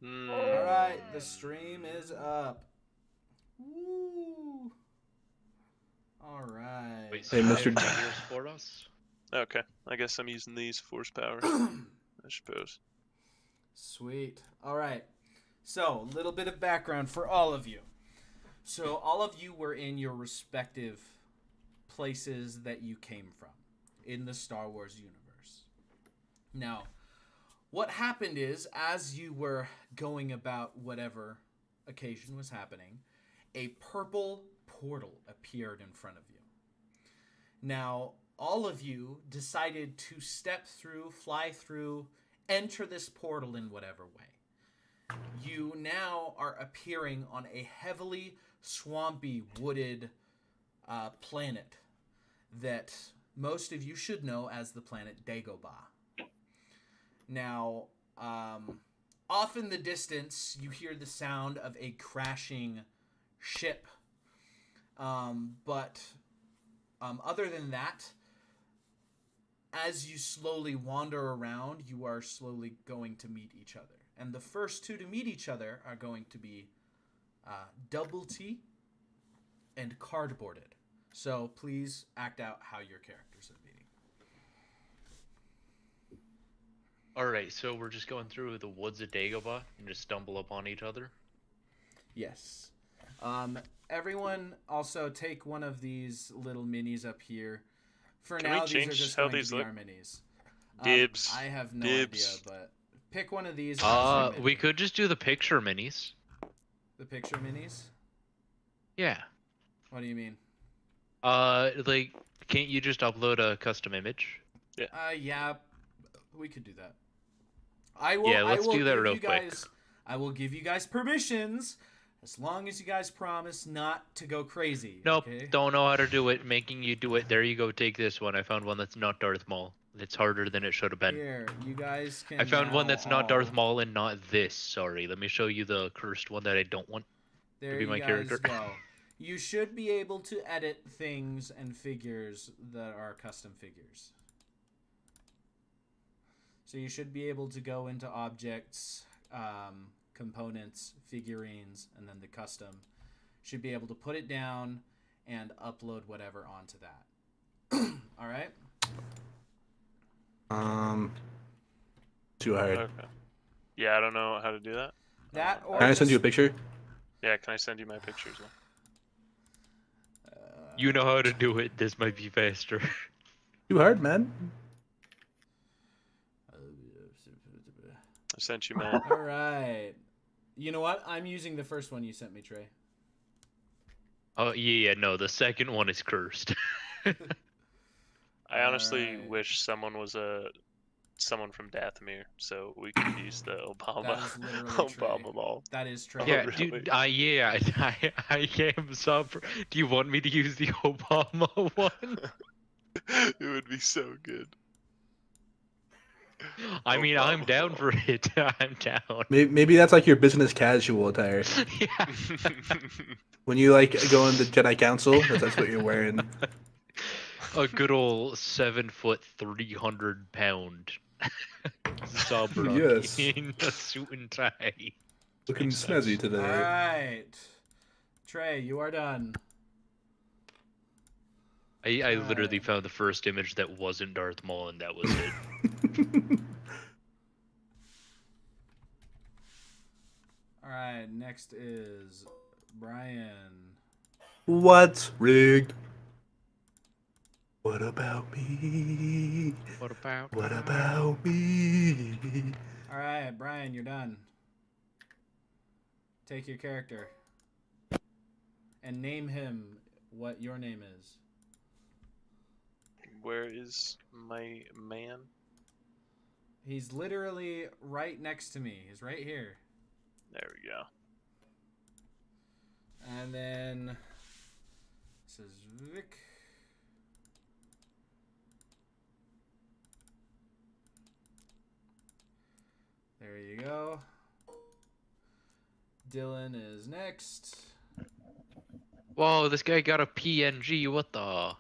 All right, the stream is up. Woo! All right. Wait, so Hey, do they Mr. have fingers for us? Okay, I guess I'm using these force powers, I suppose. Sweet. All right. So, a little bit of background for all of you. So, all of you were in your respective places that you came from in the Star Wars universe. Now, what happened is, as you were going about whatever occasion was happening, a purple portal appeared in front of you. Now, all of you decided to step through, fly through, enter this portal in whatever way. You now are appearing on a heavily swampy, wooded planet that most of you should know as the planet Dagobah. Now, off in the distance, you hear the sound of a crashing ship. But other than that, as you slowly wander around, you are slowly going to meet each other. And the first two to meet each other are going to be Double T and Cardboarded. So please act out how your characters are meeting. Alright, so we're just going through the woods of Dagobah and just stumble upon each other? Yes. Everyone also take one of these little minis up here. For Can now, we these are change just how going these to be look? our minis. Dibs. I have no Dibs. idea, but pick one of these. as your We mini. could just do the picture minis. The picture minis? Yeah. What do you mean? Like, can't you just upload a custom image? Yeah, we could do that. I will. Yeah, let's I will do that give real you quick. guys, I will give you guys permissions, as long as you guys promise not to go crazy. Nope, Okay? don't know how to do it, making you do it. There you go, take this one. I found one that's not Darth Maul. It's harder than it should have been. Here, you guys can. I found one now that's not Darth all- Maul and not this. Sorry, let me show you the cursed one that I don't want. There be you my guys character. go. You should be able to edit things and figures that are custom figures. So you should be able to go into objects, components, figurines, and then the custom. Should be able to put it down and upload whatever onto that. All right? Too hard. Okay. Yeah, I don't know how to do that. That or Can I send you a just- picture? Yeah, can I send you my pictures? You know how to do it. This might be faster. Too hard, man. I sent you mine. All right. You know what? I'm using the first one you sent me, Trey. Oh yeah, no, the second one is cursed. I honestly Alright. wish someone was someone from Dathomir, so we could use the Obama That is literally Trey. Obama ball. That is Trey. Yeah, really? dude. Yeah, I am suffer. Do you want me to use the Obama one? It would be so good. I mean, I'm Obama down one. for it. I'm down. Maybe that's like your business casual attire. Yeah. When you like go in the Jedi Council, that's what you're wearing. A good old 7 foot, 300 pound Zabrak Yes. in a suit and tie. Looking Makes sense. snazzy today. All right. Trey, you are done. I literally Alright. found the first image that wasn't Darth Maul, and that was it. All right. Next is Brian. What's rigged? What about me? What about? What about me? All right, Brian, you're done. Take your character and name him what your name is. Where is my man? He's literally right next to me. He's right here. There we go. And then this is Vic. There you go. Dylan is next. Whoa, this guy got a PNG. What the?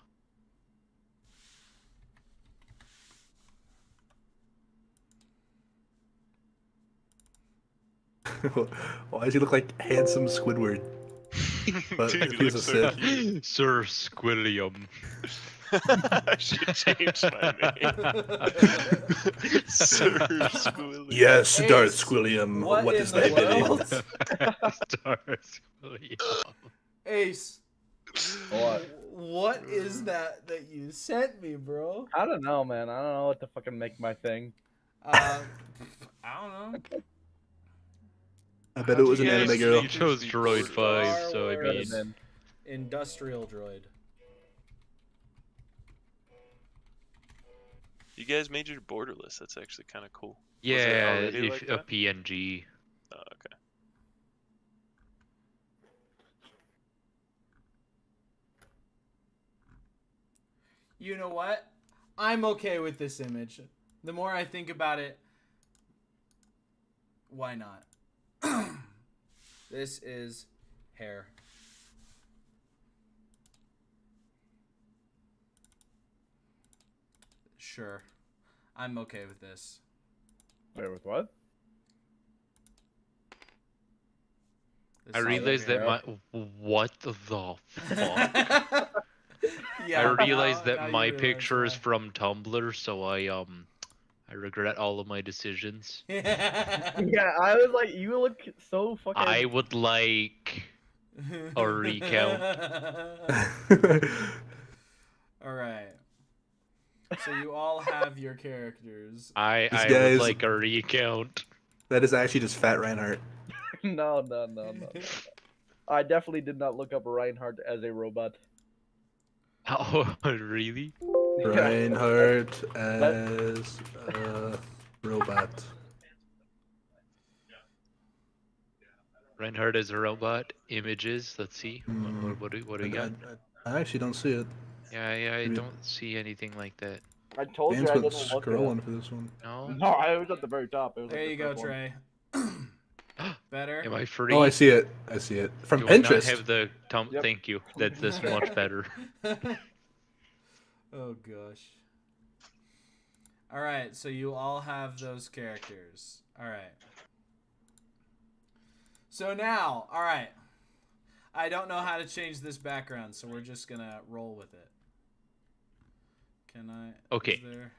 Why does he look like handsome Squidward? But Dude, if he he's looks a so Sith. cute. Sir Squilliam. I should change my name. Sir Squilly. Yes, Darth Ace, Squilliam. what What in is the thy bidding? world? Sir Squilliam. Ace, What? what is that you sent me, bro? I don't know, man. I don't know what to fucking make my thing. I don't know. I bet it was an Yeah, anime you girl. chose Droid 5, so I Star mean. Wars. Then Industrial droid. You guys made your borderless. That's actually kind of cool. Yeah, already if like a that? PNG. Oh, okay. You know what? I'm okay with this image. The more I think about it, why not? This is hair. Sure. I'm okay with this. wait, with what? This I is realized hair. that my. What the fuck? Yeah, I realized now that you my realize picture is why. from Tumblr, so I regret all of my decisions. Yeah, I was like, you look so fucking. I would like a recount. All right. So you all have your characters. I This would guy's- like a recount. That is actually just Fat Reinhardt. No. I definitely did not look up Reinhardt as a robot. Oh, really? Reinhardt as a robot. Reinhardt is a robot. Images. Let's see. Hmm. What do we got? I actually don't see it. Yeah, I Maybe- don't see anything like that. I told Vance you I went didn't look scrolling for this one. No. No, I was at the very top. It was There like you the go, first one. Trey. Better. Am I free? Oh, I see it. I see it. From Do I not Pinterest. have the Yep. Thank you. That's much better. Oh gosh. All right, so you all have those characters. All right. So now, all right. I don't know how to change this background, so we're just gonna roll with it. Can I? Okay. Is there...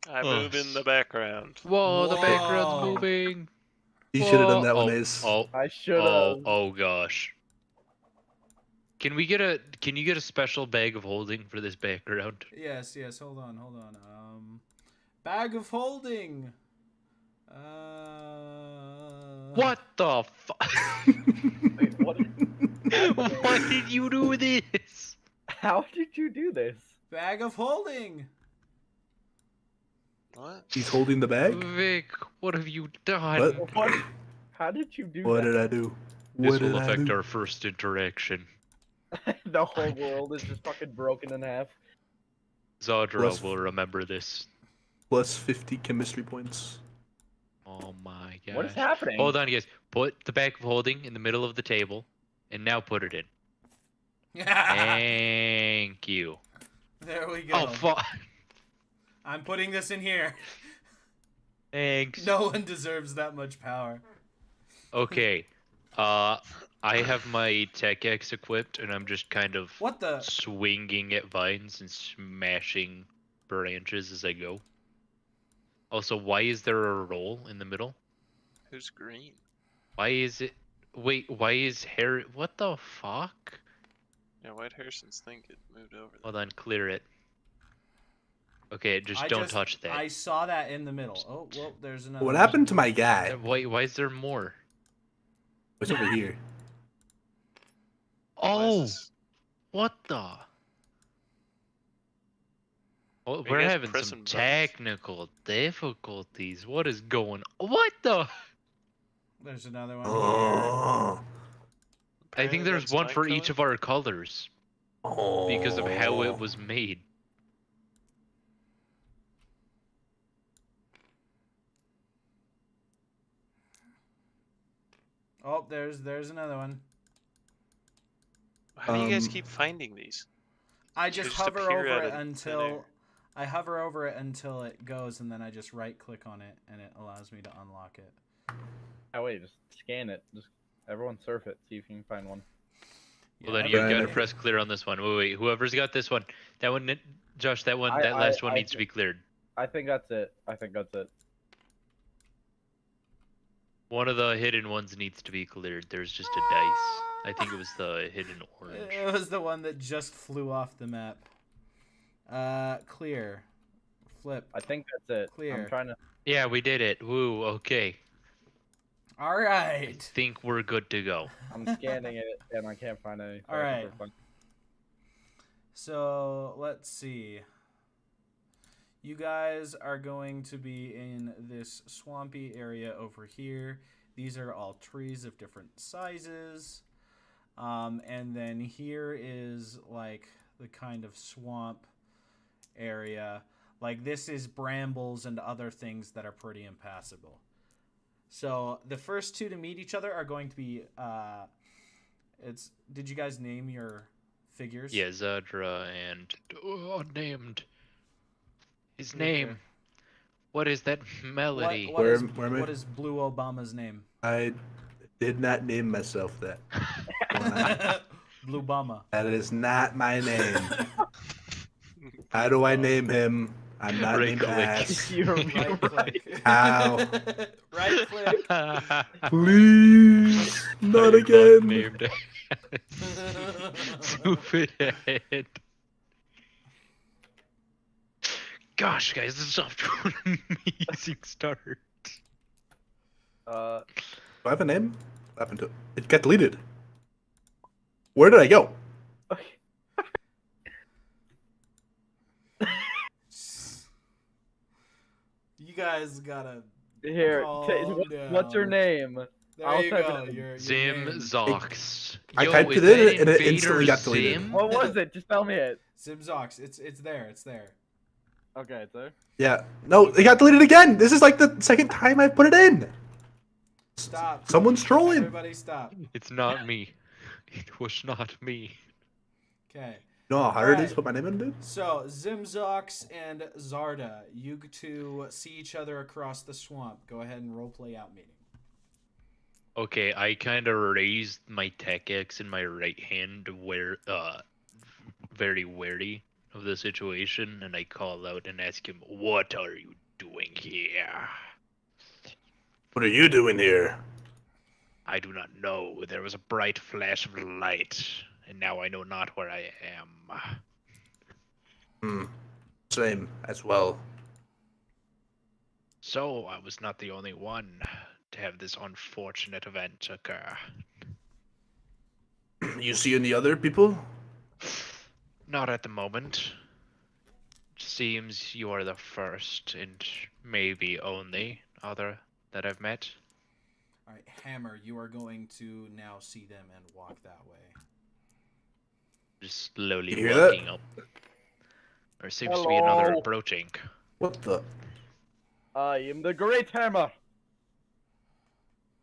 I Oh, move in the background. Whoa, the background's Whoa. moving. You should have done Whoa. that one, Oh, Ace. Oh, I should have. oh gosh. Can you get a special bag of holding for this background? Yes. Hold on. Bag of holding. What the fuck? Wait, what? Why did you do this? How did you do this? Bag of holding. What? He's holding the bag? Vic, what have you done? What? What? How did you do What that? did I do? This What did will I affect do? our first interaction. The whole world is just fucking broken in half. Zodra Plus- will remember this. Plus 50 chemistry points. Oh my god. What is happening? Hold on, guys. Put the bag of holding in the middle of the table, and now put it in. Thank you. There we go. Oh fuck. I'm putting this in here. Thanks. No one deserves that much power. Okay. I have my tech X equipped, and I'm just kind of What the? swinging at vines and smashing branches as I go. Also, why is there a roll in the middle? Who's green? Why is it? Wait, why is Harry? What the fuck? Yeah, White Harrison's thing get moved over there. Hold on, clear it. Okay, just I don't touch that. I saw that in the middle. Oh, well, there's another. What one. happened to my guy? Why is there more? What's over here? Why is Oh, this- what the? Oh, you we're guys having pressing some buttons? technical difficulties. What is going? What the? There's another one. Oh. I think Apparently there's that's one my for each of color. our colors because of how it was made. Oh, there's another one. How do you guys Um, keep finding these? I They just just hover appear over out it of thin until air. I hover over it until it goes, and then I just right-click on it, and it allows me to unlock it. Oh wait, just scan it. Just everyone surf it. See if you can find one. Well, then Yeah, you Right. gotta press clear on this one. Wait, whoever's got this one, that one, Josh, that one, that I- last one I needs to be cleared. I think that's it. I think that's it. One of the hidden ones needs to be cleared. There's just a dice. I think it was the hidden orange. It was the one that just flew off the map. Clear. Flip. I think that's it. Clear. I'm trying to. Yeah, we did it. Woo. Okay. All I right. think we're good to go. I'm scanning it and I can't find any. All right. So let's see. You guys are going to be in this swampy area over here. These are all trees of different sizes. And then here is like the kind of swamp area. Like this is brambles and other things that are pretty impassable. So the first two to meet each other are going to be did you guys name your figures? Yeah, Zadra and unnamed. His Okay. name. What is that melody? What is, Where am I? what is Blue Obama's name? I did not name myself that. Why? Blue Obama. That is not my name. How do I name him? I'm not Right named click. Ass. You're Right click. Ow. Right click. Please, not again. Named Stupid head. Gosh, guys, this is off to an amazing start. Do I have a name? What happened to it? It got deleted. Where did I go? You guys gotta. Here. Calm What's your down. name? There I'll you type go. it in. Your Zim name. Zox. I Yo, typed is it in that and it Invader instantly got deleted. Zim? What was it? Just tell me it. Zimzox. It's there. It's there. Okay, it's there. Yeah. No, it got deleted again. This is like the second time I put it in. Stop. Someone's trolling. Everybody stop. It's not me. It was not me. Okay. You know how hard it is Alright. to put my name in, dude? So Zimzox and Zarda, you two see each other across the swamp. Go ahead and roleplay out meeting. Okay, I kind of raised my tech axe in my right hand, very wary of the situation, and I call out and ask him, "What are you doing here?" What are you doing here? I do not know. There was a bright flash of light, and now I know not where I am. Same as well. So I was not the only one to have this unfortunate event occur. You see any other people? Not at the moment. Seems you are the first and maybe only other that I've met. All right, Hammer, you are going to now see them and walk that way. Just slowly You hear that? walking up. There seems to be another Hello? approaching. What the? I am the Great Hammer.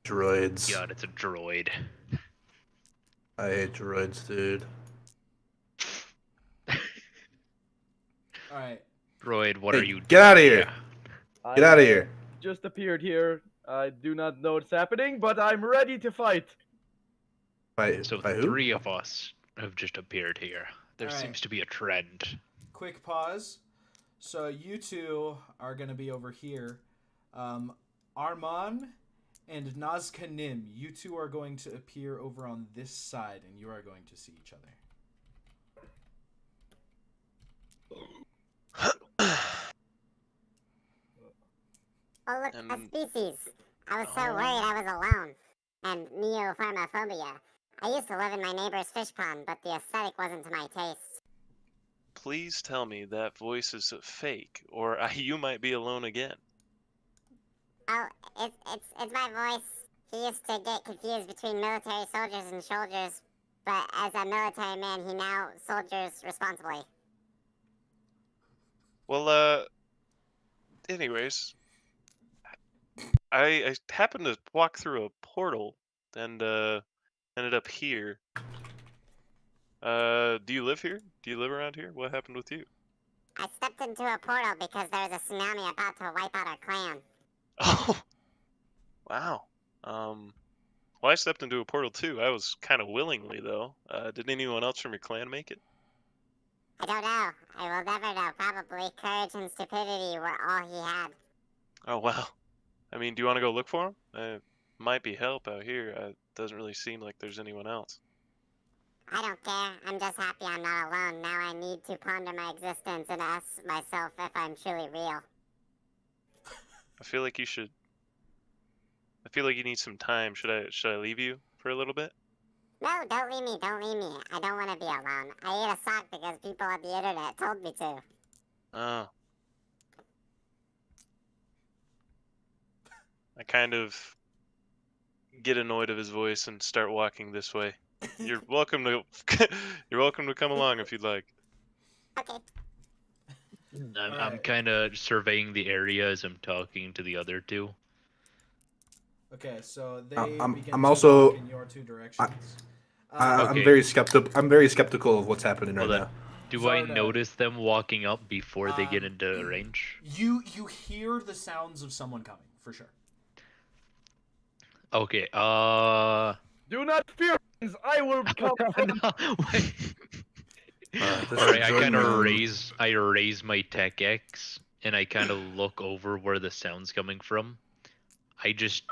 Droids. God, it's a droid. I hate droids, dude. All right. Droid, what Hey, are you get outta doing here. Get out of here. Just appeared here. I do not know what's happening, but I'm ready to fight. By, So by who? three of us have just appeared here. There Alright. seems to be a trend. Quick pause. So you two are going to be over here. Arman and Nazcanim, you two are going to appear over on this side, and you are going to see each other. Oh, look, a And- species. I was so worried I was alone. And neopharmaphobia. I used to live in my neighbor's fish pond, but the aesthetic wasn't to my taste. Please tell me that voice is fake, or you might be alone again. Oh, it's my voice. He used to get confused between military soldiers and soldiers, but as a military man, he now soldiers responsibly. Well, anyways, I happened to walk through a portal and ended up here. Do you live here? Do you live around here? What happened with you? I stepped into a portal because there was a tsunami about to wipe out our clan. Oh, wow. Well, I stepped into a portal too. I was kind of willingly though. Did anyone else from your clan make it? I don't know. I will never know. Probably courage and stupidity were all he had. Oh wow. I mean, do you want to go look for him? Might be help out here. Doesn't really seem like there's anyone else. I don't care. I'm just happy I'm not alone. Now I need to ponder my existence and ask myself if I'm truly real. I feel like you should. I feel like you need some time. Should I leave you for a little bit? No, don't leave me. Don't leave me. I don't want to be alone. I ate a sock because people on the internet told me to. Oh. I kind of get annoyed of his voice and start walking this way. You're welcome to you're welcome to come along if you'd like. Okay. I'm Alright. kind of surveying the area as I'm talking to the other two. Okay, so they I'm begin to also- walk in your two directions. I'm Okay. very skeptical. I'm very skeptical of what's happening right Well, now. Do I Zarda. notice them walking up before they get Um, into range? You hear the sounds of someone coming for sure. Okay, Do not fear, friends. I will come from no, wait. This is Alright, I kind of Jordan. raise my tech X and I kind of look over where the sound's coming from. I just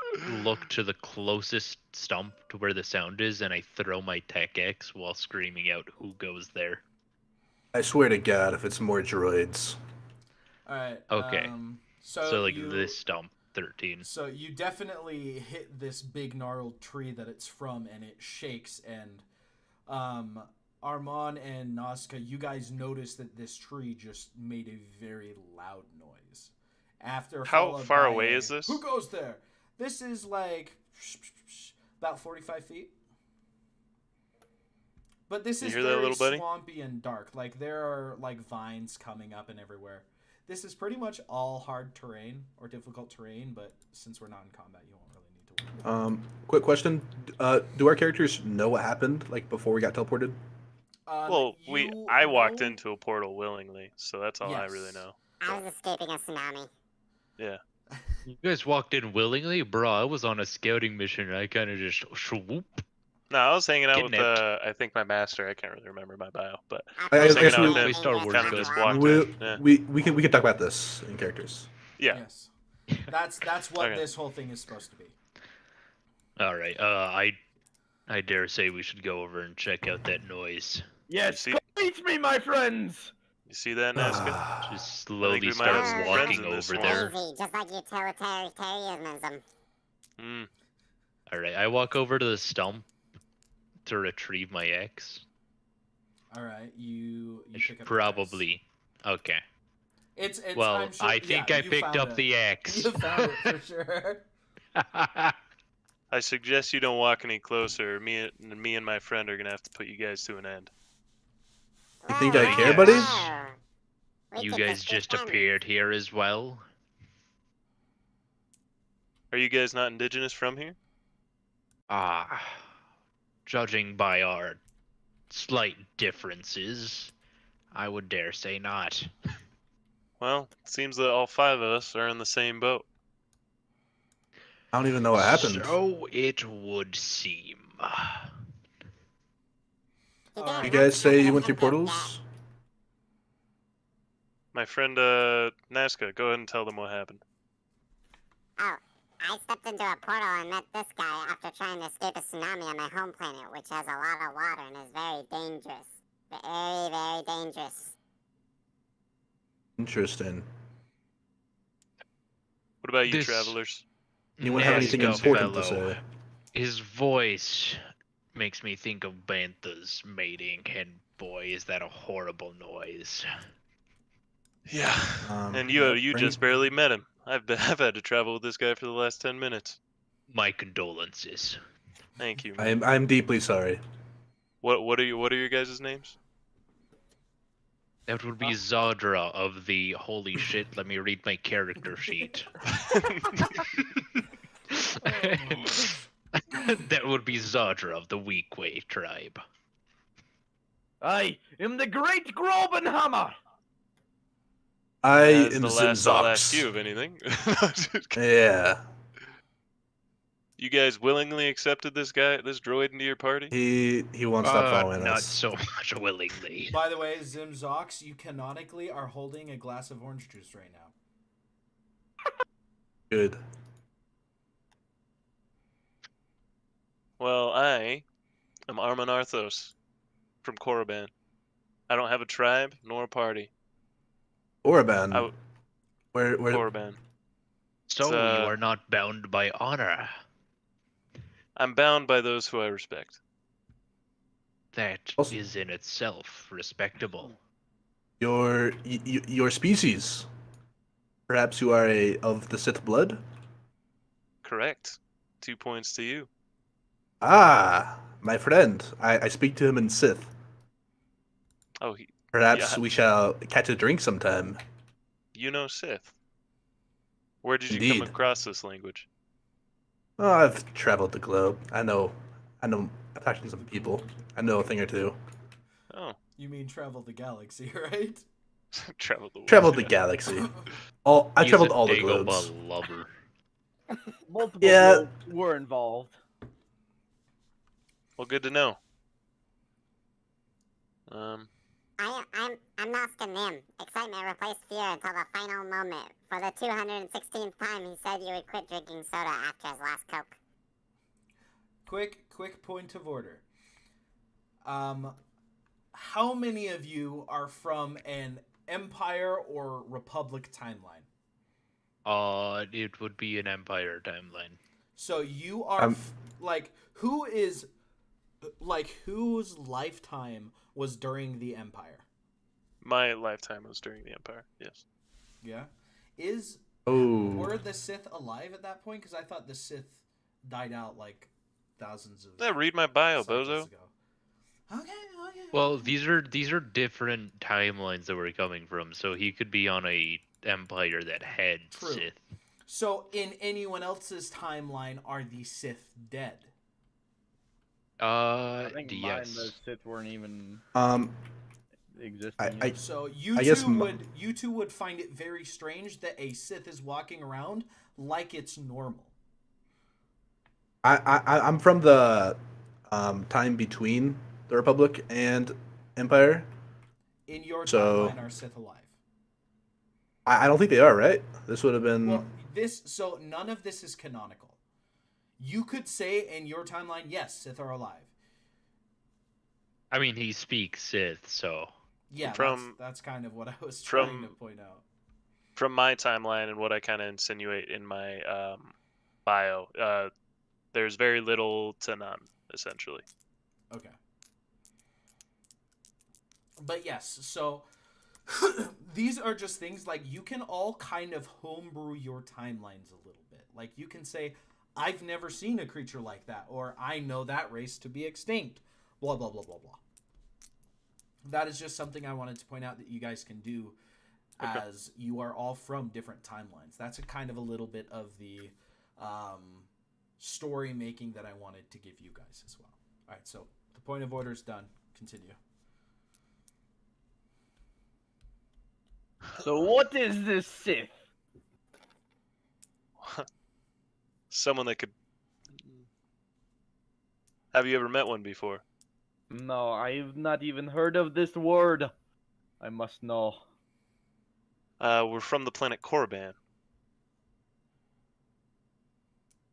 look to the closest stump to where the sound is and I throw my tech X while screaming out who goes there. I swear to God, if it's more droids. All right. Okay. So like you, this stump, 13. So you definitely hit this big gnarled tree that it's from, and it shakes. And Armand and Nazca, you guys notice that this tree just made a very loud noise. How followed far by away a, is this? Who goes there? This is like about 45 feet. But this You is hear that, very little buddy? swampy and dark. Like there are like vines coming up and everywhere. This is pretty much all hard terrain or difficult terrain, but since we're not in combat, you won't really need to worry. Quick question: do our characters know what happened like before we got teleported? Well, You I walked know- into a portal willingly, so that's all I really Yes. know. I was escaping a tsunami. Yeah. You guys walked in willingly? Bro, I was on a scouting mission and I kind of just swoop. No, I was hanging out with Kidnapped. I think my master. I can't really remember my bio, but I was guess hanging out we- with Star him. Wars Kind of goes just walked we, in. Yeah. we can talk about this in characters. Yeah. Yes. That's what Okay. this whole thing is supposed to be. Alright, I dare say we should go over and check out that noise. Yes, see- complete me, my friends. You see that, Nazca? Ah, Just slowly we might start have some walking friends in this over one. there. Easy, just like utilitarianism. Hmm. Alright, I walk over to the stump to retrieve my X. All right, you I pick should up probably. Okay. It's Well, I'm sure, I think yeah, I you picked found up it. the X. You found it for sure. I suggest you don't walk any closer. Me and my friend are gonna have to put you guys to an end. You think I Whoa, care, whoa, buddy? whoa. We You could guys be just friends. appeared here as well. Are you guys not indigenous from here? Ah, judging by our slight differences, I would dare say not. Well, it seems that all five of us are in the same boat. I don't even know what happened. So it would seem. He You didn't You want guys to say get you went through him portals? My friend Nazca, go ahead and tell them what happened. Oh, I stepped into a portal and met this guy after trying to escape a tsunami on my home planet, which has a lot of water and is very dangerous. Very, very dangerous. Interesting. What about you, This- travelers? Anyone have anything Nazca important to fellow, say? His voice makes me think of Bantha's mating, and boy, is that a horrible noise. Yeah. And you bring- just barely met him. I've had to travel with this guy for the last 10 minutes. My condolences. Thank you. Man. I'm deeply sorry. What are your guys' names? That would be Zadra of the holy shit. Let me read my character sheet. That would be Zadra of the Weequay tribe. I am the great Grobenhammer. I As am the last I'll ask Zimzox. you of anything. Yeah. You guys willingly accepted this droid into your party? He won't stop following Not us. so much willingly. By the way, Zimzox, you canonically are holding a glass of orange juice right now. Good. Well, I am Armin Arthos from Korriban. I don't have a tribe nor a party. Oraban. I Where Korriban. So you are not bound by honor. I'm bound by those who I respect. That Also- is in itself respectable. your species? Perhaps you are of the Sith blood? Correct. 2 points to you. Ah, my friend. I speak to him in Sith. Oh, Perhaps Yeah. we shall catch a drink sometime. you know Sith. Where did you Indeed. come across this language? Oh, I've traveled the globe. I know. I've talked to some people. I know a thing or two. Oh, You mean travel the galaxy, right? traveled the world. Traveled the yeah. galaxy. I He's traveled a all the Dagobah globes. lover. Multiple Yeah. globes were involved. Well, good to know. I'm asking them. Excitement replaced fear until the final moment. For the 216th time, he said you would quit drinking soda after his last Coke. Quick point of order. How many of you are from an Empire or Republic timeline? It would be an Empire timeline. So you are Um, whose lifetime was during the Empire? My lifetime was during the Empire. Yes. Yeah. Were Oh. the Sith alive at that point? Because I thought the Sith died out like thousands of Yeah, read my bio, cycles bozo. ago. Okay. Well, these are different timelines that we're coming from. So he could be on a Empire that had True. Sith. So in anyone else's timeline, are the Sith dead? I think mine, yes. the Sith weren't even Um. existing. I yet. So you I guess two would find it very strange that a Sith is walking around like it's normal. I'm from the time between the Republic and Empire. In your So- timeline, are Sith alive? I don't think they are, right? This would have been. Well, so none of this is canonical. You could say in your timeline, yes, Sith are alive. I mean, he speaks Sith, so Yeah, From- that's kind of what I was from- trying to point out. From my timeline and what I kind of insinuate in my bio, there's very little to none, essentially. Okay. But yes, so these are just things like you can all kind of homebrew your timelines a little bit. Like you can say, I've never seen a creature like that, or I know that race to be extinct, blah, blah, blah, blah, blah. That is just something I wanted to point out that you guys can do as you are all from different timelines. That's a kind of a little bit of the story making that I wanted to give you guys as well. All right, so the point of order is done. Continue. So what is this Sith? Someone that could. Have you ever met one before? No, I've not even heard of this word. I must know. We're from the planet Korriban.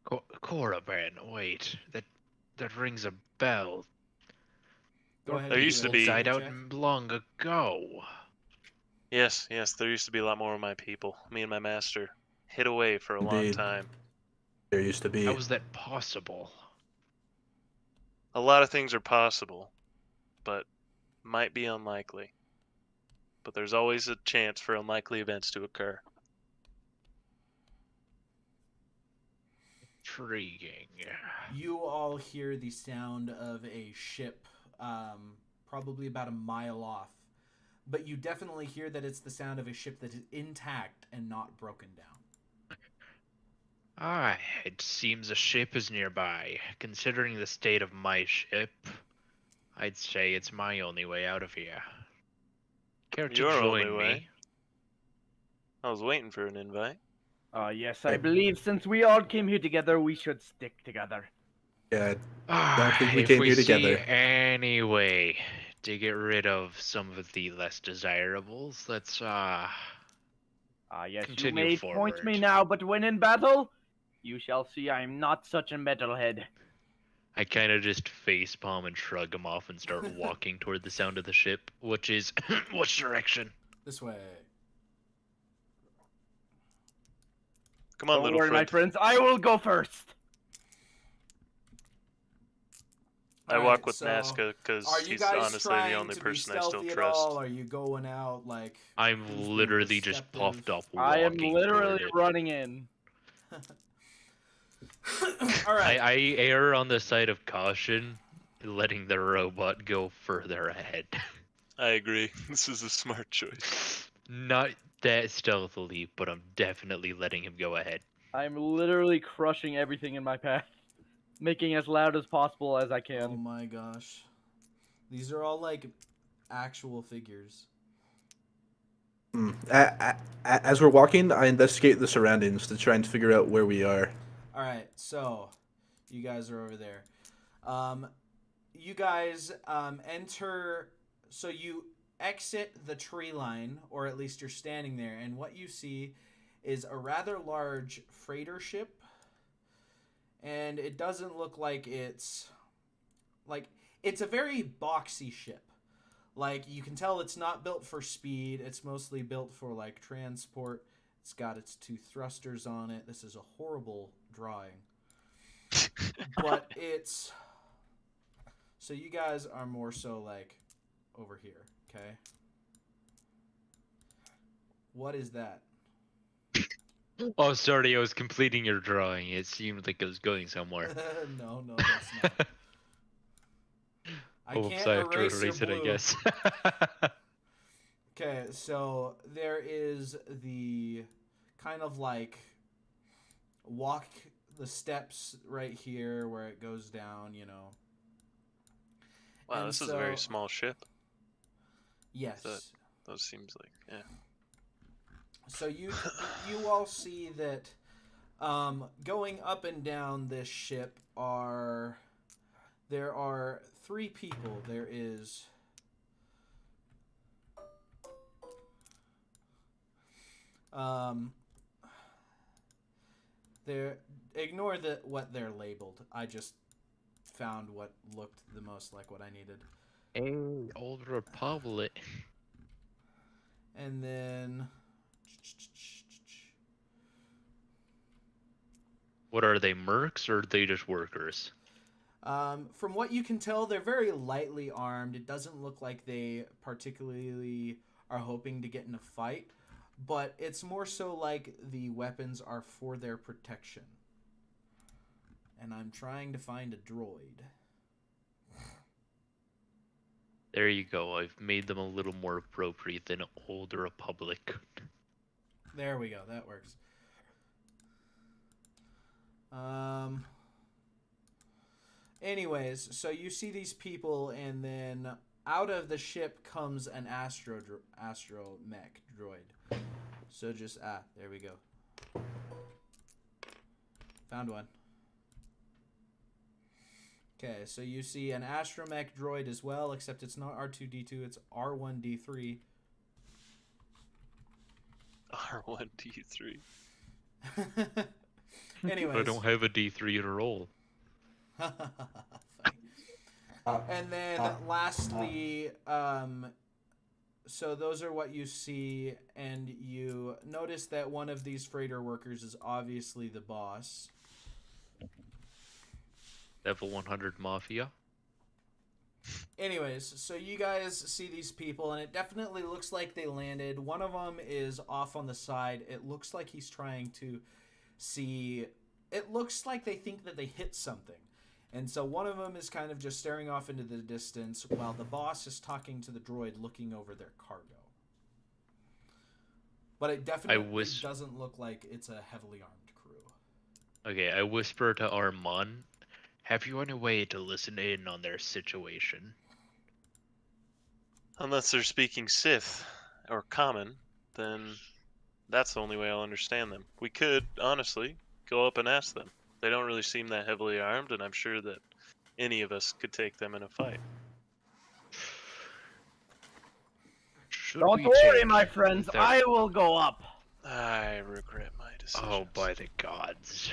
Korriban. Wait, that rings a bell. Go ahead. There and used do to an be- Died insight out check. long ago. Yes, there used to be a lot more of my people. Me and my master hid away for a long Indeed. time. There used to be. How is that possible? A lot of things are possible, but might be unlikely. But there's always a chance for unlikely events to occur. Intriguing. You all hear the sound of a ship, probably about a mile off. But you definitely hear that it's the sound of a ship that is intact and not broken down. Ah, it seems a ship is nearby. Considering the state of my ship, I'd say it's my only way out of here. Care to Your only join way? me? I was waiting for an invite. Yes, I believe since we all came here together, we should stick together. Yeah, don't think we If came we here see together. any way to get rid of some of the less desirables, let's Yes, continue you may point me forward. now, but when in battle, you shall see I am not such a metalhead. I kind of just facepalm and shrug him off and start walking toward the sound of the ship, which is which direction? This way. Come on, Don't little worry, friend. my friends, I will go first. I Alright, walk with so Nazca because Are you he's guys honestly trying the only to be person I still stealthy at trust. all? Are you going out like? I'm who's being literally just deceptive? puffed up I am walking literally toward it. running in. All right. I err on the side of caution, letting the robot go further ahead. I agree. This is a smart choice. Not that stealthily, but I'm definitely letting him go ahead. I'm literally crushing everything in my path, making as loud as possible as I Oh can. my gosh, these are all like actual figures. As we're walking, I investigate the surroundings to try and figure out where we are. All right, so you guys are over there. You guys enter. So you exit the tree line, or at least you're standing there, and what you see is a rather large freighter ship. And it doesn't look like it's a very boxy ship. Like, you can tell it's not built for speed. It's mostly built for like transport. It's got its 2 thrusters on it. This is a horrible drawing. But it's so you guys are more so like over here, okay? What is that? Oh, sorry, I was completing your drawing. It seemed like it was going somewhere. No, that's not. I Oops, can't I have to erase your erase it, I blue. guess. Okay, so there is the kind of like walk the steps right here where it goes down, you know. Wow, And this is a very so- small ship. Yes. That seems like, yeah. So you all see that going up and down this ship there are 3 people. There is ignore what they're labeled. I just found what looked the most like what I needed. Hey, Old Republic. And then What are they, mercs, or are they just workers? from what you can tell, they're very lightly armed. It doesn't look like they particularly are hoping to get in a fight, but it's more so like the weapons are for their protection. And I'm trying to find a droid. There you go. I've made them a little more appropriate than Old Republic. There we go. That works. Anyways, so you see these people, and then out of the ship comes an astromech droid. So just there we go. Found one. Okay, so you see an astromech droid as well, except it's not R2D2, it's R1D3. R1D3. Anyways. I don't have a D3 to roll. And then lastly, so those are what you see, and you notice that one of these freighter workers is obviously the boss. Level 100 Mafia. Anyways, so you guys see these people, and it definitely looks like they landed. One of them is off on the side. It looks like he's trying to see... It looks like they think that they hit something. And so one of them is kind of just staring off into the distance, while the boss is talking to the droid looking over their cargo. But it definitely doesn't look like it's a heavily armed crew. Okay, I whisper to Armand, have you any way to listen in on their situation? Unless they're speaking Sith or Common, then That's the only way I'll understand them. We could, honestly, go up and ask them. They don't really seem that heavily armed, and I'm sure that any of us could take them in a fight. Should Don't we worry, take my friends. their- I will go up. I regret my decision. Oh, by the gods.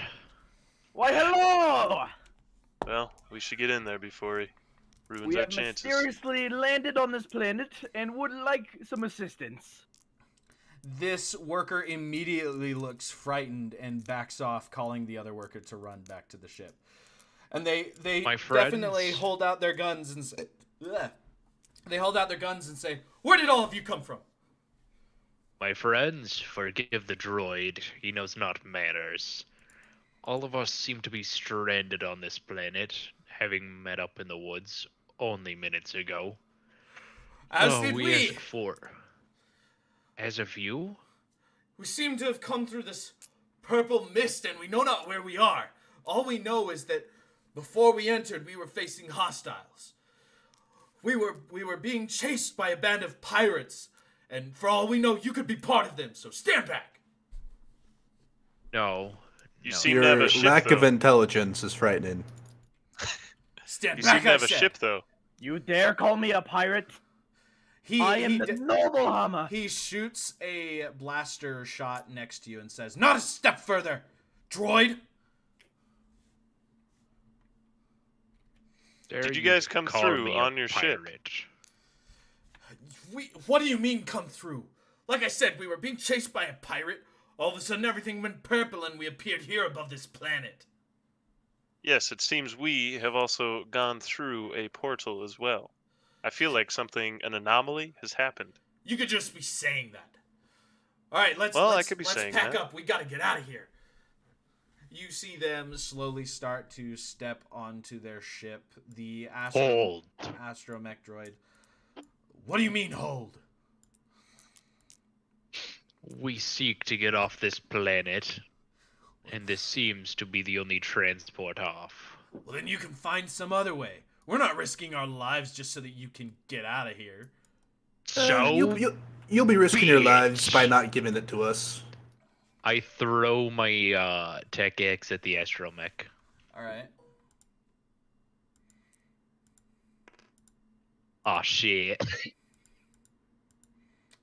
Why, hello! Well, we should get in there before he ruins We our have chances. mysteriously landed on this planet and would like some assistance. This worker immediately looks frightened and backs off, calling the other worker to run back to the ship. And they My definitely friends. hold out their guns and say, Ugh. They hold out their guns and say, "Where did all of you come from?" My friends, forgive the droid. He knows not manners. All of us seem to be stranded on this planet, having met up in the woods only minutes ago. As Oh, did we. ask for. As of you? We seem to have come through this purple mist, and we know not where we are. All we know is that before we entered, we were facing hostiles. We were being chased by a band of pirates, and for all we know, you could be part of them. So stand back. No. You no. seem to have Your a ship, lack of though. intelligence is frightening. Stand You back. seem to have I a said. ship, though. You dare call me a pirate? He, I am he the d- noble Hama. He shoots a blaster shot next to you and says, "Not a step further, droid." Dare Did you guys come call through me a on your ship? pirate? What do you mean come through? Like I said, we were being chased by a pirate. All of a sudden, everything went purple, and we appeared here above this planet. Yes, it seems we have also gone through a portal as well. I feel like an anomaly has happened. You could just be saying that. All right, let's Well, I let's, could be let's saying pack that. up. We gotta get out of here. You see them slowly start to step onto their ship, the Hold. astromech droid. What do you mean hold? We seek to get off this planet, and this seems to be the only transport off. Well, then you can find some other way. We're not risking our lives just so that you can get out of here. So You'll be risking your lives bitch. by not giving it to us. I throw my tech X at the astromech. All right. Aw, shit.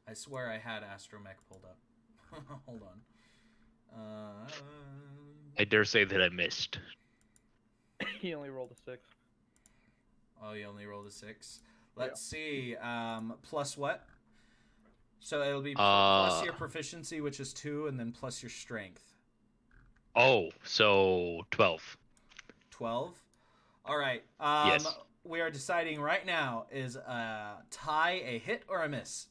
I swear I had astromech pulled up. Hold on. I dare say that I missed. He only rolled a 6. Oh, you only rolled a 6. Let's see. Plus what? So it'll be plus your proficiency, which is 2, and then plus your strength. Oh, so 12. 12. All right. Yes. We are deciding right now: is a tie a hit or a miss?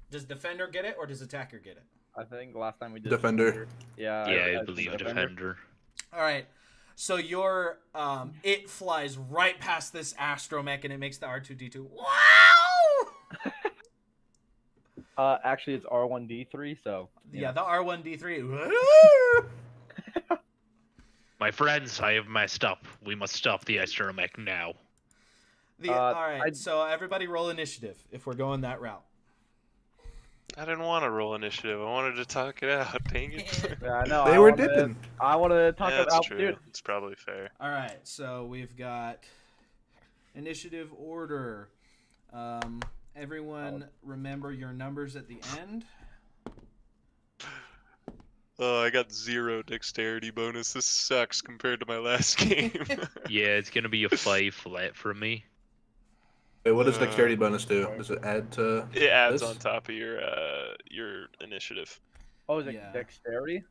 Does defender get it or does attacker get it? I think last time we did Defender. Yeah, Yeah, I I believe defender. defender. All right. So your it flies right past this astromech and it makes the R2D2. Wow! Actually, it's R1D3, so. Yeah, the R1D3. My friends, I have messed up. We must stop the astromech now. All right. I- So everybody roll initiative if we're going that route. I didn't want to roll initiative. I wanted to talk it out. Dang it. Yeah, I know. They I were wanna- dipping. I want to talk Yeah, that's about true. dude. It's probably fair. All right. So we've got initiative order. Everyone remember your numbers at the end. Oh, I got 0 dexterity bonus. This sucks compared to my last game. Yeah, it's gonna be a 5 flat for me. Wait, what does dexterity bonus do? Does it add to? It adds this? on top of your initiative. Oh, is it Yeah. dexterity?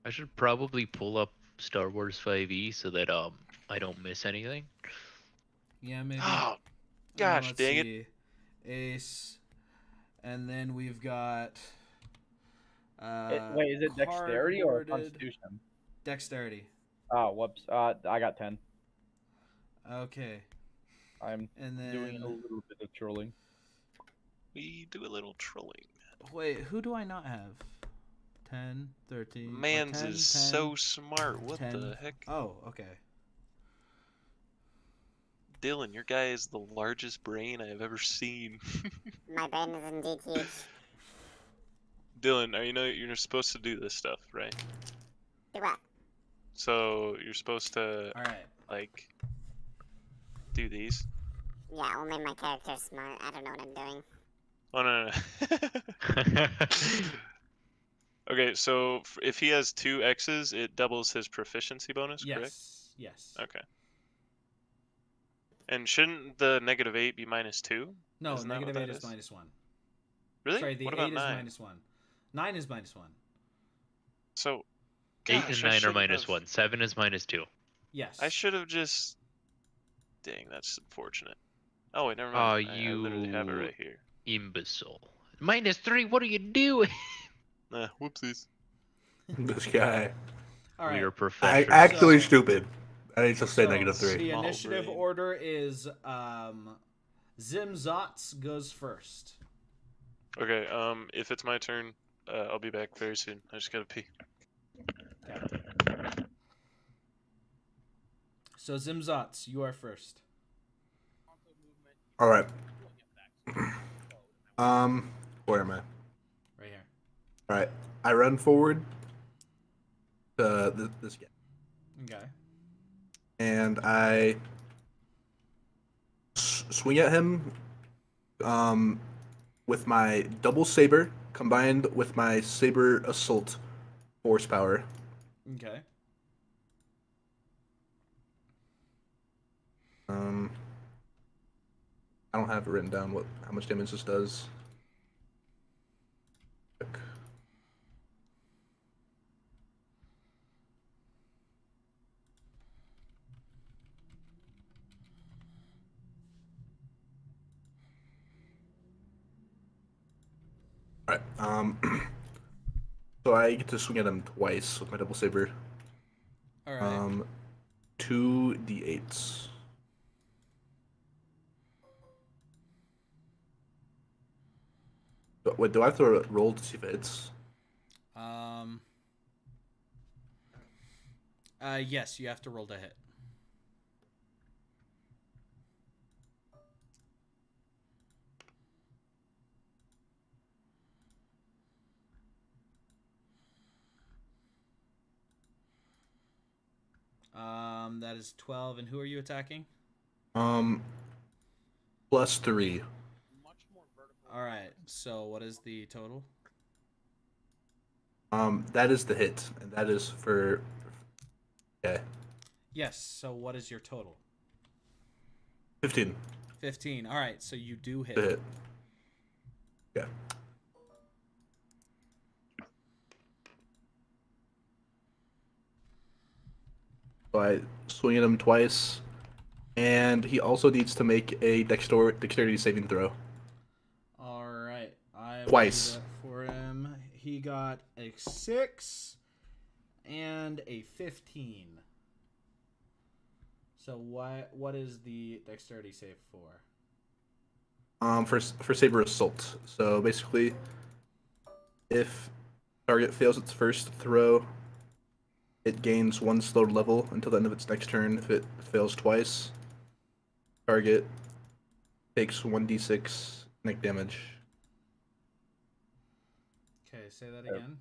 I should probably pull up Star Wars 5e so that I don't miss anything. Yeah, maybe. Oh, gosh, Let's dang it. see. Ace, and then we've got. Wait, is it dexterity or card-worded- constitution? Dexterity. Oh, whoops. I got 10. Okay, I'm and doing a then little bit of trolling. We do a little trolling. wait, who do I not have? 10, 13. or Mans 10, is 10. so smart. What 10. the heck? Oh, okay. Dylan, your guy is the largest brain I have ever seen. My brain is indeed huge. Dylan, you're supposed to do this stuff, right? Do what? So you're supposed to All right. like do these. Yeah, only my character's smart. I don't know what I'm doing. Oh no. Okay, so if he has 2 X's, it doubles his proficiency bonus, correct? Yes. Yes. Okay. And shouldn't the -8 be -2? No, Isn't that what negative that 8 is is? -1. Really? Sorry, the what 8 about is 9? -1. 9 is -1. So, 8 gosh, and I 9 are shouldn't have- -1. 7 is -2. Yes. I should have just. Dang, that's unfortunate. Oh wait, never Aw, mind. I literally have it you- right here. Imbecile. -3. What are you doing? Whoopsies. This guy. All right. We are I professionals. actually So- stupid. I need to say So, -3. The Small initiative brain. order is Zimzots goes first. Okay. If it's my turn, I'll be back very soon. I just gotta pee. So Zimzots, you are first. All right. Where am I? Right here. All right. I run forward to this guy, Okay. and I swing at him. With my double saber combined with my saber assault horsepower. Okay. I don't have it written down how much damage this does. Alright, so I get to swing at him twice with my double saber. All right. 2d8s. Wait, do I have to roll to see if it hits? Yes, you have to roll to hit. That is 12. And who are you attacking? +3. All right. So what is the total? That is the hit, and that is for. Okay. Yes. So what is your total? 15. 15. All right. So you do hit. The hit. Yeah. So I swing at him twice, and he also needs to make a dexterity saving throw. All right. I will do Twice. that for him. He got a 6 and a 15. So what is the dexterity save for? For saber assault. So basically, if target fails its first throw, it gains 1 slowed level until the end of its next turn. If it fails twice, target takes 1d6 neck damage. Okay, say that again.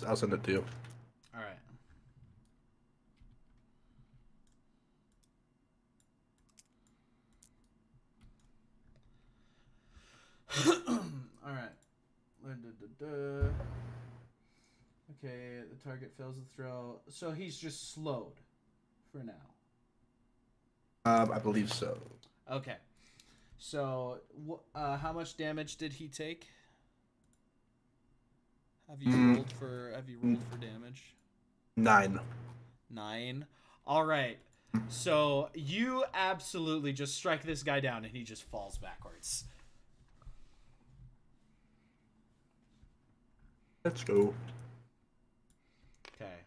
I'll send it to you. All right. All right. Okay, the target fails the throw. So he's just slowed for now. I believe so. Okay. So, how much damage did he take? Have you rolled for damage? 9. 9. All right. So you absolutely just strike this guy down, and he just falls backwards. Let's go. Okay.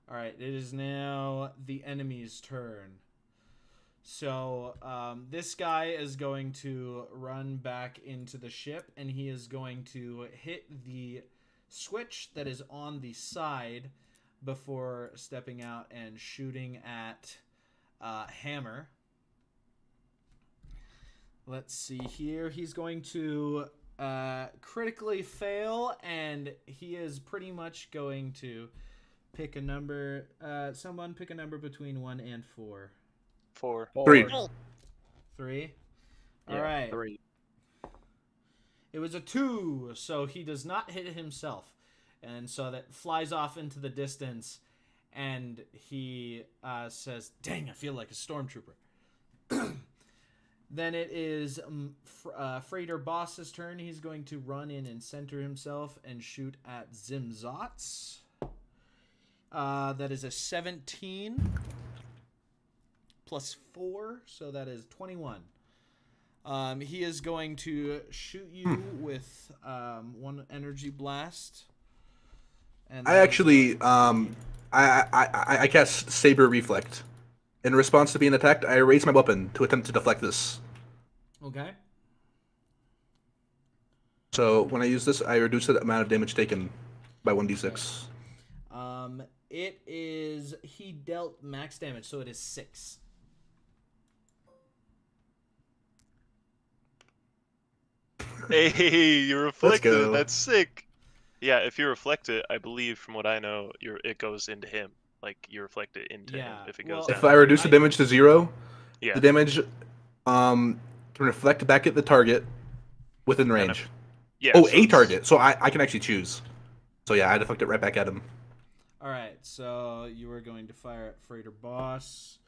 All right. It is now the enemy's turn. So this guy is going to run back into the ship, and he is going to hit the switch that is on the side before stepping out and shooting at Hammer. Let's see here. He's going to critically fail, and he is pretty much going to pick a number. Someone pick a number between 1 and 4. 4. 3. 3. 3. Yeah, All right. 3. It was a 2, so he does not hit himself. And so that flies off into the distance, and he says, "Dang, I feel like a stormtrooper." Then it is Freighter Boss's turn. He's going to run in and center himself and shoot at Zimzots. That is a 17 plus 4, so that is 21. He is going to shoot you with 1 energy blast. And I that is actually, going to be- I cast Saber Reflect. In response to being attacked, I raise my weapon to attempt to deflect this. Okay. So when I use this, I reduce the amount of damage taken by 1d6. It is, he dealt max damage, so it is 6. Hey, you Let's reflected go. it. That's sick. Yeah, if you reflect it, I believe from what I know, it goes into him. Like you reflect it into him Yeah, if it goes well- down. If I reduce the damage to 0, Yeah. the damage can reflect back at the target within Kind range. Yeah. Oh, so a it's- target. So I can actually choose. So yeah, I deflect it right back at him. All right, so you are going to fire at Freighter Boss.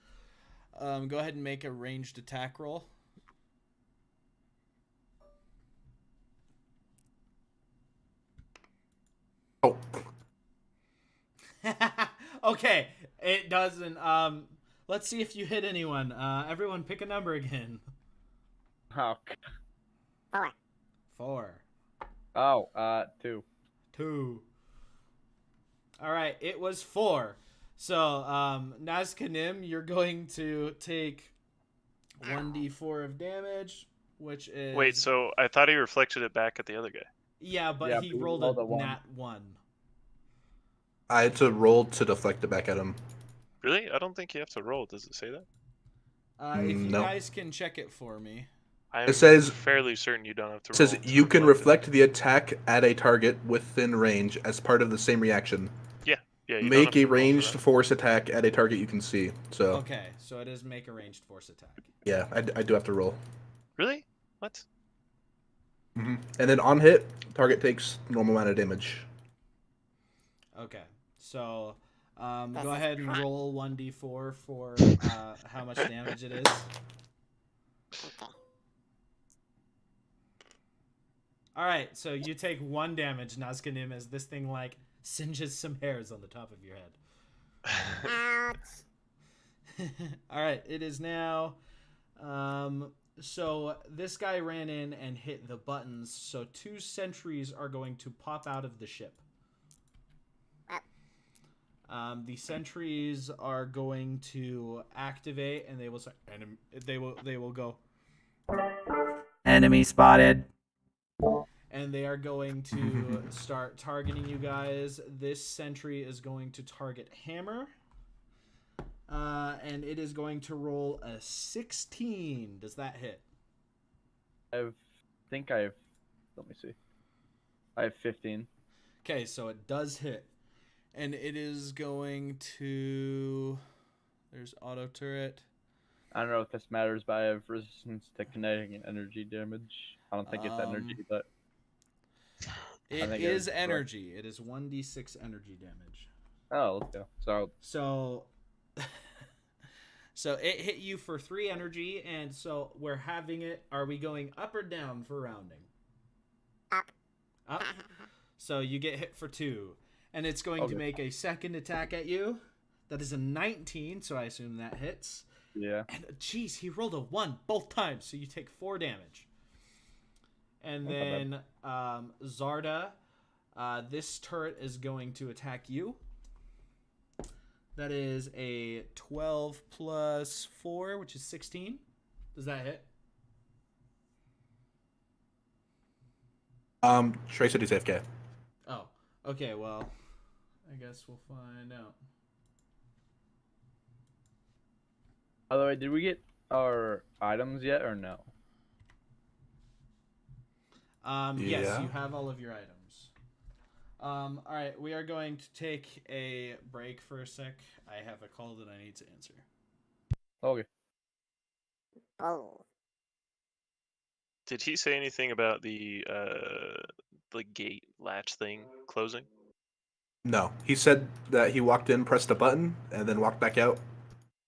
Go ahead and make a ranged attack roll. Oh, Okay, it doesn't. Let's see if you hit anyone. Everyone, pick a number again. Oh, 4. 4, 2. 2. All right, it was 4. So, Nazcanim, you're going to take 1d4 of damage, which is Wait, so I thought he reflected it back at the other guy. yeah, but Yeah, he but he rolled rolled a a 1. nat 1. I had to roll to deflect it back at him. Really? I don't think you have to roll. Does it say that? If you No. guys can check it for me. I'm It says- fairly certain you don't have to It roll. says to you can it. reflect the attack at a target within range as part of the same reaction. Yeah, you don't have Make to a roll for ranged that. force attack at a target you can see. So Okay, so it is make a ranged force attack. yeah, I do have to roll. Really? What? And then on hit, target takes normal amount of damage. Okay, so This go is ahead and crap. roll 1d4 for how much damage it is. Okay. All right, so you take 1 damage, Nazcanim, as this thing like singes some hairs on the top of your head. Ouch. All right, it is now. So this guy ran in and hit the buttons. So 2 sentries are going to pop out of the ship. The sentries are going to activate, and they will say, they will go, Enemy spotted. and they are going to start targeting you guys. This sentry is going to target Hammer. And it is going to roll a 16. Does that hit? Let me see. I have 15. Okay, so it does hit. And it is going to... There's auto turret. I don't know if this matters, but I have resistance to kinetic and energy damage. I don't think it's energy, but It think it is is correct. energy. It is 1d6 energy damage. oh, let's go. So So it hit you for 3 energy, and so we're having it. Are we going up or down for rounding? Up. Up. So you get hit for 2, and it's going to Okay. make a second attack at you. That is a 19, so I assume that hits. yeah. And geez, he rolled a 1 both times, so you take 4 damage. And That's not then Zarda, this turret is going to attack you. That is a 12 plus 4, which is 16. Does that hit? Trace it is AFK. Oh, okay. Well, I guess we'll find out. By the way, did we get our items yet or no? Yes, Yeah. you have all of your items. All right, we are going to take a break for a sec. I have a call that I need to answer. Okay. Oh. Did he say anything about the gate latch thing closing? No, he said that he walked in, pressed a button, and then walked back out,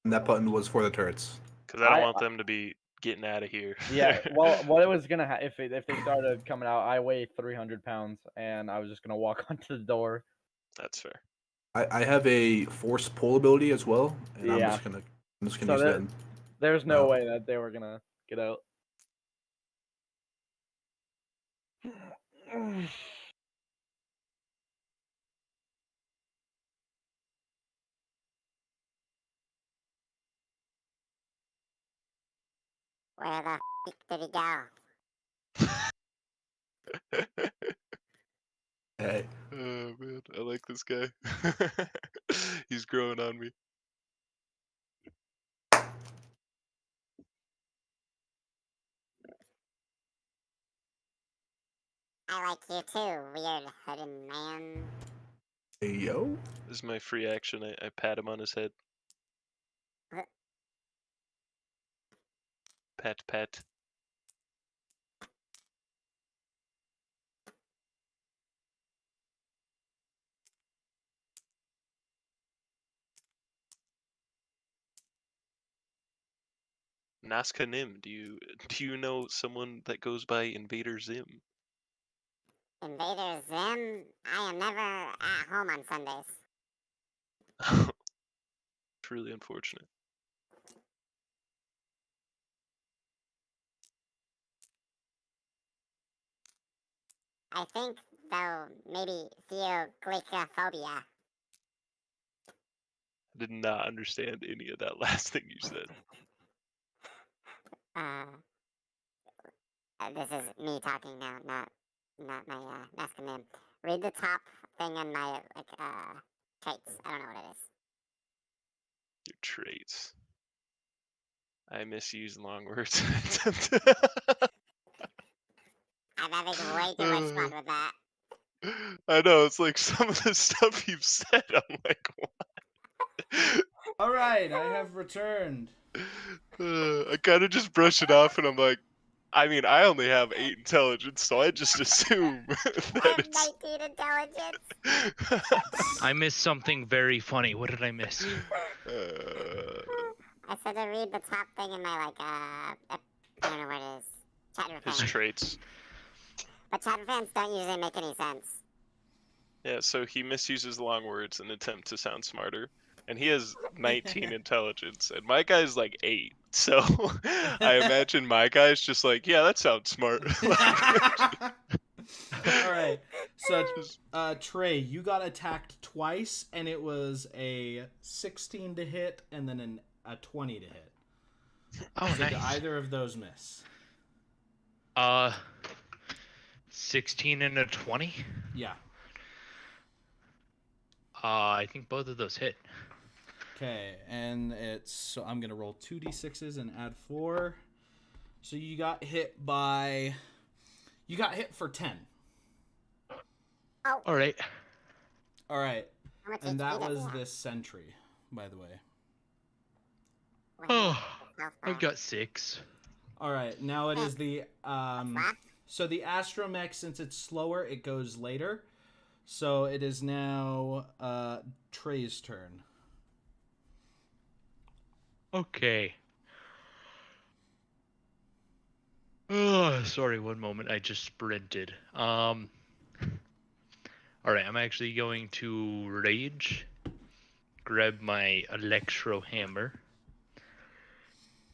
and that button was for the turrets. Because I don't want them to be getting out of here. Yeah. Well, what it was gonna if they started coming out, I weigh 300 pounds, and I was just gonna walk onto the door. That's fair. I have a force pull ability as well, and I'm Yeah. just gonna So use that. there's no No. way that they were gonna get out. Where the f did he go? Hey, Oh man, I like this guy. He's growing on me. I like you too, weird hooded man. hey, yo. This is my free action. I pat him on his head. Huh. Pat, pat. Nazca Nim, do you know someone that goes by Invader Zim? Invader Zim? I am never at home on Sundays. Truly unfortunate. I think, though, maybe theoglycophobia. I did not understand any of that last thing you said. This is me talking now, not my mask name. Read the top thing in my traits. I don't know what it is. Your traits. I misuse long words. I'm having way too much fun with that. I know, it's like some of the stuff you've said, I'm like, what? All right, I have returned. I kind of just brush it off and I'm like, I mean, I only have 8 intelligence, so I just assume I that have it's... 19 intelligence. I missed something very funny. What did I miss? I said to read the top thing in my, I don't know where it is. Chat his fans. traits. But chat fans don't usually make any sense. Yeah, so he misuses long words in an attempt to sound smarter. And he has 19 intelligence, and my guy's like 8. So I imagine my guy's just like, yeah, that sounds smart. All right. So, Trey, you got attacked twice, and it was a 16 to hit, and then a 20 to hit. Oh, So did nice. either of those miss? 16 and a 20? Yeah. I think both of those hit. Okay, and so I'm gonna roll 2d6s and add 4. So you got hit for 10. Oh, All right. All right, how much and HP that does he was have? this sentry, by the way. Wait, Oh, health bar. I've got 6. All right, now it is the What? so the astromech, since it's slower, it goes later. So it is now Trey's turn. Okay. Oh, sorry, one moment. I just sprinted. All right, I'm actually going to rage, grab my electro hammer,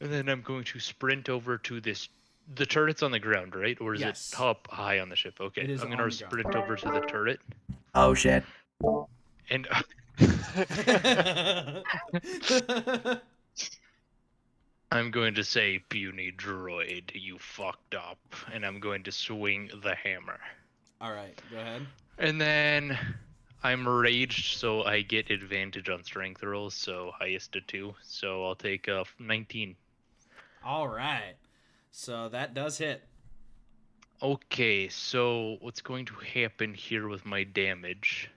and then I'm going to sprint over to this. The turret's on the ground, right? Or is Yes. it up high on the ship? Okay, It is I'm on gonna the ground. sprint over to the turret, Oh shit. and I'm going to say, "Puny droid, you fucked up," and I'm going to swing the hammer. All right, go ahead. And then I'm raged, so I get advantage on strength rolls, so highest of 2. So I'll take 19. All right, so that does hit. Okay, so what's going to happen here with my damage?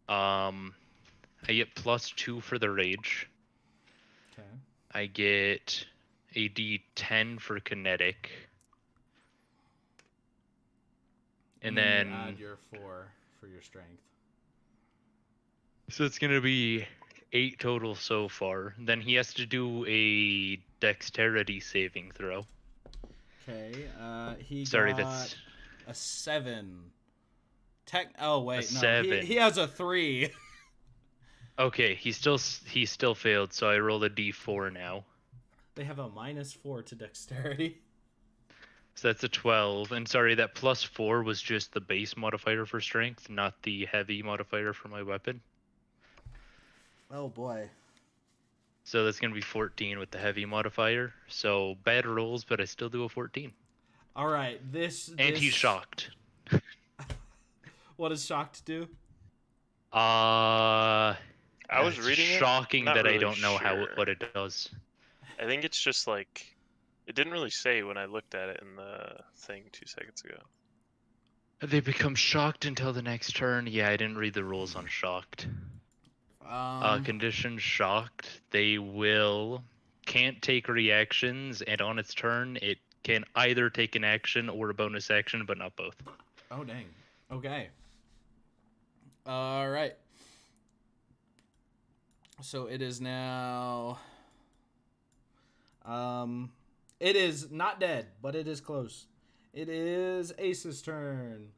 I get +2 for the rage. Okay. I get a D10 for kinetic. And then you add your 4 for your strength. so it's gonna be 8 total so far. Then he has to do a dexterity saving throw. Okay. He Sorry, got that's a 7. Oh wait, no. 7. He has a 3. Okay. He still failed, so I roll a D4 now. They have a -4 to dexterity. So that's a 12. And sorry, that +4 was just the base modifier for strength, not the heavy modifier for my weapon. Oh boy. So that's gonna be 14 with the heavy modifier. So bad rolls, but I still do a 14. All right. And he's shocked. What does shocked do? I was It's reading it. shocking Not that I really don't know sure. what it does. I think it's just like it didn't really say when I looked at it in the thing 2 seconds ago. They become shocked until the next turn. Yeah, I didn't read the rules on shocked. Condition shocked. They can't take reactions, and on its turn, it can either take an action or a bonus action, but not both. Oh dang. Okay. All right. So it is now. It is not dead, but it is close. It is Ace's turn.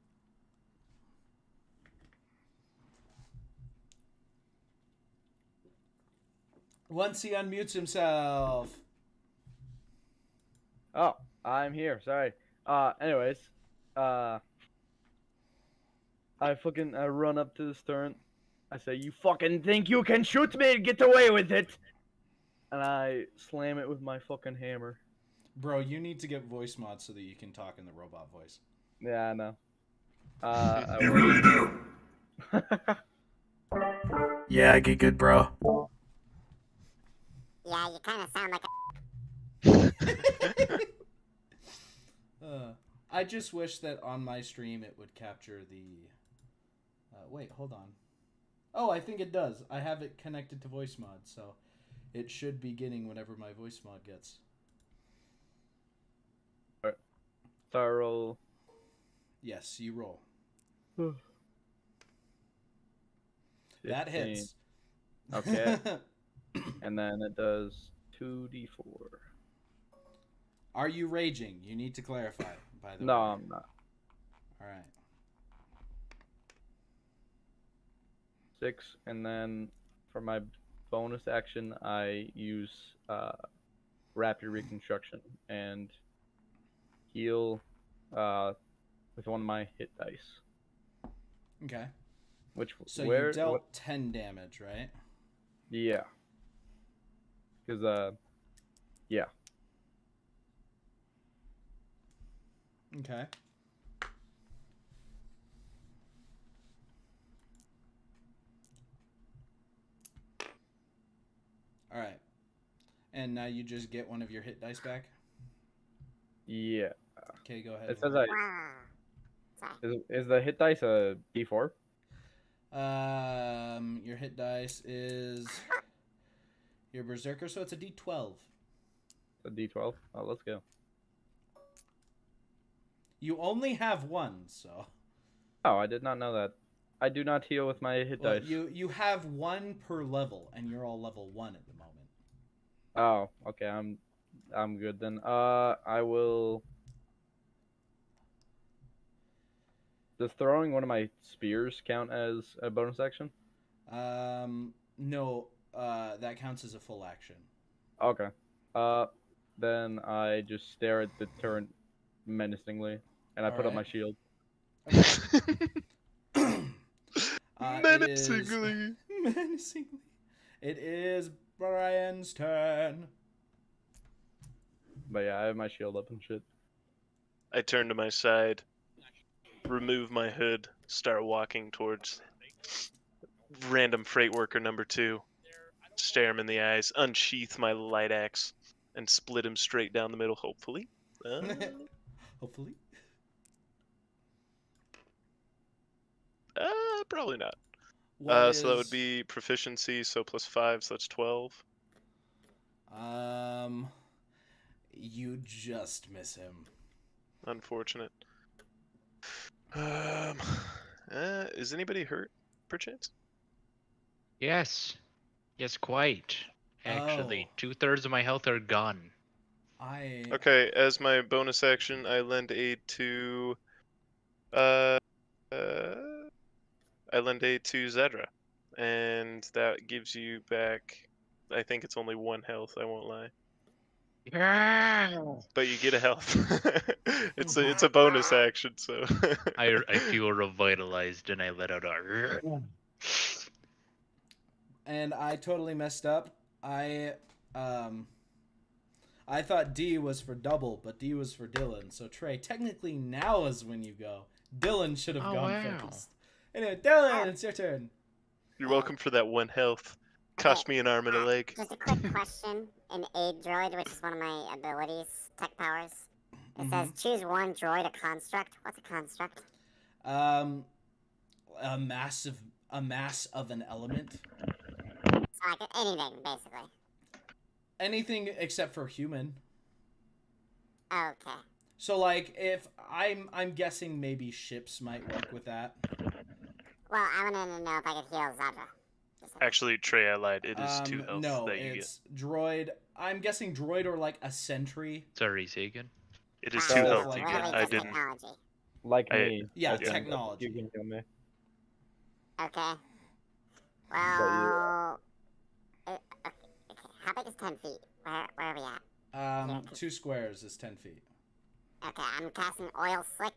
Once he unmutes himself. Oh, I'm here. Sorry. Anyways, I run up to this turret. I say, "You fucking think you can shoot me and get away with it?" And I slam it with my fucking hammer. Bro, you need to get voice mod so that you can talk in the robot voice. Yeah, I know. Yeah, get good, bro. Yeah, you kind of sound like I just wish that on my stream it would capture the... wait, hold on. Oh, I think it does. I have it connected to voice mod, so it should be getting whatever my voice mod gets. So I roll. Yes, you roll. 15. That hits. Okay. And then it does 2d4. Are you raging? You need to clarify, by the No, way. I'm not. All right. 6, and then for my bonus action, I use Rapid Reconstruction and heal with one of my hit dice. Okay. So Where? you dealt 10 damage, right? Yeah. Because yeah. Okay. All right. And now you just get one of your hit dice back? Yeah. Okay, go ahead. It says wow. is the hit dice a d4? Your hit dice is your berserker, so it's a d12. A d12? Oh, let's go. You only have one, so. Oh, I did not know that. I do not heal with my hit Well, dice. you have one per level, and you're all level 1 at the moment. Oh, okay. I'm good then. I will. Does throwing one of my spears count as a bonus action? No, that counts as a full action. Okay. Then I just stare at the turret menacingly, and I put up my Alright. shield. Menacingly. Menacingly. It is Brian's turn. But yeah, I have my shield up and shit. I turn to my side, remove my hood, start walking towards random freight worker number 2, stare him in the eyes, unsheath my light axe, and split him straight down the middle, hopefully. Hopefully. Probably not. What So that would is- be proficiency, so +5, so that's 12. You just miss him. Unfortunate. Is anybody hurt, perchance? Yes. Yes, quite. Actually, Oh. 2/3 of my health are gone. Okay, as my bonus action, I lend aid to, uh, I lend aid to Zedra, and that gives you back. I think it's only 1 health. I won't lie, Yeah. but you get a health. It's a bonus action, so. I feel revitalized and I let out a. And I totally messed up. I thought D was for double, but D was for Dylan. So Trey, technically now is when you go. Dylan should have Oh, gone wow. first. Anyway, Dylan, it's your turn. You're welcome for that 1 health. Cost me an arm and a leg. Just a quick question. An aid droid, which is one of my abilities, tech powers. It says choose one droid, a construct. What's a construct? A mass of an element. So like anything, basically. Anything except for human. Okay. So like if I'm guessing maybe ships might work with that. Well, I wanted to know if I could heal Zadra. Actually, Trey, I lied. It is 2 health No, that you get. it's droid. I'm guessing droid or like a sentry. Sorry, say again. It is So 2 it's health like you that. get. Literally I just didn't. technology. Like I- me. Yeah, I think technology. You can heal me. Okay. Well, okay. How big is 10 feet? Where are we at? 2 squares is 10 feet. Okay, I'm casting Oil Slick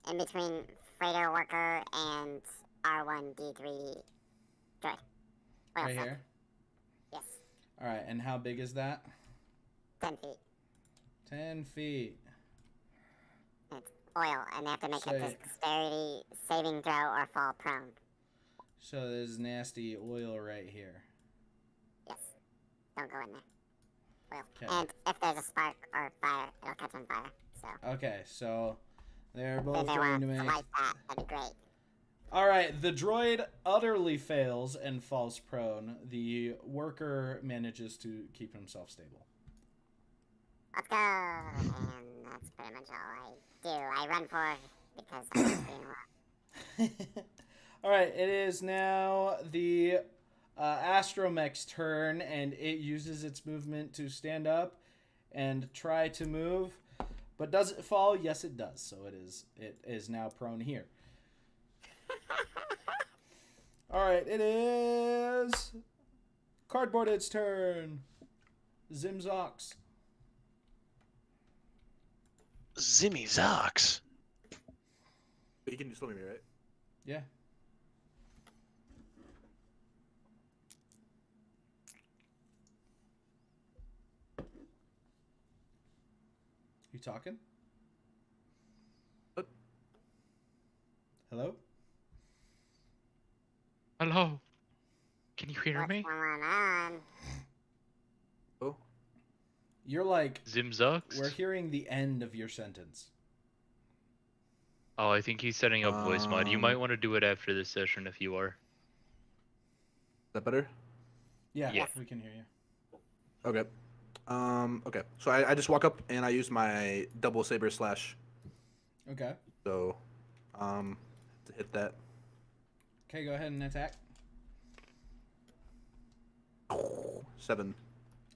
in between Freighter Worker and R1D3 droid. Oil Right Slick. here. Yes, All right, and how big is that? 10 feet. 10 feet. It's oil, and they have to make So- a dexterity saving throw or fall prone. So there's nasty oil right here. Yes. Don't go in there. Oil. Okay. And if there's a spark or fire, it'll catch on fire. So Okay, so they're if both they going want to to make. light that, that'd be great. All right, the droid utterly fails and falls prone. The worker manages to keep himself stable. Let's go! And that's pretty much all I do. I run forward because I'm just being low. All right, it is now the Astromech's turn, and it uses its movement to stand up and try to move. But does it fall? Yes, it does. So it is now prone here. All right, it is Cardboarded's turn. Zimzox. Zimmy Zox. But you can just swim me, right? Yeah. You talking? What? Hello? Hello. Can you hear What's me? going on? Oh, You're like, Zimzux? we're hearing the end of your sentence. Oh, I think he's setting up voice mod. You Um, might want to do it after this session if you are. is that better? Yeah, Yeah. we can hear you. Okay. Okay. So I just walk up and I use my double saber slash. Okay. So, to hit that. Okay, go ahead and attack. 7.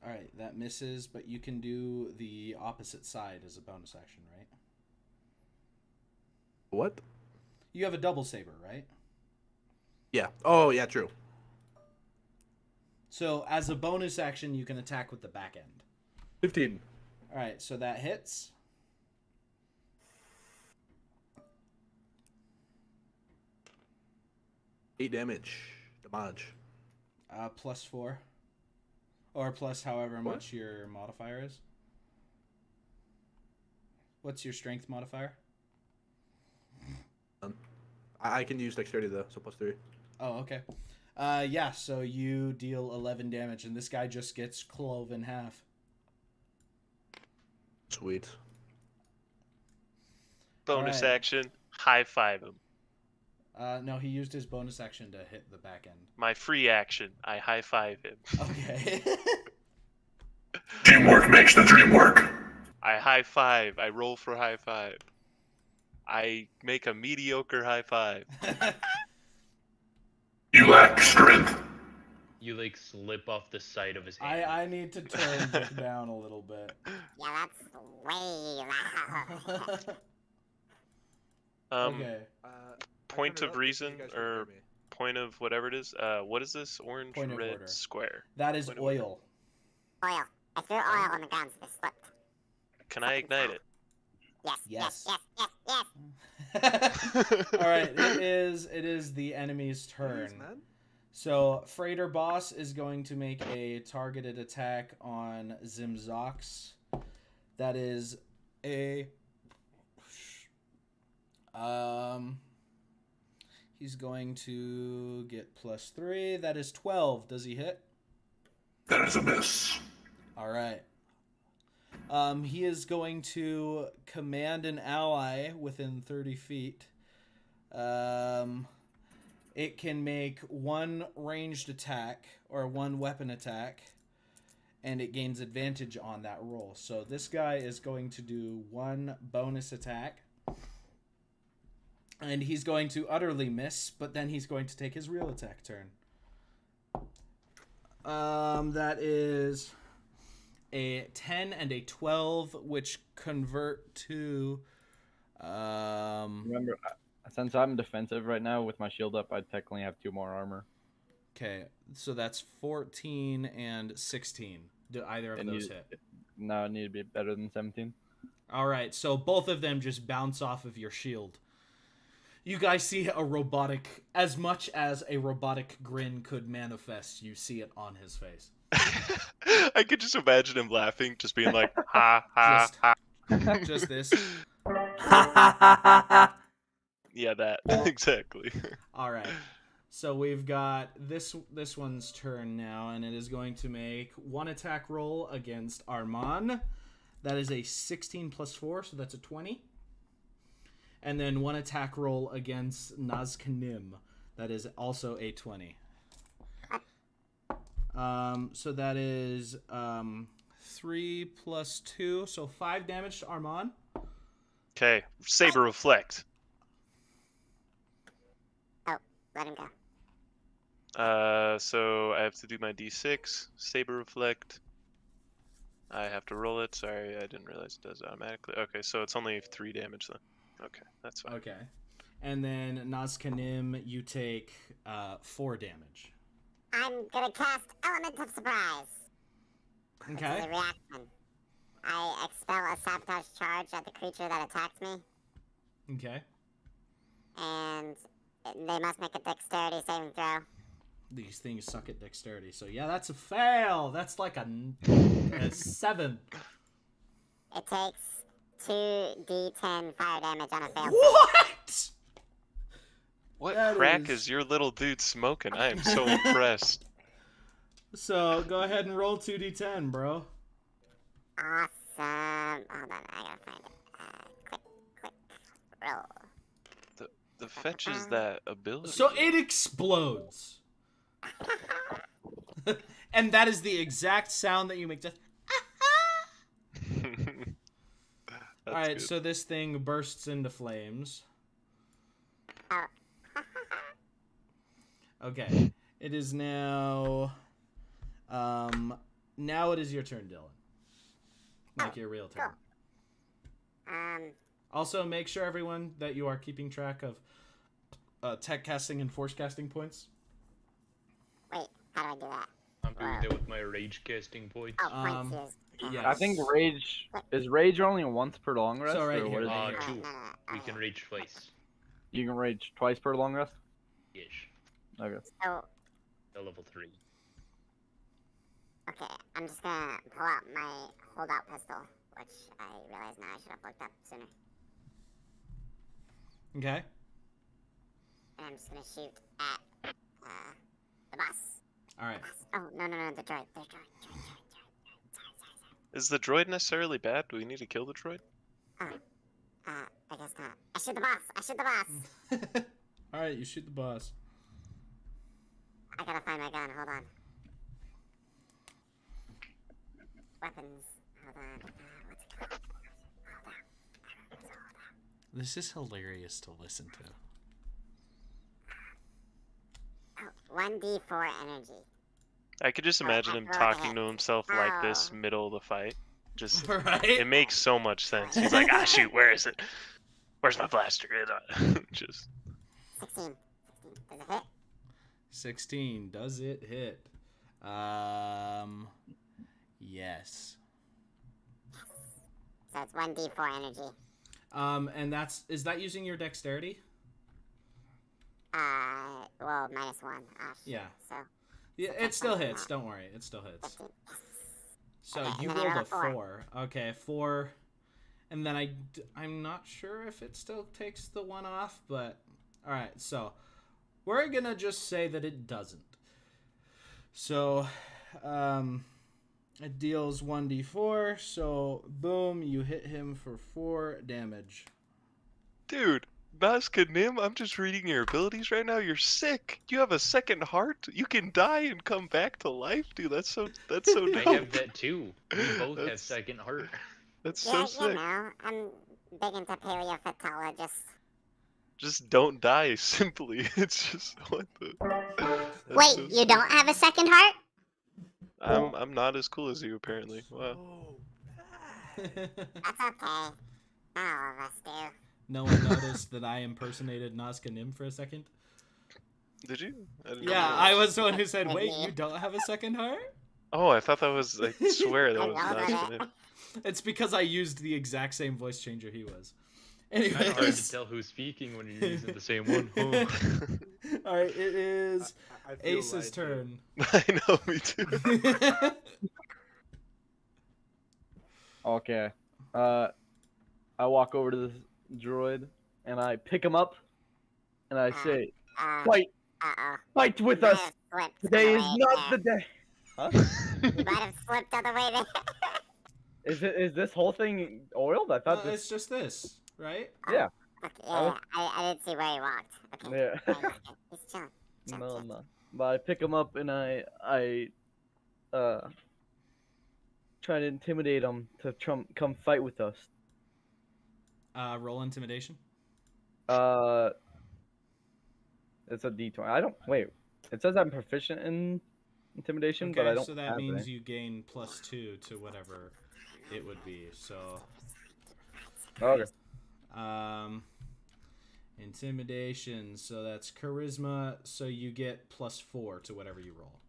All right, that misses, but you can do the opposite side as a bonus action, right? What? You have a double saber, right? Yeah. Oh, yeah, true. So as a bonus action, you can attack with the back end. 15. All right, so that hits. Eight damage. Damage. +4. Or plus however What? much your modifier is. What's your strength modifier? I can use dexterity though, so +3. Oh, okay. Yeah, so you deal 11 damage, and this guy just gets clove in half. Sweet. Bonus Alright. action, high five him. No, he used his bonus action to hit the back end. My free action, I high five him. Okay. Teamwork makes the dream work. I high five. I roll for high five. I make a mediocre high five. You lack strength. You like slip off the side of his hand. I need to turn Vic down a little bit. Yeah, that's way loud. Okay. Point of reason or point of whatever it is. What is this orange Point of red order. square? That is Point of order. oil. Oil. I threw oil on the ground, so they slipped. Can I ignite it? Yes, Yes. yes, yes, yes, yes. All right, it is the enemy's turn. So Freighter Boss is going to make a targeted attack on Zimzox. That is a he's going to get +3. That is 12. Does he hit? That is a miss. All right. He is going to command an ally within 30 feet. It can make one ranged attack or one weapon attack, and it gains advantage on that roll. So this guy is going to do one bonus attack, and he's going to utterly miss, but then he's going to take his real attack turn. That is a 10 and a 12, which convert to Remember, since I'm defensive right now with my shield up, I technically have 2 more armor. okay, so that's 14 and 16. Do either of And those you- hit? No, it need to be better than 17. All right, so both of them just bounce off of your shield. You guys see a robotic, as much as a robotic grin could manifest, you see it on his face. I could just imagine him laughing, just being like, ha ha Just- ha. Just this. Yeah, that exactly. All right. So we've got this one's turn now, and it is going to make one attack roll against Arman. That is a 16 plus 4, so that's a 20. And then one attack roll against Nazkanim. That is also a 20. So that is 3 plus 2, so 5 damage to Arman. Okay, saber reflect. Let him go. So I have to do my d6 saber reflect. I have to roll it. Sorry, I didn't realize it does it automatically. Okay, so it's only 3 damage then. Okay, that's fine. Okay. And then Nazkanim, you take 4 damage. I'm gonna cast Element of Surprise. This is Okay. a reaction. I expel a sabotage charge at the creature that attacked me, Okay. and they must make a dexterity saving throw. These things suck at dexterity. So yeah, that's a fail. That's like a 7. It takes 2d10 fire damage on a failed save. What? What That crack is- is your little dude smoking? I am so impressed. So go ahead and roll 2d10, bro. Awesome. Hold on, I gotta find it. Quick roll. The fetch is that ability. So it explodes. And that is the exact sound that you make. Just... All right, so this thing bursts into flames. Oh. Okay, it is now. Now it is your turn, Dylan. Like your real turn. Also, make sure everyone that you are keeping track of tech casting and force casting points. Wait, how do I do that? I'm doing that with my rage casting points. Oh, points used. yeah. I think rage is rage only once per long rest. So right or here. what is it? Uh, No, 2. no, no, We okay. can rage twice. You can rage twice per long rest. Ish. Okay. So, The level 3. okay, I'm just gonna pull out my holdout pistol, which I realize now I should have looked up sooner. Okay. And I'm just gonna shoot at the boss. All right. Oh, no, the droid. There's droid. Sorry. Is the droid necessarily bad? Do we need to kill the droid? I guess not. shoot the boss. I shoot the boss. All right, you shoot the boss. I gotta find my gun. Hold on. Weapons. Hold on. What's it called? Hold on. This is hilarious to listen to. Oh, 1d4 energy. I could just imagine him talking to himself like this Oh. middle of the fight. Just Right? it makes so much sense. He's like, ah, shoot, where is it? Where's my blaster? Just 16. 16. Does it hit? 16. Does it hit? Yes. So it's 1d4 energy. And is that using your dexterity? Well, -1. Oh, shit. Yeah. So, Yeah, it still hits. Don't worry, it still hits. 15. So Okay, you and then I rolled a rolled a 4. Okay, 4. And then I'm not sure if it still takes the 1 off, but all right. So we're gonna just say that it doesn't. So, it deals 1d4. So boom, you hit him for 4 damage. dude, Nazca Nim, I'm just reading your abilities right now. You're sick. You have a second heart. You can die and come back to life, dude. That's so I dope. have that too. We both have That's- second heart. That's Yeah, so you sick. know, I'm big into paleophytologist. Just don't die. Simply, it's just what the. That's Wait, so you sick. don't have a second heart? I'm not as cool as you apparently. Wow. That's okay. Not all of us do. No one noticed that I impersonated Nazca Nim for a second? Did you? I didn't Yeah, know. I was the one who said, wait, you don't have a second heart? Oh, I thought that was. I swear that I was love Nazca it. Nim. It's because I used the exact same voice changer he was. Kind of hard to Anyways, tell who's speaking when you're using the same one. Oh. all right, it is I feel Ace's lied to. turn. I know, me too. Okay. I walk over to this droid and I pick him up and I say, "Fight, Uh-oh. fight with You might us. have slipped Today on is the way not the there. day." Huh? You might have slipped on the way there. Is this whole thing oiled? I thought this. It's just this, right? Yeah. Okay, yeah, I didn't see where he walked. Okay. Yeah. Yeah, he's good. He's chilling. Chill, No, chill. no. But I pick him up and I try to intimidate him to come fight with us. Roll intimidation. It's a D20. I don't wait. It says I'm proficient in intimidation, but I Okay, don't. so that have means any. you gain +2 to whatever it would be. So, Okay. intimidation. So that's charisma. So you get +4 to whatever you roll.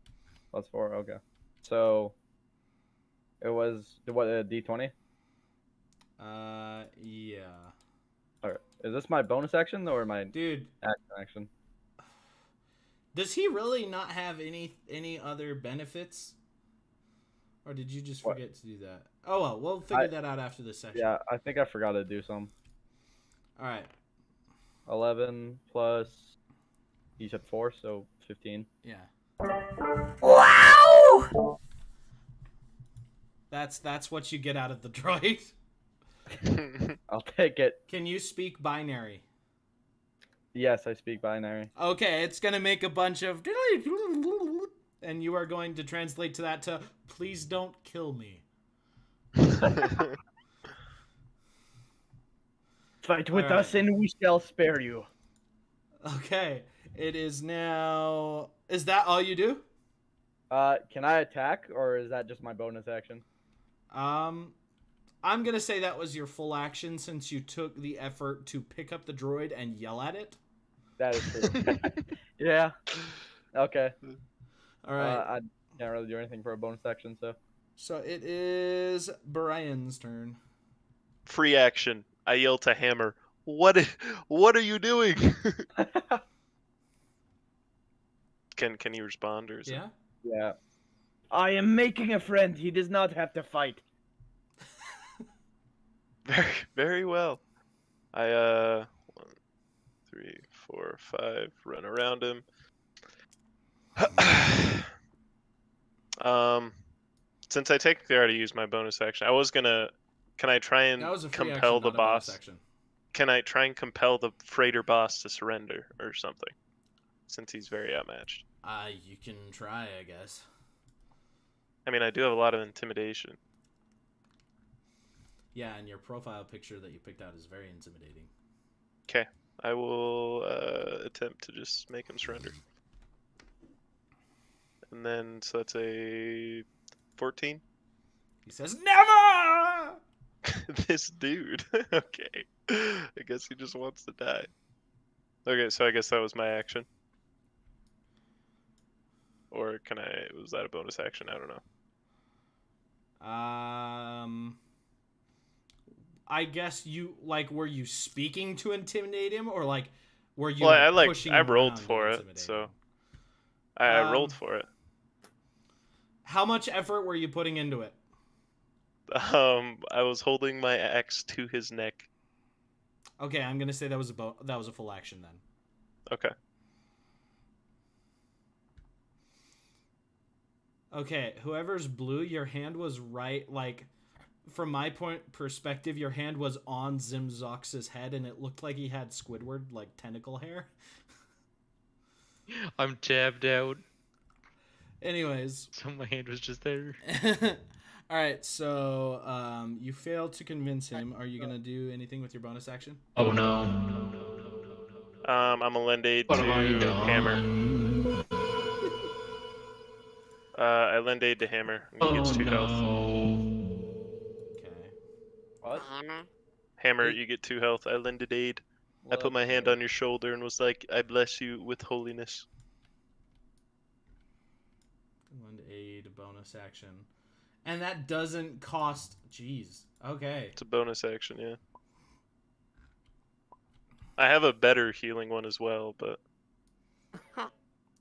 +4. Okay. So it was what a D20. Yeah, Alright. Is this my bonus action or my dude. action? Does he really not have any other benefits? Or did you just What? forget to do that? Oh well, we'll figure that out after this section. Yeah, I think I forgot to do some. All right. 11 plus. You said 4, so 15. Yeah. Wow! That's what you get out of the droid. I'll take it. Can you speak binary? Yes, I speak binary. Okay, it's gonna make a bunch of and you are going to translate to that to please don't kill me. Fight with Alright. us and we shall spare you. Okay. It is now is that all you do? Can I attack or is that just my bonus action? I'm gonna say that was your full action since you took the effort to pick up the droid and yell at it. That is true. Yeah. Okay. All right. I can't really do anything for a bonus action, so. So it is Brian's turn. Free action. I yell to Hammer. What are you doing? Can you respond or is Yeah. Yeah. I am making a friend. He does not have to fight. it very well? I 1, 3, 4, 5 run around him. Since I technically already used my bonus action, I was gonna. Can I try and That was a free compel action, the not a bonus boss? action. can I try and compel the freighter boss to surrender or something? Since he's very outmatched. You can try, I guess. I mean, I do have a lot of intimidation. Yeah, and your profile picture that you picked out is very intimidating. Okay, I will attempt to just make him surrender. And then, so that's a 14. He says, "Never!" This dude. Okay. I guess he just wants to die. Okay, so I guess that was my action. Or can I, was that a bonus action? I don't know. I guess you, like, were you speaking to intimidate him, or, like, were you Well, pushing I him rolled around to for it, intimidate so him? I rolled for it. How much effort were you putting into it? I was holding my axe to his neck. Okay, I'm gonna say that was a full action then. Okay. Okay, whoever's blue, your hand was right, like, from my perspective, your hand was on Zimzox's head, and it looked like he had Squidward, like, tentacle hair. I'm tabbed out, Anyways. so my hand was just there. Alright, so, you failed to convince him. Are you gonna do anything with your bonus action? Oh no. I'm gonna lend aid What to have I Hammer. done? I lend aid to Hammer, and he gets 2 health. Okay. What? Hammer. Hammer, you get 2 health. I lended aid. I put my hand on your shoulder and was like, I bless you with holiness. Lend aid, bonus action. And that doesn't cost... Jeez. Okay. It's a bonus action, yeah. I have a better healing one as well, but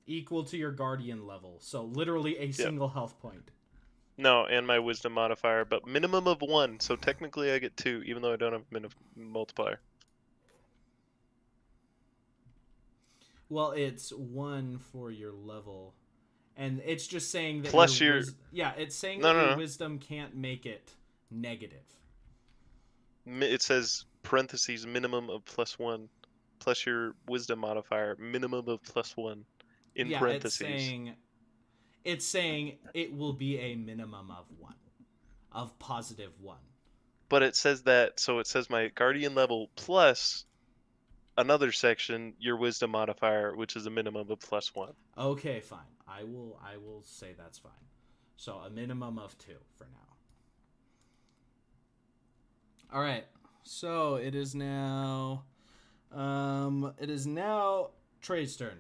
Equal to your guardian level. So literally a single health point. no, and my wisdom modifier, but minimum of 1, so technically I get 2, even though I don't have multiplier. Well, it's 1 for your level. And it's just saying that Plus your... your... Yeah, it's saying No, that your no. wisdom can't make it negative. It says parentheses minimum of +1, plus your wisdom modifier minimum of +1 in parentheses. It's saying it will be a minimum of 1, of positive 1. But it says that, so it says my guardian level plus another section, your wisdom modifier, which is a minimum of +1. Okay, fine. I will say that's fine. So a minimum of 2 for now. All right. So it is now Trey's turn.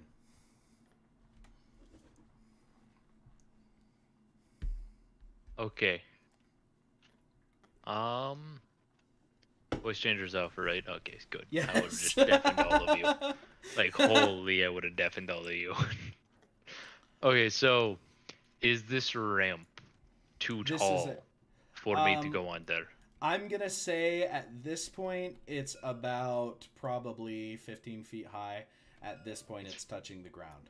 Okay. Voice changer's out, right? Okay, good. Yes. I would have just deafened all of you. Like, holy, I would have deafened all of you. Okay, so is this ramp too This is tall it. for me to go on there? I'm going to say at this point it's about probably 15 feet high. At this point it's touching the ground.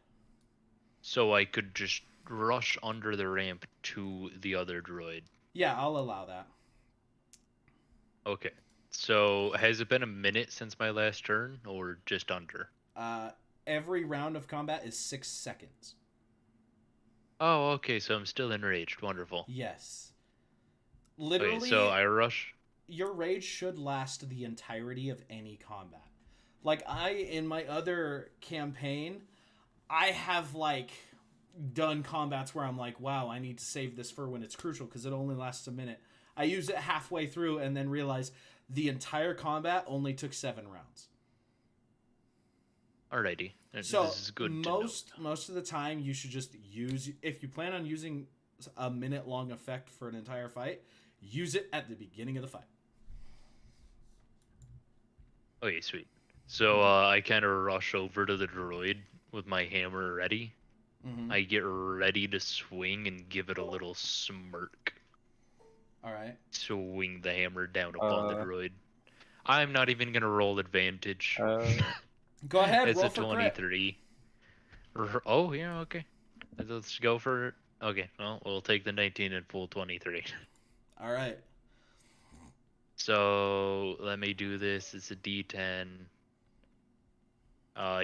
So I could just rush under the ramp to the other droid. Yeah, I'll allow that. Okay. So has it been a minute since my last turn, or just under? Every round of combat is 6 seconds. Oh, okay. So I'm still enraged. Wonderful. Yes. Literally, Okay, so I rush. your rage should last the entirety of any combat. Like, in my other campaign, I have, like, done combats where I'm like, wow, I need to save this for when it's crucial because it only lasts a minute. I use it halfway through and then realize the entire combat only took 7 rounds. Alrighty. So This is good most of the time you should just use, if you plan on using a minute long effect for an entire fight, use it at the beginning of the fight. Okay, sweet. So I kind of rush over to the droid with my hammer ready. Mm-hmm. I get ready to swing and give it a little smirk. All right. Swing the hammer down upon the droid. I'm not even gonna roll advantage. Go ahead. It's roll a for crit. 23. Oh yeah, okay. Let's go for. Okay, well we'll take the 19 and full 23. All right. So let me do this. It's a D10.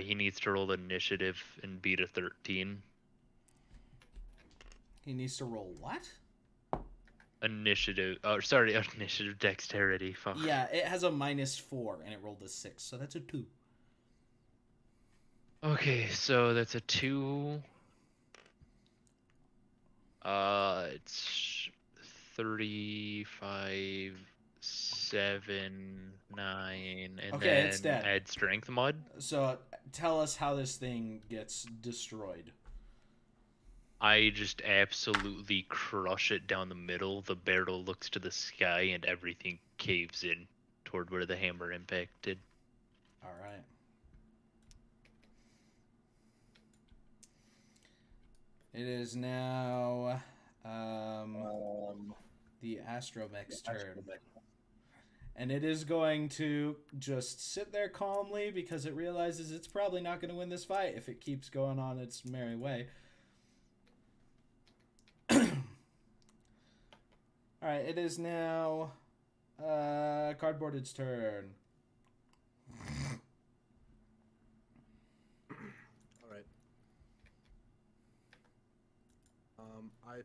He needs to roll initiative and beat a 13. He needs to roll what? Initiative. Oh, sorry, initiative dexterity. Fuck. Yeah, it has a -4 and it rolled a 6, so that's a 2. Okay, so that's a 2. It's 35, 7, 9, and Okay, then it's dead. add strength mod. So tell us how this thing gets destroyed. I just absolutely crush it down the middle. The barrel looks to the sky and everything caves in toward where the hammer impacted. All right. It is now the Astromech's turn. And it is going to just sit there calmly because it realizes it's probably not going to win this fight if it keeps going on its merry way. Alright, it is now Cardboarded's turn. Alright. I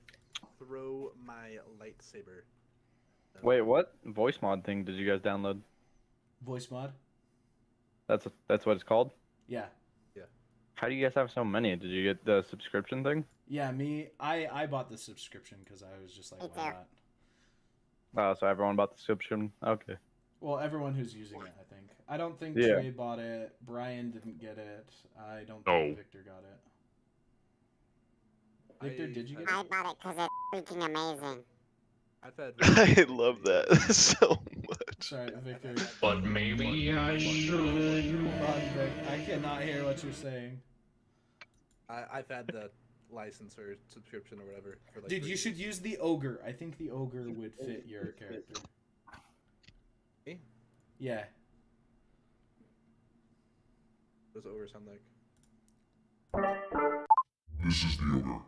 throw my lightsaber. Wait, what voice mod thing did you guys download? Voice mod? That's what it's called. Yeah. How do you guys have so many? Did you get the subscription thing? Yeah, I bought the subscription because I was just like, Me why too. Oh, not? so everyone bought the subscription. Okay. Well, everyone who's using it, I think. I don't think Yeah. Trey bought it. Brian didn't get it. I don't No. think Victor got it. Victor, did you get I it? bought it because it's freaking amazing. I've had. I love that so much. Sorry, Victor. But maybe I should. Hold on, Vic. I cannot hear what you're saying. I've had the license or subscription or whatever for like. Dude, 3 you should years. use the ogre. I think the ogre would fit your character. Me? Yeah. What does ogre sound like? This is the ogre.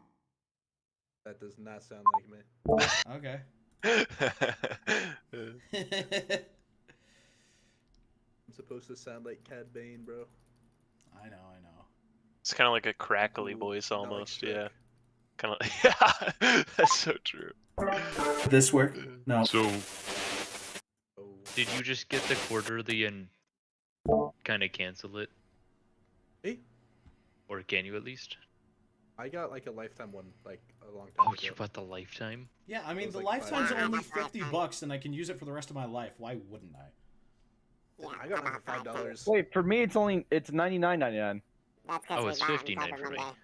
That does not sound like me. Okay. I'm supposed to sound like Cad Bane, bro. I know. It's kind of like a crackly Ooh, voice not like almost, Shrek. yeah. Kind of, yeah. That's so true. This work? No. So, Oh. did you just get the quarterly and kind of cancel it? Me? Or can you at least? I got like a lifetime one like a long time Oh, ago. you bought the lifetime? Yeah, I mean, was the like lifetime's $5. only $50 and I can use it for the rest of my life. Why wouldn't I? Yeah, I got like about for $5. Wait, for me it's $99.99. That's because Oh, we it's bought it on $59 Cyber for me. Monday.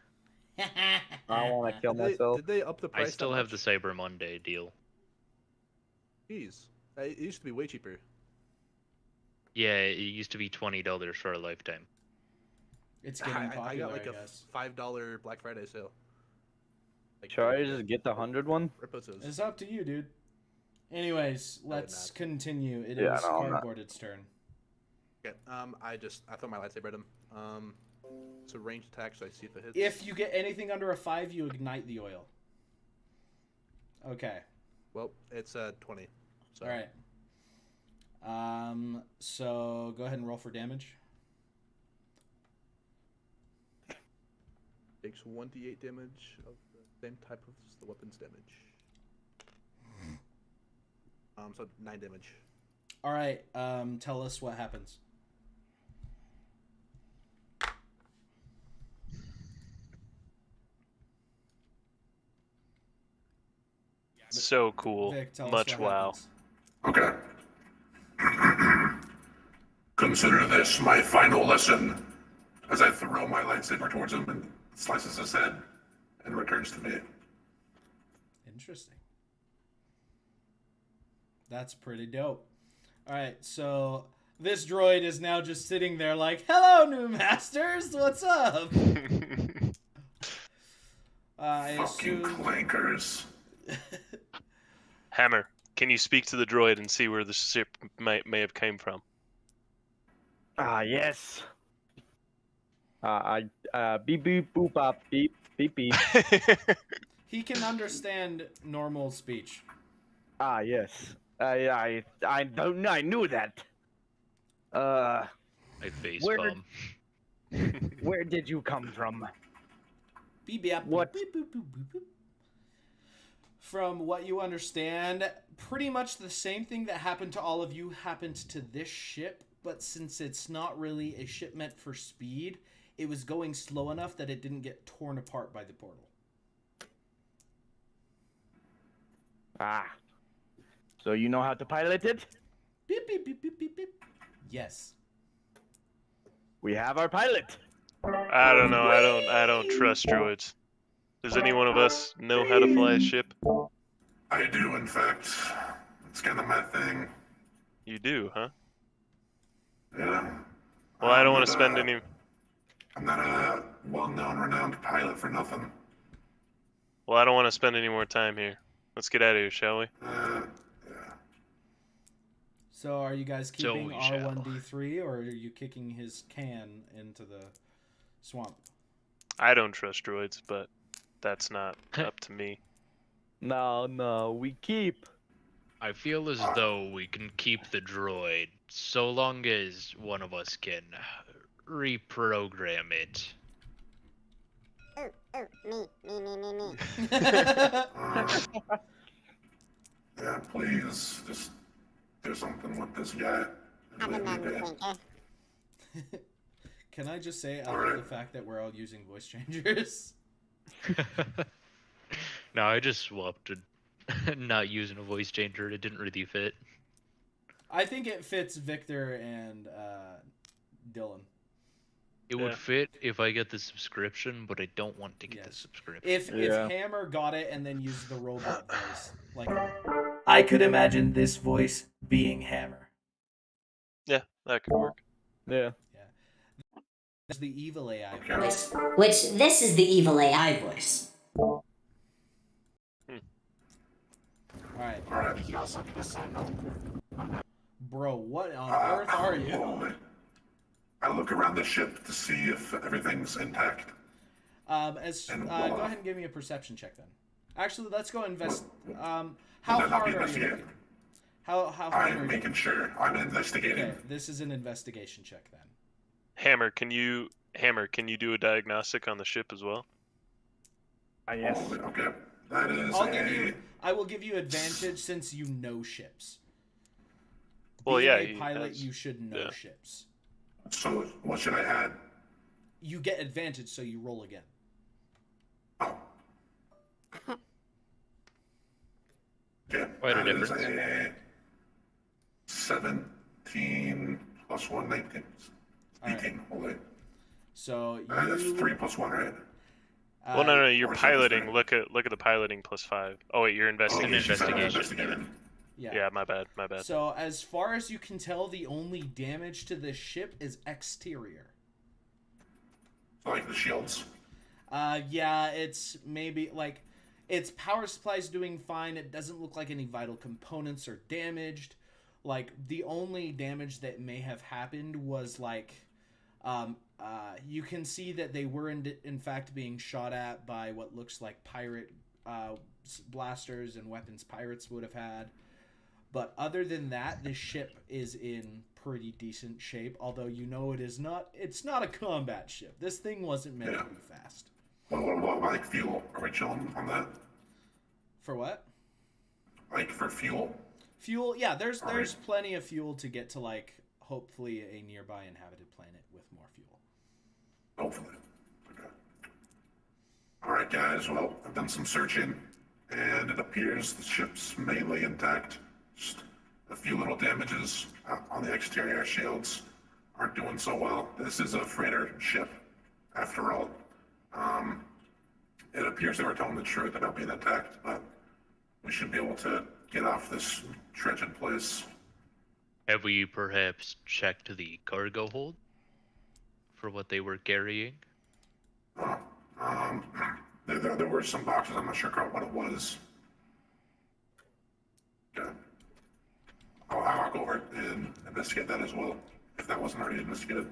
I want to kill Did they, myself. did they up the price? I still that have the much? Cyber Monday deal. Jeez, it used to be way cheaper. Yeah, it used to be $20 for a lifetime. It's getting popular, I got like a guess. $5 Black Friday sale. Like, Should I just get the 100 one? Riposos. It's up to you, dude. Anyways, would let's not. continue. It is Yeah, no, I'm not. Cardboarded's turn. Okay, I throw my lightsaber at him. It's a ranged attack, so I see if it hits. If you get anything under a 5, you ignite the oil. Okay. Well, it's 20. So. All right. So go ahead and roll for damage. Takes 1d8 damage of the same type of the weapon's damage. So 9 damage. All right. Tell us what happens. So cool. Vic, tell Much us what wow. happens. Okay. Consider this my final lesson as I throw my lightsaber towards him and slices his head and returns to me. Interesting. That's pretty dope. All right, so this droid is now just sitting there like, "Hello, new masters. What's up?" I Fucking assume. clankers. Hammer, can you speak to the droid and see where the ship may have came from? Ah, yes. Beep beep boop bop beep beep beep. He can understand normal speech. Ah, yes. I don't know. I knew that. I face Where palm. Where did you come from? Beep, beep, What? beep, boop, boop, boop, boop. From what you understand, pretty much the same thing that happened to all of you happened to this ship, but since it's not really a ship meant for speed, it was going slow enough that it didn't get torn apart by the portal. Ah. So you know how to pilot it? Beep, beep, beep, beep, beep, beep. Yes. We have our pilot. I don't know. I don't trust droids. Does any one of us know how to fly a ship? I do, in fact. It's kind of my thing. You do, huh? Yeah. Well, I don't want But, to spend any. I'm not a well-known, renowned pilot for nothing. Well, I don't want to spend any more time here. Let's get out of here, shall we? Yeah. So are you guys So keeping we shall. R1D3 or are you kicking his can into the swamp? I don't trust droids, but that's not up to me. No, we keep. I feel as though we can keep the droid so long as one of us can reprogram it. Ooh, me. Yeah, please, just do something with this guy. I'm a man thinker. Can I just say I love the fact that we're all using voice changers? No, I just swapped to not using a voice changer. It didn't really fit. I think it fits Victor and Dylan. It Yeah. would fit if I get the subscription, but I don't want to get the Yes. subscription. If Yeah. Hammer got it and then used the robot voice, like I could imagine this voice being Hammer. Yeah, that could work. Yeah. There's the evil AI Okay. voice. Which this is the evil AI voice. All right, Alright. bro, what on earth are you? Holy. I look around the ship to see if everything's intact. Go ahead and give me a perception check then. Actually, let's go invest. How Would that not be hard are you investigating? looking? How hard are I'm you? making sure. I'm investigating. Okay, this is an investigation check then. Hammer, can you do a diagnostic on the ship as well? Yes. Holy, okay. That is I will give you advantage since you know ships. Well, Being yeah, a he pilot, has- you should know yeah. ships. So, what should I add? You get advantage, so you roll again. Oh. Okay. Quite a that is difference. a 17 plus 1, 19. Alright. 18. Holy. So That's you. 3 plus 1, right? Well, no, you're or something. piloting. Look at the piloting +5. Oh wait, you're Oh, investigating. you said investigation. investigating. Yeah, my bad. So as far as you can tell, the only damage to this ship is exterior. Like the shields. Yeah, it's maybe like its power supply's doing fine. It doesn't look like any vital components are damaged. Like the only damage that may have happened was like, you can see that they were in fact being shot at by what looks like pirate blasters and weapons pirates would have had. But other than that, this ship is in pretty decent shape. Although you know it's not a combat ship. This thing wasn't meant to be fast. What like fuel? Are we chilling on that? For what? Like for fuel? Fuel, yeah, there's Alright. plenty of fuel to get to like hopefully a nearby inhabited planet with more fuel. Hopefully. Okay. Alright guys, well, I've done some searching, and it appears the ship's mainly intact. Just a few little damages on the exterior shields aren't doing so well. This is a freighter ship, after all. It appears they were telling the truth about being attacked, but we should be able to get off this treacherous place. Have we perhaps checked the cargo hold for what they were carrying? There were some boxes, I'm not sure what it was. Yeah. I'll go over and investigate that as well, if that wasn't already investigated.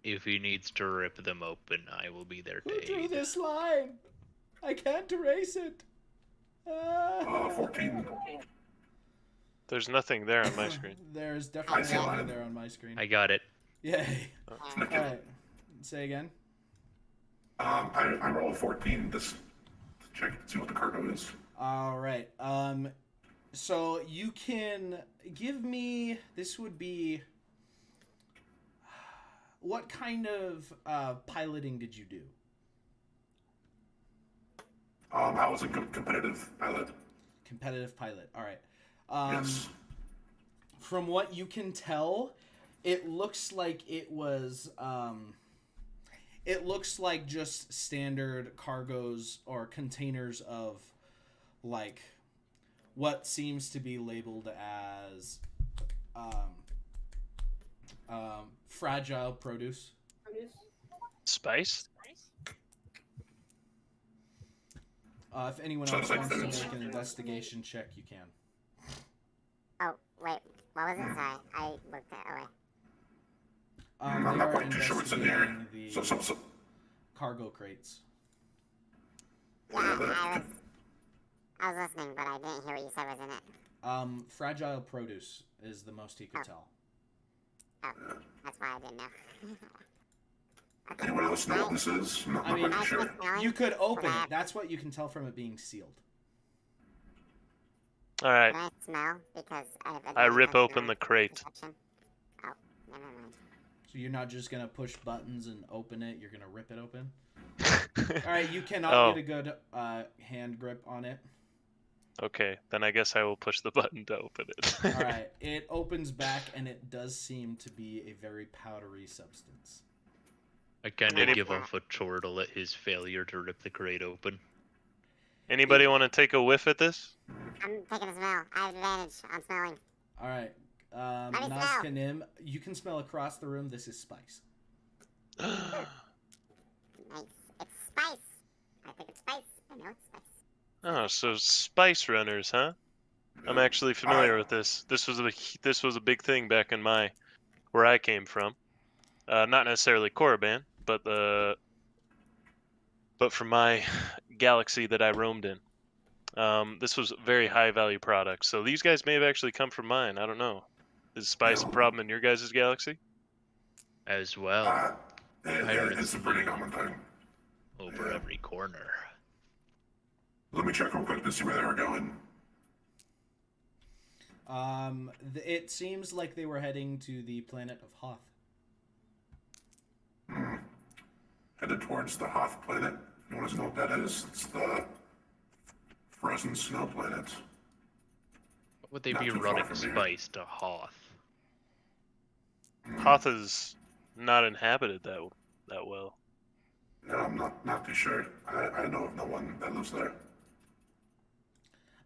If he needs to rip them open, I will be there Who to drew aid. this line? I can't erase it. 14. There's nothing there on my screen. There's definitely see a nothing line. there on my screen. I got it. Yay. Nick, Alright. Say again. I roll a 14 just to check see what the cargo is. Alright. So you can give me, this would be, what kind of piloting did you do? I was a good competitive pilot. Competitive pilot. Alright. Yes. From what you can tell, it looks like it was, it looks like just standard cargoes or containers of, like, what seems to be labeled as fragile produce. Spice? If anyone Sounds else like wants to food. make an investigation check, you can. Oh, wait. What was it? Sorry. I looked at away. I'm They not are quite too sure what's in there. investigating the So, cargo crates. Yeah, I was listening, but I didn't hear what you said was in it. Fragile produce is the most he could tell. Oh, that's why I didn't know. Okay. anyone else know what this is? I'm not I mean, quite sure. You could open it. That's what you can tell from it being sealed. Alright, Can I smell? Because I have I rip advantage open on the crate. perception. Oh, never mind. So you're not just gonna push buttons and open it. You're gonna rip it open. All right, you cannot Oh. get a good hand grip on it. Okay, then I guess I will push the button to open it. All right, it opens back, and it does seem to be a very powdery substance. I kind of Any- give off a chortle at his failure to rip the crate open. Anybody want to take a whiff at this? I'm taking a smell. I have advantage on smelling. All right, Let me smell. Nazcanim, you can smell across the room. This is spice. Nice. It's spice. I think it's spice. I know it's spice. Oh, so spice runners, huh? I'm actually familiar with this. This was a big thing back in where I came from. Not necessarily Korriban, but from my galaxy that I roamed in. This was a very high value product. So these guys may have actually come from mine. I don't know. Is spice a problem in your guys' galaxy? As well, It's a pretty common thing. over every corner. Let me check real quick to see where they were going. It seems like they were heading to the planet of Hoth. Headed towards the Hoth planet. You want to know what that is? It's the frozen snow planet. What would they Not be too far running from here. spice to Hoth? Hoth is not inhabited that well. Yeah, I'm not too sure. I know of no one that lives there.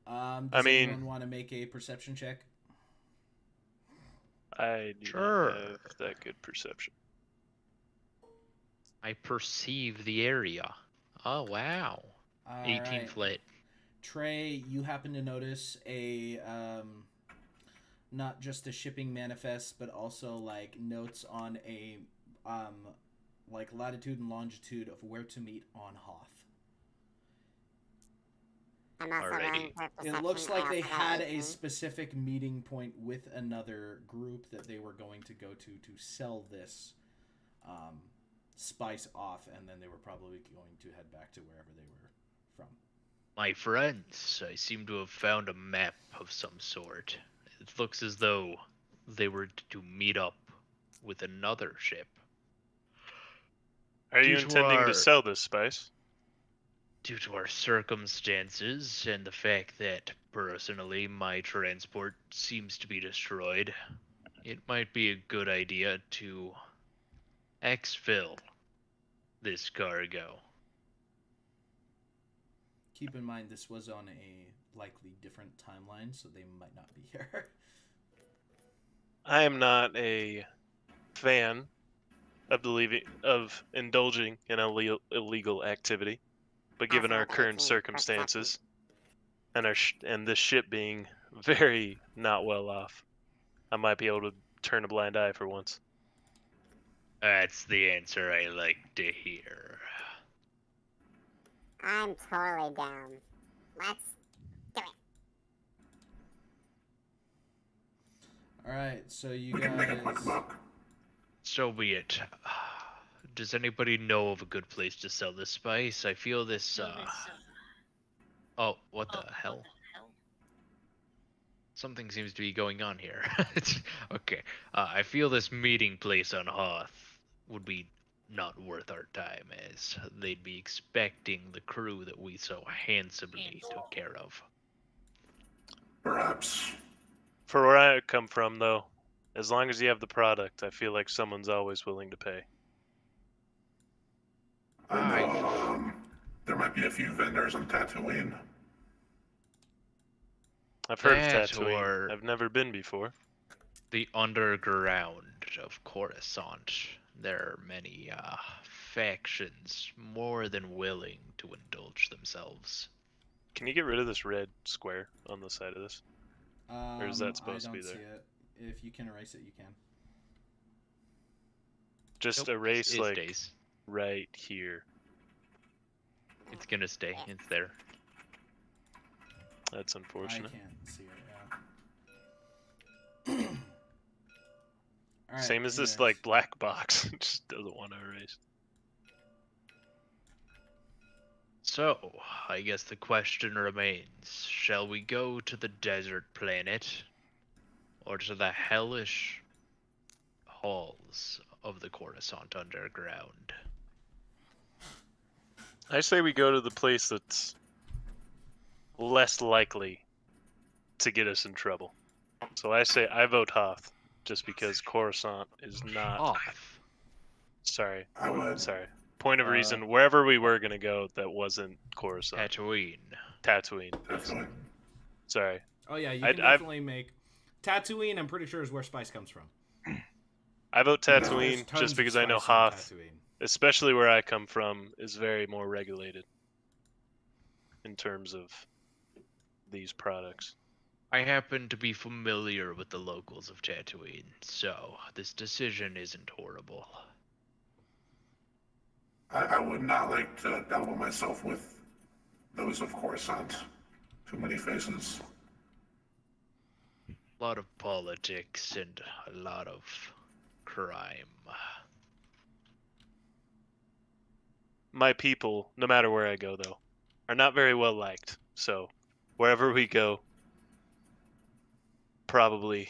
Does mean- anyone want to make a perception check? I do Sure. not have that good perception. I perceive the area. Oh wow. All 18 right. flit. Trey, you happen to notice a not just a shipping manifest, but also like notes on a like latitude and longitude of where to meet on Hoth. I'm also Alrighty. rolling for perception. It looks I like they also got had a 18. specific meeting point with another group that they were going to go to sell this spice off, and then they were probably going to head back to wherever they were from. My friends, I seem to have found a map of some sort. It looks as though they were to meet up with another ship. Are you Due to intending our- to sell this spice? Due to our circumstances and the fact that, personally, my transport seems to be destroyed, it might be a good idea to exfil this cargo. Keep in mind this was on a likely different timeline, so they might not be here. I am not a fan of indulging in illegal activity, but given our Also, current 18 circumstances and and this ship being very not well off, I might be able to turn a blind eye for once. That's the answer I like to hear. I'm totally down. Let's do it. All right, so you We can make a quick guys. buck. So be it. Does anybody know of a good place to sell this spice? I feel this. Oh, what the hell? Something seems to be going on here. Okay. I feel this meeting place on Hoth would be not worth our time, as they'd be expecting the crew that we so handsomely took care of. Perhaps. For where I come from, though, as long as you have the product, I feel like someone's always willing to pay. I know, there might be a few vendors on Tatooine. I've heard of That Tatooine. or- I've never been before. The underground of Coruscant. There are many factions more than willing to indulge themselves. Can you get rid of this red square on the side of this? Or is that supposed to be I don't there? see it. If you can erase it, you can. Just Nope, erase it like stays. right here. It's gonna stay. It's there. That's I unfortunate. can't see it. Yeah. All right, Same as this anyways. like black box. It just doesn't want to erase. So, I guess the question remains, shall we go to the desert planet, or to the hellish halls of the Coruscant underground? I say we go to the place that's less likely to get us in trouble. So I say I vote Hoth, just because Coruscant is not. Off. Sorry, I would. sorry. Point of reason, wherever we were gonna go, that wasn't Coruscant. Tatooine. Tatooine. Definitely. Sorry. Oh yeah, you I'd- can definitely make Tatooine. I'm pretty sure is where spice comes from. I vote There's Tatooine tons just of because I know spice on Hoth, Tatooine. especially where I come from, is very more regulated in terms of these products. I happen to be familiar with the locals of Tatooine, so this decision isn't horrible. I would not like to dabble myself with those of Coruscant. Too many faces. A lot of politics and a lot of crime. My people, no matter where I go though, are not very well liked. So wherever we go, probably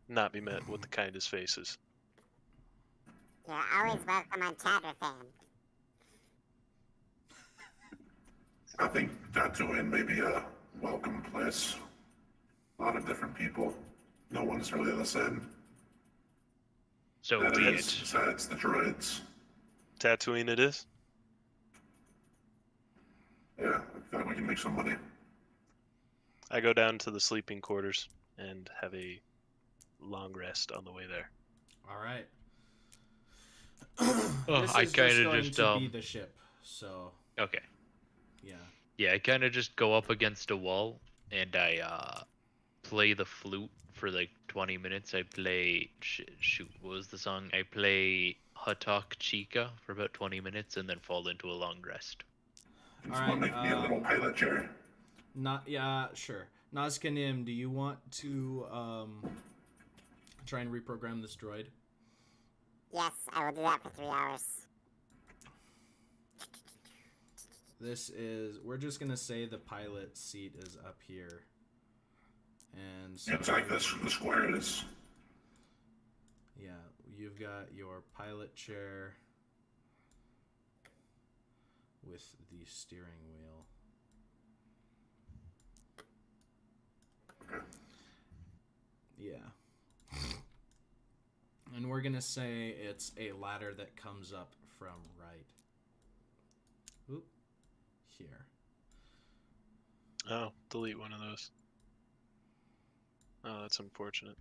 not be met with the kindest faces. You're always welcome on Chatterfan. I think Tatooine may be a welcome place. A lot of different people. No one's really the same. So That be is, it. besides the droids. Tatooine it is. Yeah, I feel like we can make some money. I go down to the sleeping quarters and have a long rest on the way there. All right. Oh, This I is kinda going just, to be the ship. So Okay. yeah. Yeah, I kind of just go up against a wall and I play the flute for like 20 minutes. I play shoot, what was the song? I play Hatok Chica for about 20 minutes and then fall into a long rest. Can All someone right, make me a little pilot chair? Not yeah, sure. Nazcanim, do you want to try and reprogram this droid? Yes, I will do that for 3 hours. This is we're just gonna say the pilot seat is up here. And so It's like this. The square is. yeah, you've got your pilot chair with the steering wheel. Okay. Yeah. And we're gonna say it's a ladder that comes up from right. Oop. Here. Oh, delete one of those. Oh, that's unfortunate.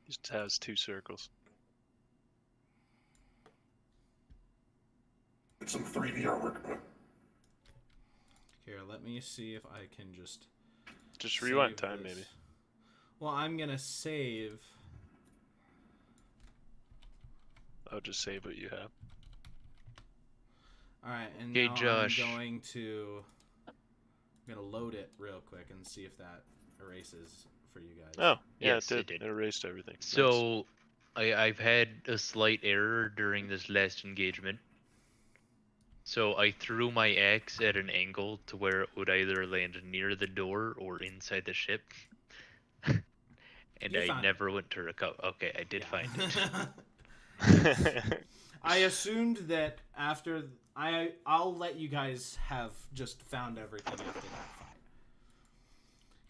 It just has 2 circles. It's some 3D artwork, but Here, let me see if I can just Just rewind save time, this. maybe. Well, I'm gonna save. I'll just save what you have. All right, and Okay, now Josh. I'm going to. I'm gonna load it real quick and see if that erases for you guys. Oh, yeah, Yes, it it did. did. It erased everything. Nice. So, I've had a slight error during this last engagement. So I threw my axe at an angle to where it would either land near the door or inside the ship. And You I found never went to recover. Okay, I did find it. I assumed that after I'll let you guys have just found everything after that fight.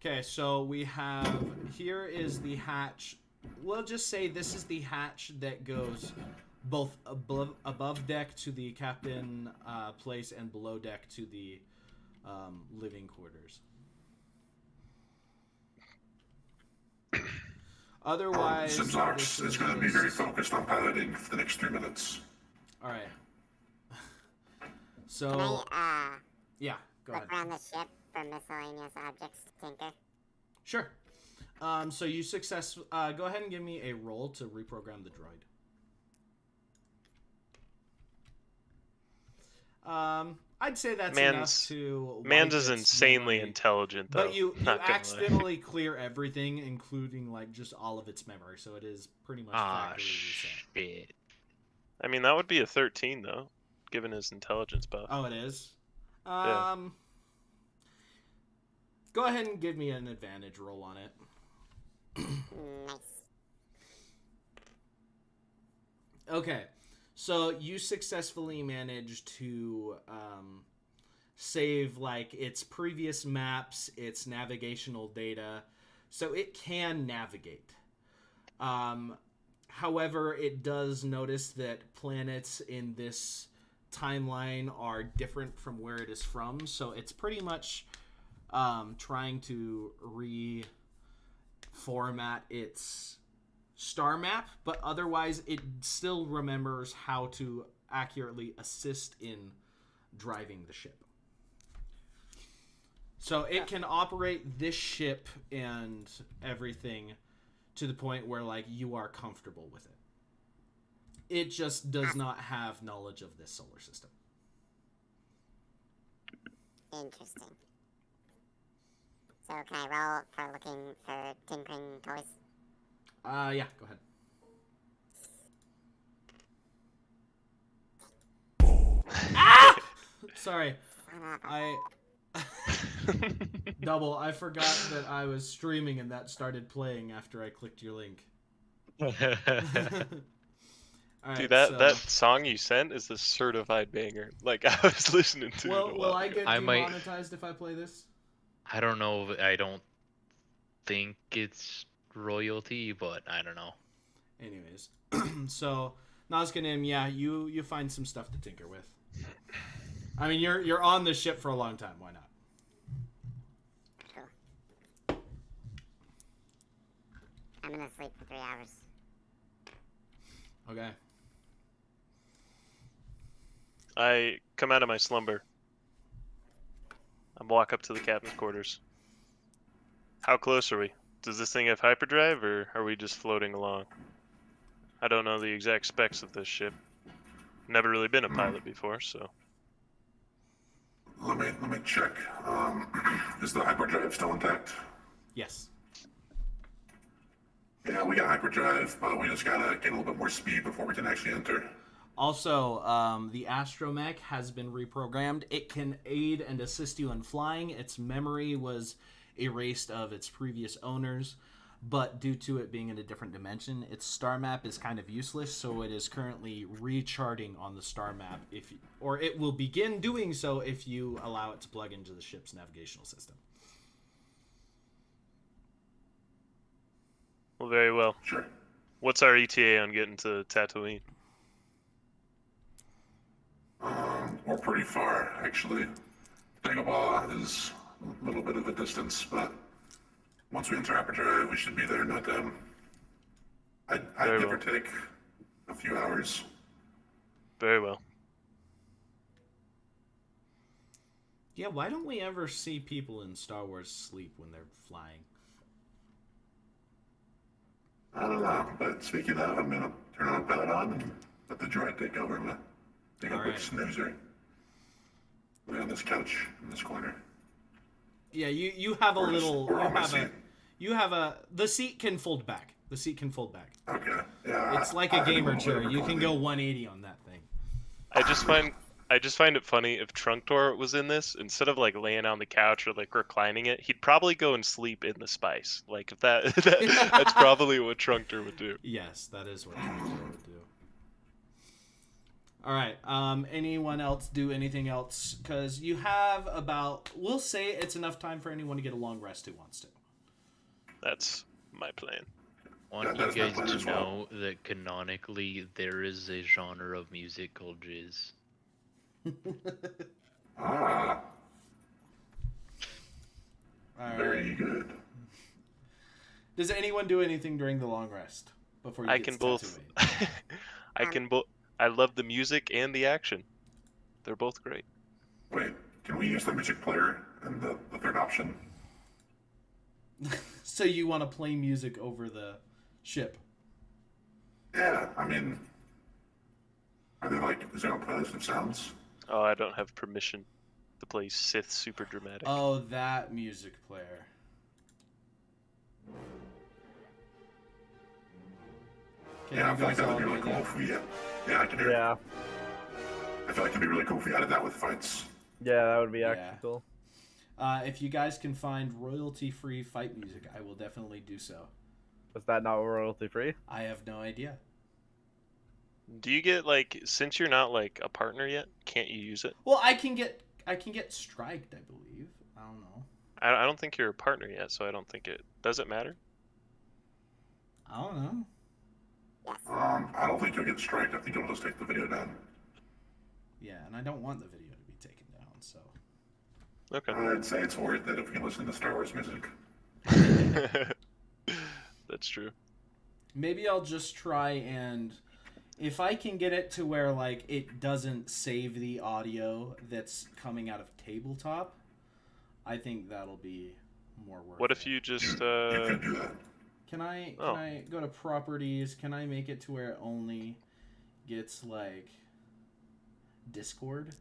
Okay, so we have here is the hatch. We'll just say this is the hatch that goes both above deck to the captain place and below deck to the living quarters. Otherwise, Simzox is going to be very focused on piloting for the next 3 minutes. All right. Can So I yeah, go ahead. look around the ship for miscellaneous objects to tinker? Sure. So you go ahead and give me a roll to reprogram the droid. I'd say that's enough to. Mans wipe is its insanely memory. intelligent, though. But you not gonna lie. accidentally clear everything, including like just all of its memory, so it is pretty much Ah, factory reset. shit. I mean, that would be a 13, though, given his intelligence buff. Oh, it is. Yeah. Go ahead and give me an advantage roll on it. Nice. Okay, so you successfully managed to save like its previous maps, its navigational data, so it can navigate. However, it does notice that planets in this timeline are different from where it is from, so it's pretty much trying to reformat its star map, but otherwise it still remembers how to accurately assist in driving the ship. So it can operate this ship and everything to the point where like you are comfortable with it. It just does not have knowledge of this solar system. Interesting. So can I roll for looking for tinkering toys? Yeah, go ahead. Ah! Sorry. Double, I forgot that I was streaming and that started playing after I clicked your link. All right, Dude, that so- song you sent is the certified banger. Like, I was listening to it a Will while I ago. get I might- demonetized if I play this? I don't know. I don't think it's royalty, but I don't know. Anyways, so Nazcanim, yeah, you find some stuff to tinker with. I mean, you're on the ship for a long time. Why not? Cool. I'm gonna sleep for 3 hours. Okay. I come out of my slumber. I walk up to the captain's quarters. How close are we? Does this thing have hyperdrive, or are we just floating along? I don't know the exact specs of this ship. Never really been a pilot before, so. Let me check. Is the hyperdrive still intact? Yes. Yeah, we got hyperdrive, but we just gotta get a little bit more speed before we can actually enter. Also, the astromech has been reprogrammed. It can aid and assist you in flying. Its memory was erased of its previous owners, but due to it being in a different dimension, its star map is kind of useless, so it is currently recharting on the star map, or it will begin doing so if you allow it to plug into the ship's navigational system. Well, very well. Sure. What's our ETA on getting to Tatooine? We're pretty far, actually. Dagobah is a little bit of a distance, but once we enter hyperdrive, we should be there in no time. I'd Very give or well. take a few hours. Very well. Yeah, why don't we ever see people in Star Wars sleep when they're flying? I don't know, but speaking of, I'm gonna turn on pilot on and let the droid take over. I'm gonna take a quick Alright. snoozer. Lay on this couch in this corner. Yeah, you have a Or just- little or you on my have seat. You have the seat can fold back. The seat can fold back. Okay. Yeah. It's like a gamer chair. You can go 180 on that thing. I just find it funny if Trunktor was in this, instead of like laying on the couch or like reclining it, he'd probably go and sleep in the spice. Like if that's probably what Trunktor would do. Yes, that is what Trunktor would do. All right. Anyone else do anything else? Because you have about, we'll say it's enough time for anyone to get a long rest who wants to. That's my plan. I want that's you my guys plan to as well. know that canonically there is a genre of music called jizz. Ah, All right. very good. Does anyone do anything during the long rest before you I get can to both. Tatooine? I love the music and the action. They're both great. Wait, can we use the music player and the third option? So you want to play music over the ship? Yeah, I mean, are there like, is there a playlist of sounds? Oh, I don't have permission to play Sith super dramatic. Oh, that music player. Can Yeah, I you feel like guys that all would be really do cool that? if we, yeah, I can hear it. Yeah. I feel like it'd be really cool if we added that with fights. Yeah, that would be Yeah. actually cool. If you guys can find royalty-free fight music, I will definitely do so. Was that not royalty free? I have no idea. Do you get like, since you're not like a partner yet, can't you use it? Well, I can get striked, I believe. I don't know. I don't think you're a partner yet, so I don't think it does it matter. I don't know. Yes. I don't think you'll get striked. I think you'll just take the video down. Yeah, and I don't want the video to be taken down, so. Okay. I'd say it's worth it if you listen to Star Wars music. That's true. Maybe I'll just try and if I can get it to where like it doesn't save the audio that's coming out of tabletop, I think that'll be more worth What it. if you just You could do that. Can I Oh. go to properties? Can I make it to where it only gets like Discord?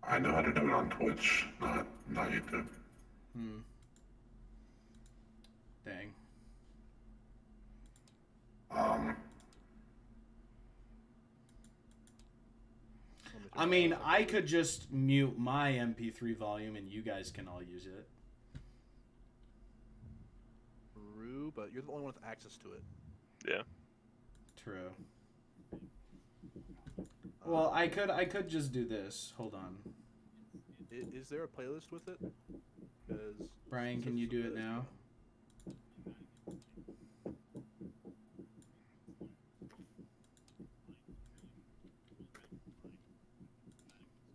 I know how to do it on Twitch, not YouTube. Dang. I mean, I could just mute my MP3 volume and you guys can all use it. True, but you're the only one with access to it. Yeah. True. Well, I could just do this. Hold on. Is there a playlist with it? 'Cause Brian, can you do it now?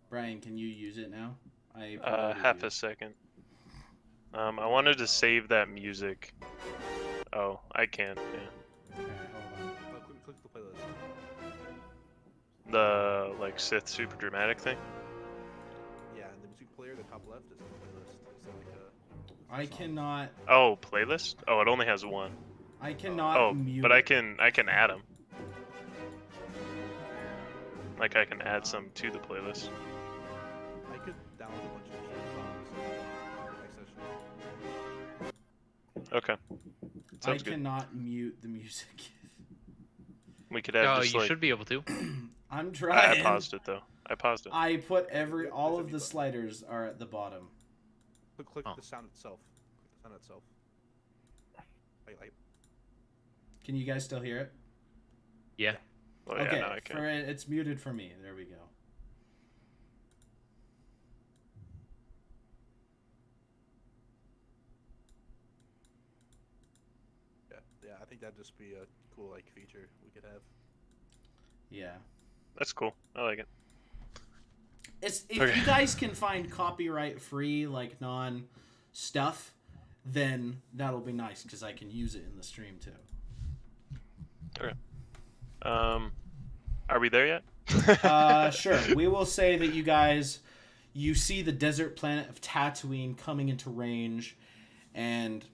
Brian, can you use it now? I promoted Half you. a second. I wanted to save that music. Oh, I can. Yeah. Okay, hold on. click the playlist. The like Sith super dramatic thing. Yeah, and the music player, the top left, is the playlist. Is that like a I song? cannot. Oh, playlist. Oh, it only has one. I cannot Oh, mute. but it. I can add them. Like I can add some to the playlist. I could download a bunch of different songs for next session. Okay. I Sounds good. cannot mute the music. We could have Oh, just you like. should be able to. I'm I trying. paused it though. I paused it. I put all There's a of the mute button. sliders are at the bottom. Click Oh. the sound itself. Click the sound itself. Like, Can you guys still hear it? Yeah. Oh yeah, Okay, now I can. for it, it's muted for me. There we go. yeah, I think that'd just be a cool like feature we could have. Yeah. That's cool. I like it. It's if Okay. you guys can find copyright free like non stuff, then that'll be nice because I can use it in the stream too. Are we there yet? Sure. We will say that you see the desert planet of Tatooine coming into range, and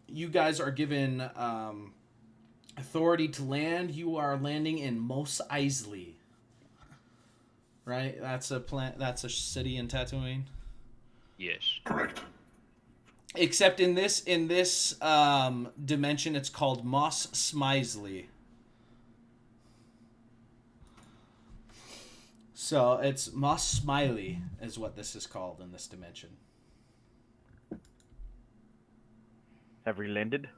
you guys are given authority to land. You are landing in Mos Eisley. Right? That's a city in Tatooine. Yes. Correct. Except in this dimension, it's called Moss Smizely. So it's Moss Smiley is what this is called in this dimension. Have we landed?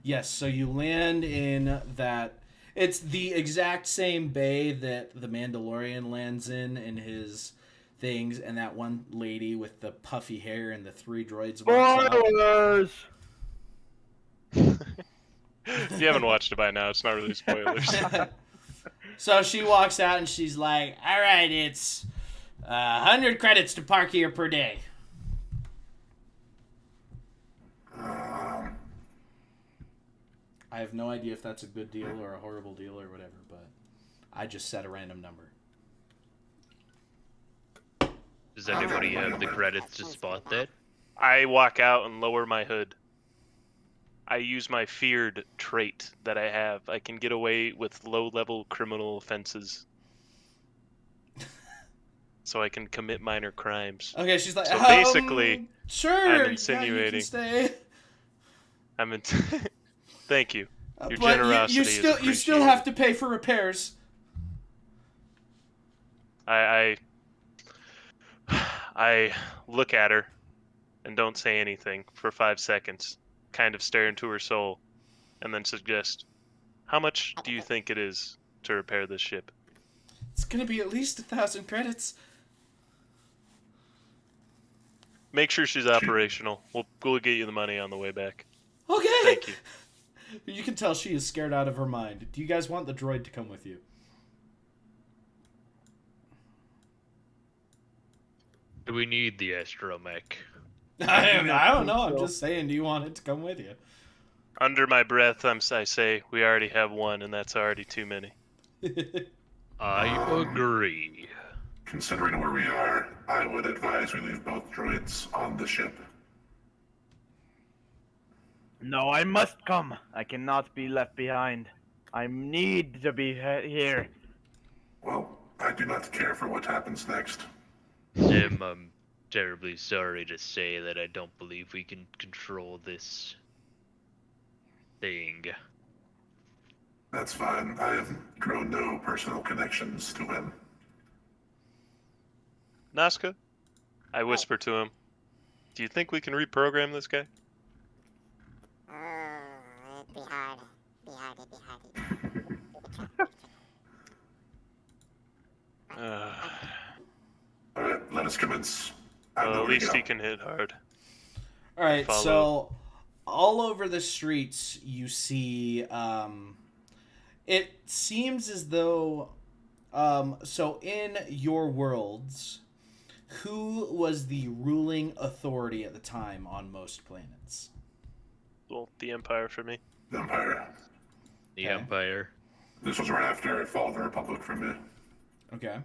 Yes, so you land in that. It's the exact same bay that the Mandalorian lands in his things, and that one lady with the puffy hair and the 3 droids walks out. Spoilers! If you haven't watched it by now, it's not really spoilers. So she walks out and she's like, all right, it's 100 credits to park here per day. I have no idea if that's a good deal or a horrible deal or whatever, but I just set a random number. Does anybody have the credits to spot that? I walk out and lower my hood. I use my feared trait that I have. I can get away with low-level criminal offenses. So I can commit minor crimes. Okay, she's like, So basically, sure, I'm yeah, insinuating- you can stay. I'm in. Thank you. Your But generosity you is still appreciated. have to pay for repairs. I look at her and don't say anything for 5 seconds, kind of stare into her soul, and then suggest, "How much do you think it is to repair this ship?" It's gonna be at least 1,000 credits. Make sure she's operational. We'll get you the money on the way back. Okay. Thank you. You can tell she is scared out of her mind. Do you guys want the droid to come with you? Do we need the astromech? I don't know. I'm just saying. Do you want it to come with you? Under my breath, I say we already have one, and that's already too many. I agree. Considering where we are, I would advise we leave both droids on the ship. No, I must come. I cannot be left behind. I need to be here. Well, I do not care for what happens next. Sim, I'm terribly sorry to say that I don't believe we can control this thing. That's fine. I have grown no personal connections to him. Nazca, I whisper to him, "Do you think we can reprogram this guy?" It'd be hard. It'd be hard. Alright, let us commence. I know Well, at where to least go. he can hit hard. All right, Follow. so all over the streets you see it seems as though so in your worlds, who was the ruling authority at the time on most planets? Well, the Empire for me. The Empire. The Okay. Empire. This was right after I followed the Republic from you. Okay.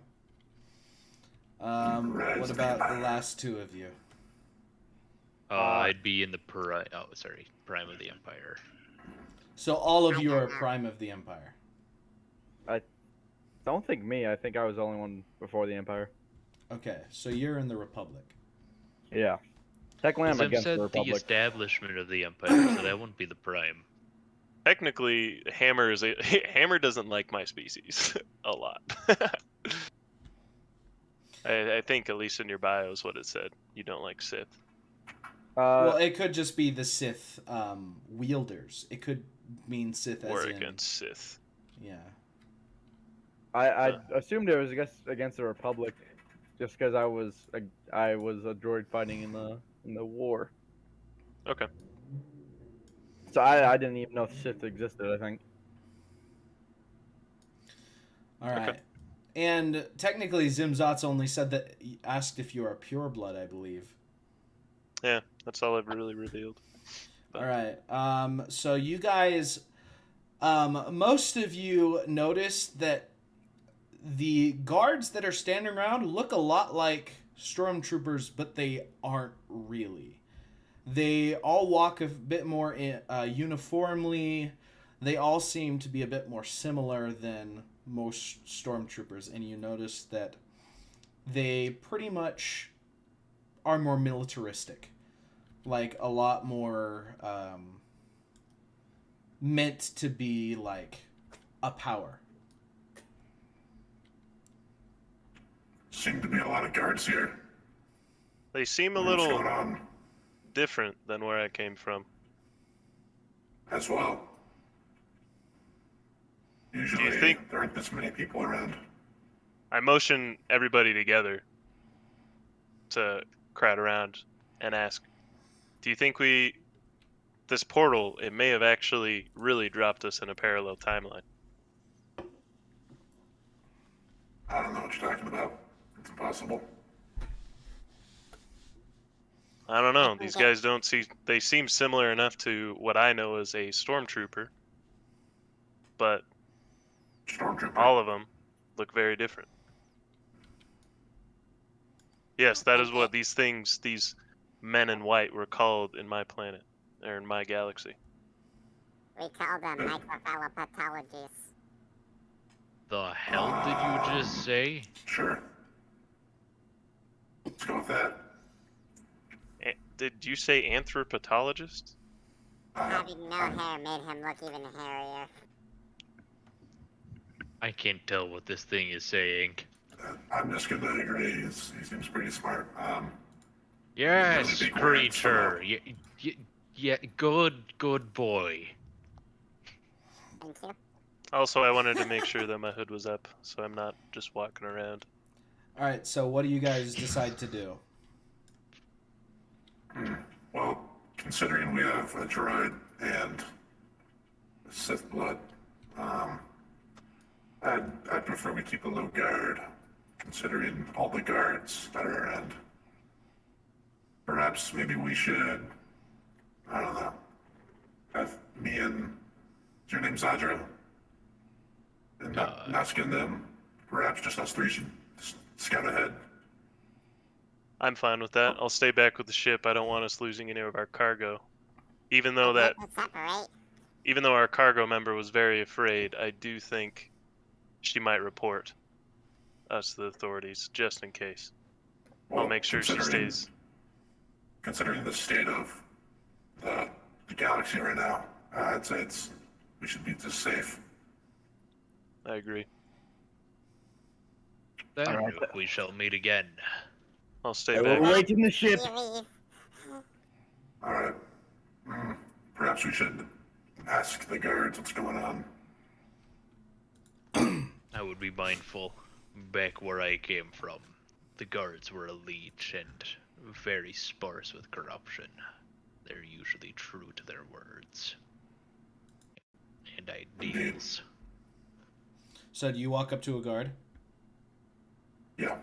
Rise What of about the Empire. last two of you? I'd be in the prime of the Empire. So all of you are prime of the Empire. Don't think me. I think I was the only one before the Empire. Okay, so you're in the Republic. Yeah. Technically, I'm Sim against said the the Republic. establishment of the Empire, so that wouldn't be the prime. Technically, Hammer Hammer doesn't like my species a lot. I think at least in your bio is what it said. You don't like Sith. Well, it could just be the Sith wielders. It could mean Sith as Or in against Sith. yeah. I assumed it was against the Republic, just because I was a droid fighting in the war. Okay. So I didn't even know Sith existed. I think. All right. Okay. And technically, Zimzot's only said that asked if you are pureblood, I believe. Yeah, that's all I've really revealed. All right. So you guys, most of you noticed that the guards that are standing around look a lot like stormtroopers, but they aren't really. They all walk a bit more uniformly. They all seem to be a bit more similar than most stormtroopers, and you notice that they pretty much are more militaristic. like a lot more meant to be like a power. Seem to be a lot of guards here. They seem a What's little going on different than where I came from. as well? Usually, think- there aren't this many people around. I motion everybody together to crowd around and ask, do you think this portal, it may have actually really dropped us in a parallel timeline? I don't know what you're talking about. It's impossible. I don't know. These guys they seem similar enough to what I know as a stormtrooper, but Stormtrooper. all of them look very different. Yes, that is what these men in white were called in my planet, or in my galaxy. We call them microphallopatologies. The hell did you just say? Sure. Let's go with that. Did you say anthropologist? Having no hair made him look even hairier. I can't tell what this thing is saying. I'm just gonna agree. He seems pretty smart. Yes, big words, creature. Yeah, good boy. Thank you. Also, I wanted to make sure that my hood was up, so I'm not just walking around. All right, so what do you guys decide to do? Well, considering we have a droid and Sith blood, I'd prefer we keep a low guard, considering all the guards that are around. Perhaps maybe we should, I don't know, have me and your name's Zadra, and not skin them. Perhaps just us three should just scout ahead. I'm fine with that. I'll stay back with the ship. I don't want us losing any of our cargo. Even though our cargo member was very afraid, I do think she might report us to the authorities, just in case. I'll make sure she stays. Considering the state of the galaxy right now, I'd say we should be just safe. I agree. Then we shall meet again. I'll stay We're back. waiting the ship. You leave. All right. Perhaps we should ask the guards what's going on. I would be mindful. Back where I came from, the guards were elite and very sparse with corruption. They're usually true to their words and ideals. So do you walk up to a guard? Yeah.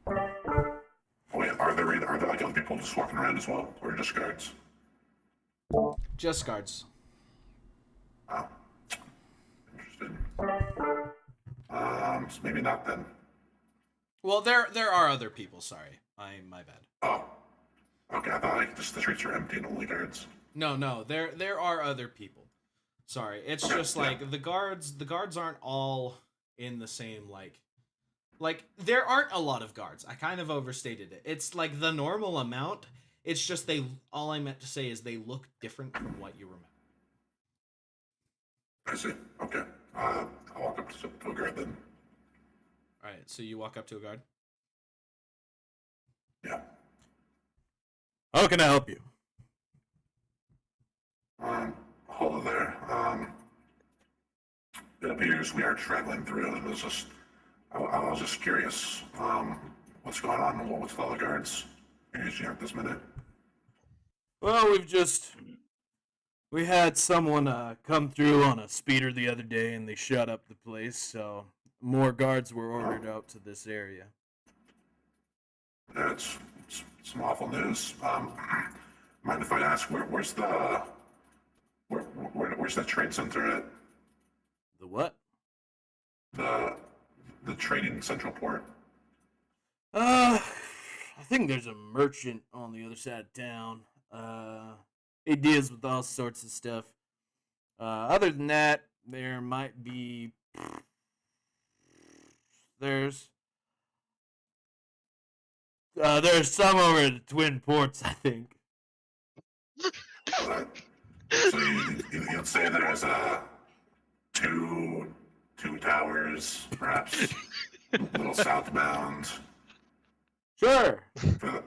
Oh, yeah. Are there like other people just walking around as well, or just guards? Just guards. Oh. Interesting. So maybe not then. Well, there are other people. Sorry, my bad. Oh. Okay, I thought like just the streets are empty and only guards. No, there are other people. Sorry, it's Okay, just yeah. like the guards aren't all in the same like there aren't a lot of guards. I kind of overstated it. It's like the normal amount. It's just all I meant to say is they look different from what you remember. I see. Okay. I'll walk up to a guard then. All right, so you walk up to a guard. Yeah. How can I help you? Hello there. It appears we are traveling through. I was just curious. What's going on? What's with all the guards? You're usually at this minute. Well, we had someone come through on a speeder the other day, and they shut up the place. So more guards were ordered out to this area. Yeah, it's some awful news. Mind if I ask where's the where's that trade center at? The what? The trading central port. I think there's a merchant on the other side of town. He deals with all sorts of stuff. Other than that, there might be. There's some over at the Twin Ports, I think. But, so you'd say there's two towers, perhaps a little southbound, Sure.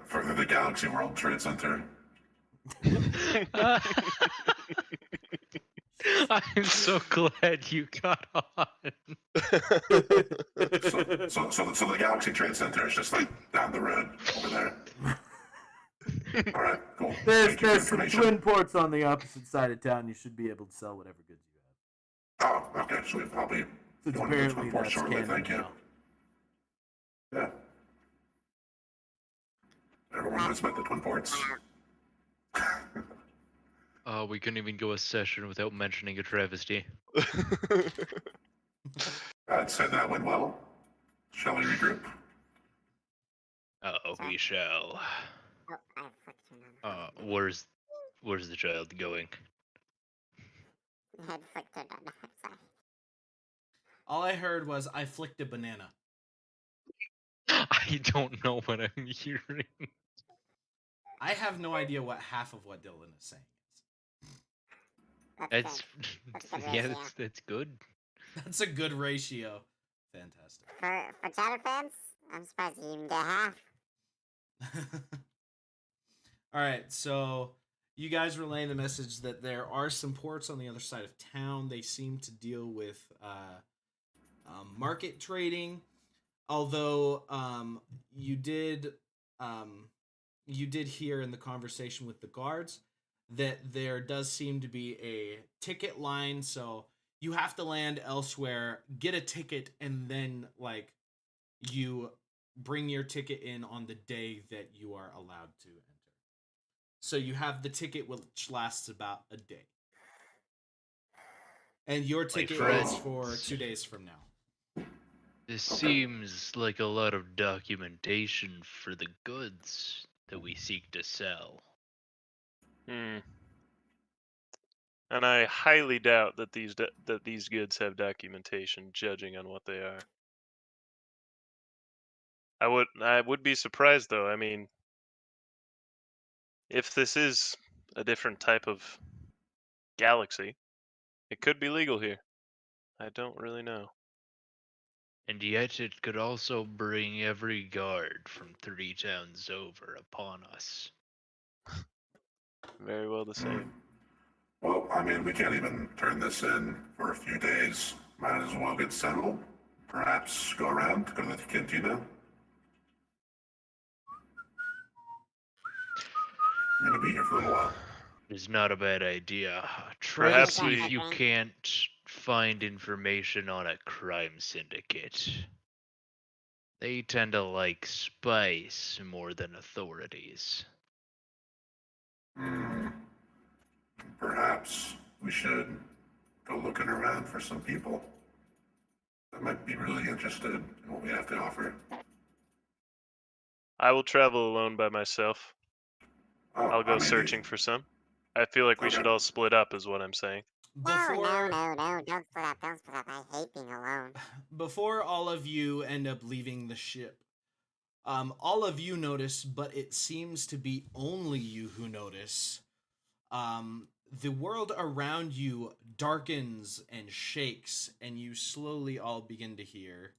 for the Galaxy World Trade Center. I'm so glad you got on. So the Galaxy Trade Center is just like down the road over there. All right, cool. There's Thank you for some information. twin ports on the opposite side of town. You should be able to sell whatever goods you have. Oh, okay. So we probably Since going to the apparently twin port that's shortly. canon Thank you. now. Yeah. Everyone has met the twin ports. We couldn't even go a session without mentioning a travesty. I'd say that went well. Shall we regroup? We shall. Oh, I flicked him on. Where's the child going? I had flicked it on. I'm sorry. All I heard was I flicked a banana. I don't know what I'm hearing. I have no idea what half of what Dylan is saying is. That's That's good yeah, ratio. that's good. That's a good ratio. Fantastic. For Chatter fans, I'm surprised you even get half. All right, so you guys relaying the message that there are some ports on the other side of town. They seem to deal with market trading, although you did hear in the conversation with the guards that there does seem to be a ticket line, so you have to land elsewhere, get a ticket, and then like you bring your ticket in on the day that you are allowed to enter. So you have the ticket which lasts about a day. And your ticket Fred. is for 2 days from now. This seems like a lot of documentation for the goods that we seek to sell. And I highly doubt that these goods have documentation, judging on what they are. I would be surprised though. I mean, if this is a different type of galaxy, it could be legal here. I don't really know. And yet it could also bring every guard from 3 towns over upon us. Very well the same. Well, I mean, we can't even turn this in for a few days. Might as well get settled. Perhaps go around, go to the cantina. I'm gonna be here for a little while. It's not a bad idea. Try to Perhaps see we- if you can't find information on a crime syndicate. They tend to like spice more than authorities. Perhaps we should go looking around for some people that might be really interested in what we have to offer. I will travel alone by myself. Oh, I'll go I mean, searching for some. I feel like we Okay. should all split up, is what I'm saying. No, don't split up, don't split up. I hate being alone. Before all of you end up leaving the ship, all of you notice, but it seems to be only you who notice. The world around you darkens and shakes, and you slowly all begin to hear.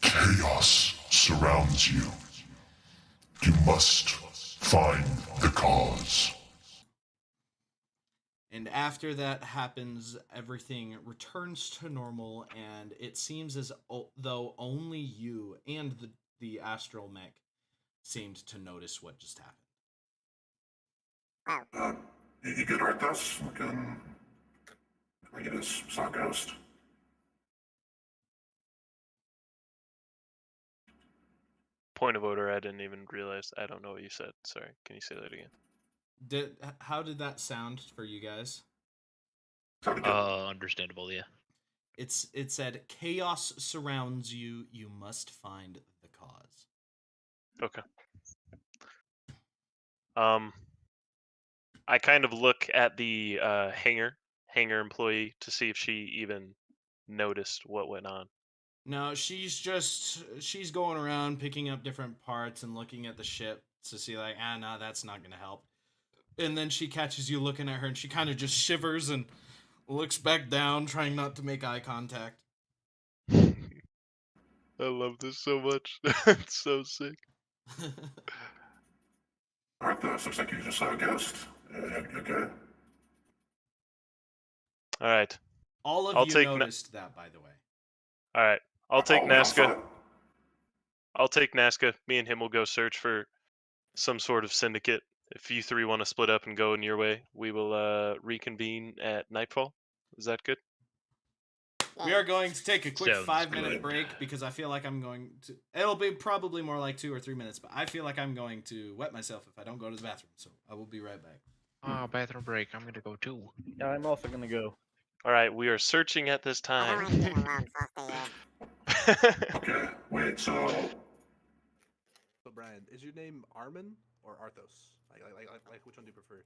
Chaos surrounds you. You must find the cause. And after that happens, everything returns to normal, and it seems as though only you and the astral mech seemed to notice what just happened. You could hurt us? Can I get a saw ghost? Point of order, I didn't even realize. I don't know what you said. Sorry. Can you say that again? How did that sound for you guys? Sounded good. Understandable, yeah. It said chaos surrounds you. You must find the cause. Okay. I kind of look at the hangar employee to see if she even noticed what went on. No, she's going around picking up different parts and looking at the ship to see like, no, that's not gonna help. And then she catches you looking at her, and she kind of just shivers and looks back down, trying not to make eye contact. I love this so much. It's so sick. Arthos, looks like you just saw a ghost. Okay. All right. All of I'll you take noticed that, by the way. All right. I'll take Oh, that's Nazca. fine. I'll take Nazca. Me and him will go search for some sort of syndicate. If you three want to split up and go in your way, we will reconvene at nightfall. Is that good? We are going to take a quick Sounds 5-minute good. break because I feel like I'm going to. It'll be probably more like 2 or 3 minutes, but I feel like I'm going to wet myself if I don't go to the bathroom. So I will be right back. Oh, bathroom break. I'm gonna go too. Yeah, I'm also gonna go. All right. We are searching at this I don't time. like being alone, so I'll stay here. Okay, wait, so So Brian, is your name Armin or Arthos? Like which one do you prefer?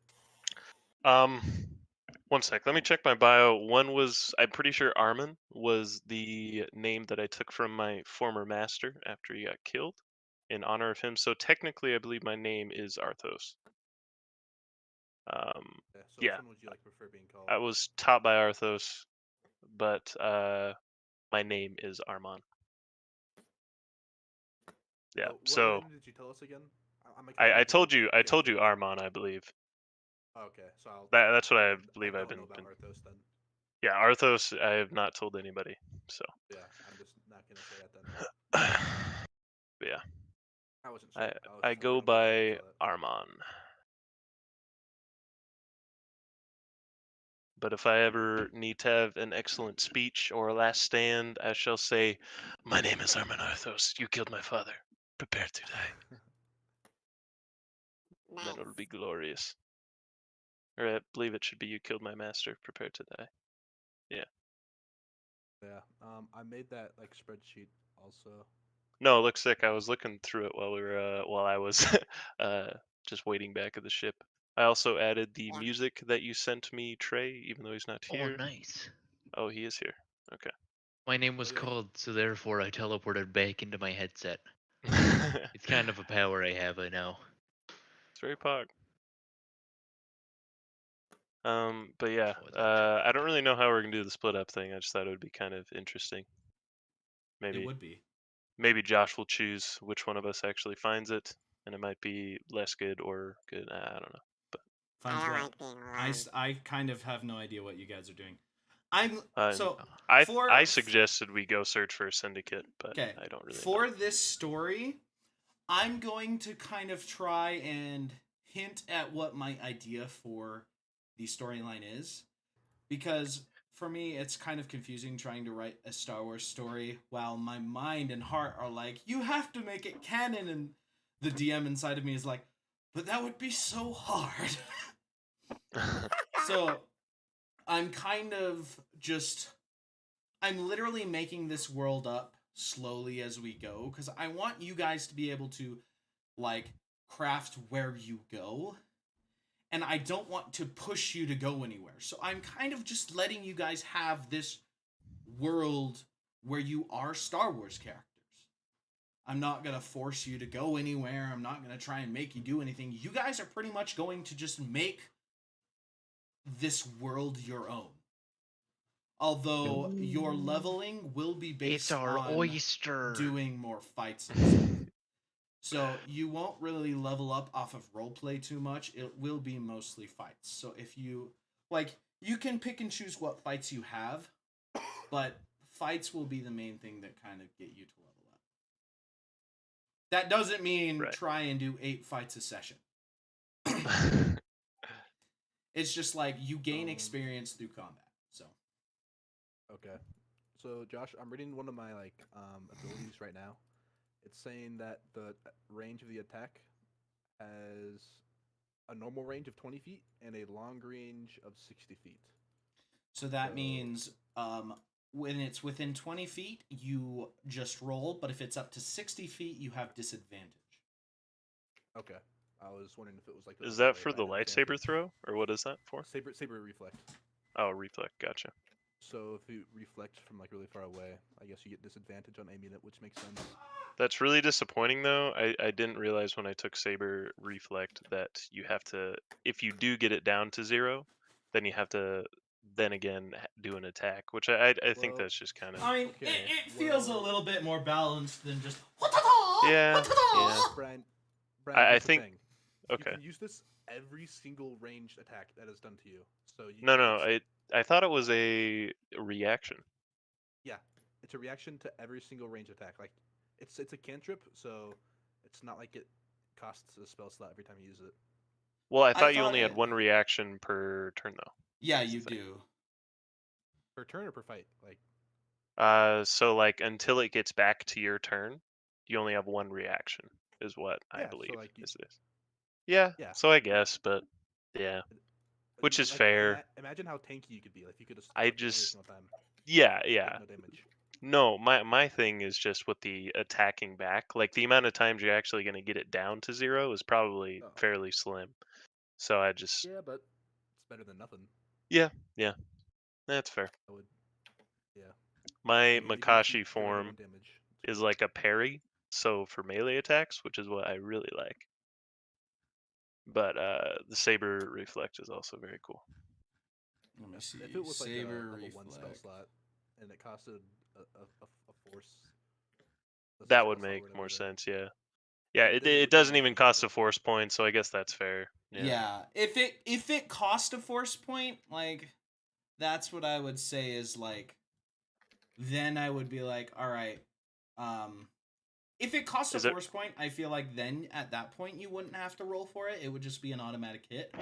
One sec. Let me check my bio. One was, I'm pretty sure Armin was the name that I took from my former master after he got killed in honor of him. So technically, I believe my name is Arthos. Yeah, so Yeah. which one would you like prefer being called? I was taught by Arthos, but my name is Armon. Yeah. What So name did you tell us again? I told you Armon, I believe. Okay, so That's what I I believe don't I've been. know about Arthos then. Yeah, Arthos. I have not told anybody. So. Yeah, I'm just not gonna say that then. But yeah, I wasn't sure. I go by Armon. But if I ever need to have an excellent speech or a last stand, I shall say, "My name is Armon Arthos. You killed my father. Prepare to die." Nice. Then it'll be glorious. Or I believe it should be, "You killed my master. Prepare to die." Yeah. Yeah. I made that like spreadsheet also. No, it looks sick. I was looking through it while I was just waiting back at the ship. I also added the Yeah. music that you sent me, Trey, even though he's not Oh, here. nice. Oh, he is here. Okay. My name was yeah. called, so therefore I teleported back into my headset. It's It's kind of a power I have, I know. very pog. But yeah, Oh, that's- I don't really know how we're gonna do the split up thing. I just thought it would be kind of interesting. It would be. Maybe Josh will choose which one of us actually finds it, and it might be less good or good. I don't know. Finds I don't what? like being alone. I kind of have no idea what you guys are doing. I'm Uh, so for I suggested we go search for a syndicate, but okay. I don't really For know. this story, I'm going to kind of try and hint at what my idea for the storyline is, because for me it's kind of confusing trying to write a Star Wars story while my mind and heart are like, you have to make it canon, and the DM inside of me is like, but that would be so hard. So I'm kind of just, I'm literally making this world up slowly as we go, because I want you guys to be able to like craft where you go, and I don't want to push you to go anywhere. So I'm kind of just letting you guys have this world where you are Star Wars characters. I'm not going to force you to go anywhere. I'm not going to try and make you do anything. You guys are pretty much going to just make this world your own. Although your leveling will be based It's our on oyster. doing more fights and stuff. So you won't really level up off of roleplay too much. It will be mostly fights. So if you like, you can pick and choose what fights you have, but fights will be the main thing that kind of get you to level up. That doesn't mean Right. try and do 8 fights a session. It's just like you gain experience through combat. So Okay. So Josh, I'm reading one of my abilities right now. It's saying that the range of the attack has a normal range of 20 feet and a long range of 60 feet. So that means when it's within 20 feet, you just roll, but if it's up to 60 feet, you have disadvantage. Okay. I was wondering if it was like. Is that for the lightsaber throw, or what is that for? Saber reflect. Oh, reflect. Gotcha. So if you reflect from like really far away, I guess you get disadvantage on aiming it, which makes sense. That's really disappointing, though. I didn't realize when I took Saber Reflect that you have to, if you do get it down to 0, then you have to, then again, do an attack, which I think Well, that's just kind of. I mean, Okay, it feels a well- little bit more balanced than just. Yeah, yeah. Brian, I here's the think- thing. Okay. You can use this every single ranged attack that is done to you. So you No, it's- I thought it was a reaction. Yeah, it's a reaction to every single range attack. Like, it's a cantrip, so it's not like it costs a spell slot every time you use it. Well, I I thought you thought only had it- one reaction per turn, though. Yeah, That's you the thing. do. Per turn or per fight? Like, So like until it gets back to your turn, you only have one reaction, is what I Yeah, so, believe like, is this. Yeah. Yeah. So I guess, but yeah, which is fair. Imagine how tanky you could be. Like, you could just. I every just- single time, Yeah, take yeah. No damage. No, my thing is just with the attacking back. Like the amount of times you're actually going to get it down to 0 is probably Oh. fairly slim. So I just Yeah, but it's better than nothing. that's fair. I would. Yeah. My Even if you Makashi get rid of form one damage, is like a parry, so for melee attacks, which is what I really like. But the Saber Reflect is also very cool. Let me see. if it was like a Saber level 1 spell reflect. slot and it costed a force. that's a That spell would slot or make more whatever, then- sense, yeah. Yeah, it Then it would doesn't be even much cost a better. force point, so I guess that's fair. Yeah. If it cost a force point, like that's what I would say is like then I would be like, all right, if it cost a Is it- force point, I feel like then at that point you wouldn't have to roll for it. It would just be an automatic hit.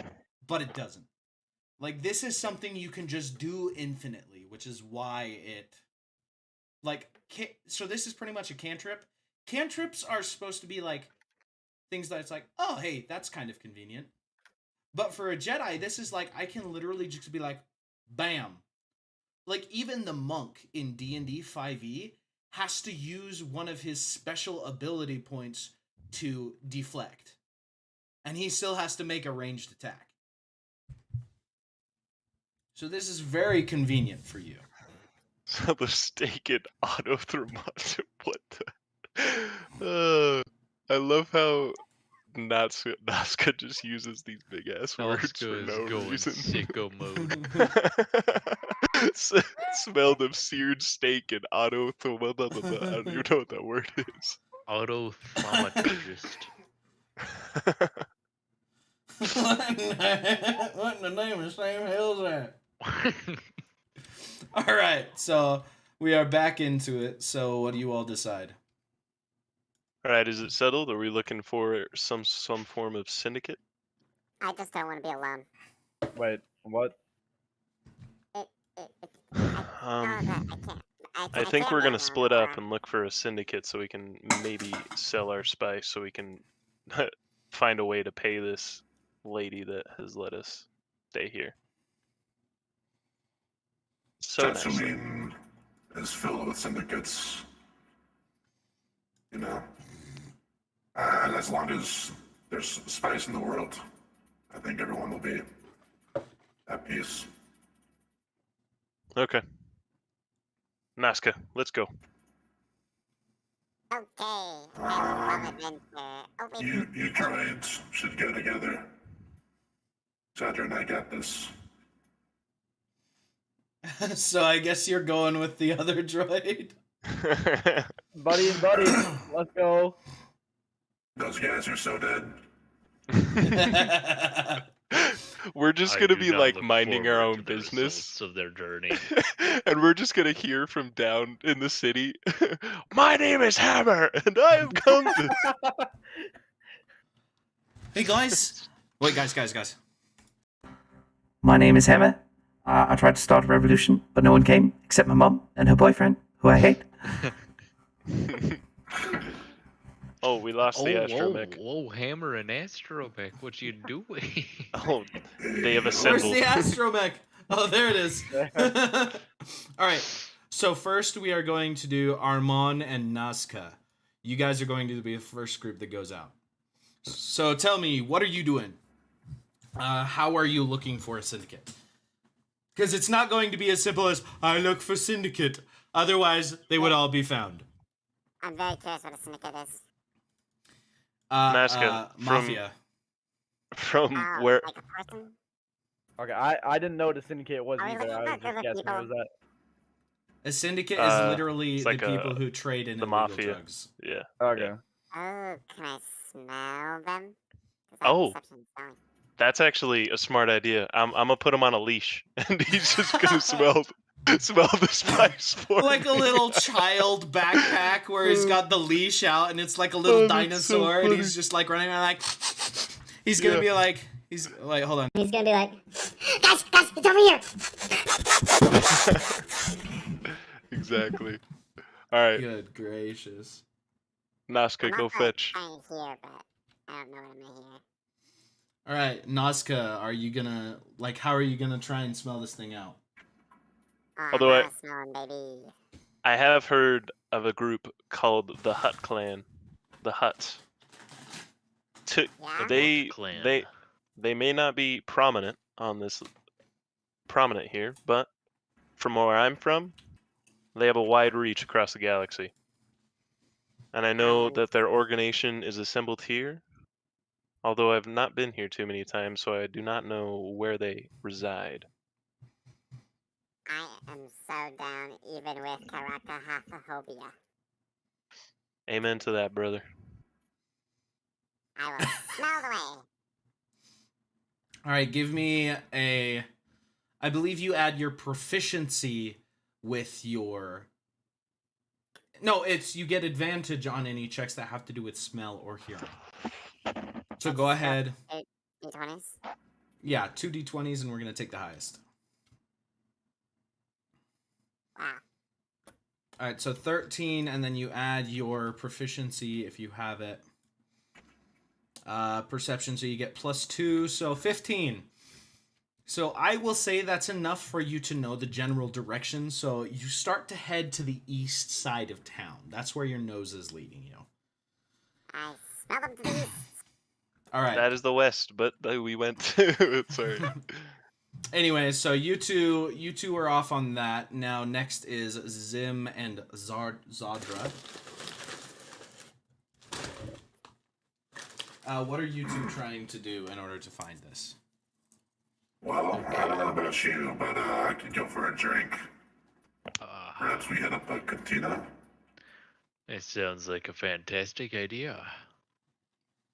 But it doesn't. Like this is something you can just do infinitely, which is why it like so this is pretty much a cantrip. Cantrips are supposed to be like things that it's like, oh hey, that's kind of convenient. But for a Jedi, this is like I can literally just be like, bam. Like even the monk in D&D 5e has to use one of his special ability points to deflect. And he still has to make a ranged attack. So this is very convenient for you. So the stake and auto thermometer. What the? I love how Nazca just uses these big ass words for Nazca is no going reason. sicko mode. Smell the seared steak and auto thermometer. I don't even know what that word is. Auto thaumaturgist. What in the name of Sam hell's that? All right, so we are back into it. So what do you all decide? All right, is it settled? Are we looking for some form of syndicate? I just don't want to be alone. Wait, what? Um, I can't. I think can't we're be gonna alone split up anymore. and look for a syndicate so we can maybe sell our spice so we can find a way to pay this lady that has let us stay here. So nicely. Tatooine is filled with syndicates. You know? And as long as there's spice in the world, I think everyone will be at peace. Okay. Nazca, let's go. Okay, I love adventure. Oh, wait. You droids should go together. Sadra and I got this. So I guess you're going with the other droid. Buddy and buddy, let's go. Those guys are so dead. We're just I gonna do be not like look minding our forward own to the business. results of their journey. And we're just gonna hear from down in the city. My name is Hammer, and I have come to. Hey guys. Wait, guys. My name is Hammer. I tried to start a revolution, but no one came except my mom and her boyfriend, who I hate. Oh, we lost the astromech. Whoa, Hammer and Astromech, what you doing? Oh, they have Where's assembled. the astromech? Oh, there it is. All right. So first we are going to do Armon and Nazca. You guys are going to be the first group that goes out. So tell me, what are you doing? How are you looking for a syndicate? Because it's not going to be as simple as, I look for Syndicate. Otherwise, they would all be found. I'm very curious what a syndicate is. Nazca, Mafia. From Oh, where? like a person? Okay, I didn't know what a syndicate was Are we either. looking I for was just other guessing. people? What was that? A syndicate is literally it's the like people who trade in the illegal mafia. drugs. Yeah. Okay. Oh, can I smell them? 'Cause I have Oh. perception, don't I? That's actually a smart idea. I'm gonna put him on a leash, and he's just gonna smell the spice for Like a me. little child backpack where he's got the leash out and it's like a little that's so dinosaur and funny. he's just like running around like he's gonna be like hold on. He's gonna be like, guys, it's over here. Exactly. All right, Good gracious. Nazca, I'm go not fetch. trying to hear, but I don't know what I'm gonna hear. Alright, Nazca, are you gonna how are you gonna try and smell this thing out? Oh, Although I'm smelling, baby. I have heard of a group called the Hut Clan. The Huts. Yeah? They may not be prominent here, but from where I'm from, they have a wide reach across the galaxy. And I know that their organization is assembled here, although I've not been here too many times, so I do not know where they reside. I am so down, even with Karakahaphobia. Amen to that, brother. I will smell the way. Alright, give me I believe you add your proficiency with your No, it's you get advantage on any checks that have to do with smell or hearing. So go ahead. D20s? Yeah, 2d20s and we're gonna take the highest. Wow. Alright, so 13 and then you add your proficiency if you have it. Perception, so you get +2, so 15. So I will say that's enough for you to know the general direction. So you start to head to the east side of town. That's where your nose is leading you. I smell them to the east. All right. That is the west, but we went to sorry. Anyway, so you two are off on that. Now next is Zim and Zadra. What are you two trying to do in order to find this? Well, I don't know about you, but I could go for a drink. Perhaps we hit up a cantina? It sounds like a fantastic idea.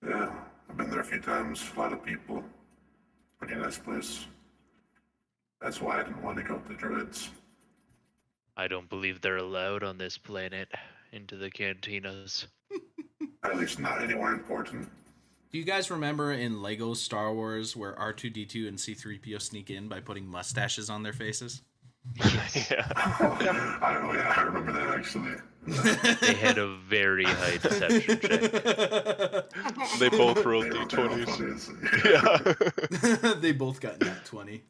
Yeah, I've been there a few times. A lot of people. Pretty nice place. That's why I didn't want to go to the Druids. I don't believe they're allowed on this planet into the cantinas. At least not anywhere important. Do you guys remember in Lego Star Wars where R2-D2 and C-3PO sneak in by putting mustaches on their faces? Yeah. I remember that actually. They had a very high deception check. They both rolled d20s. Yeah. They both got nat 20.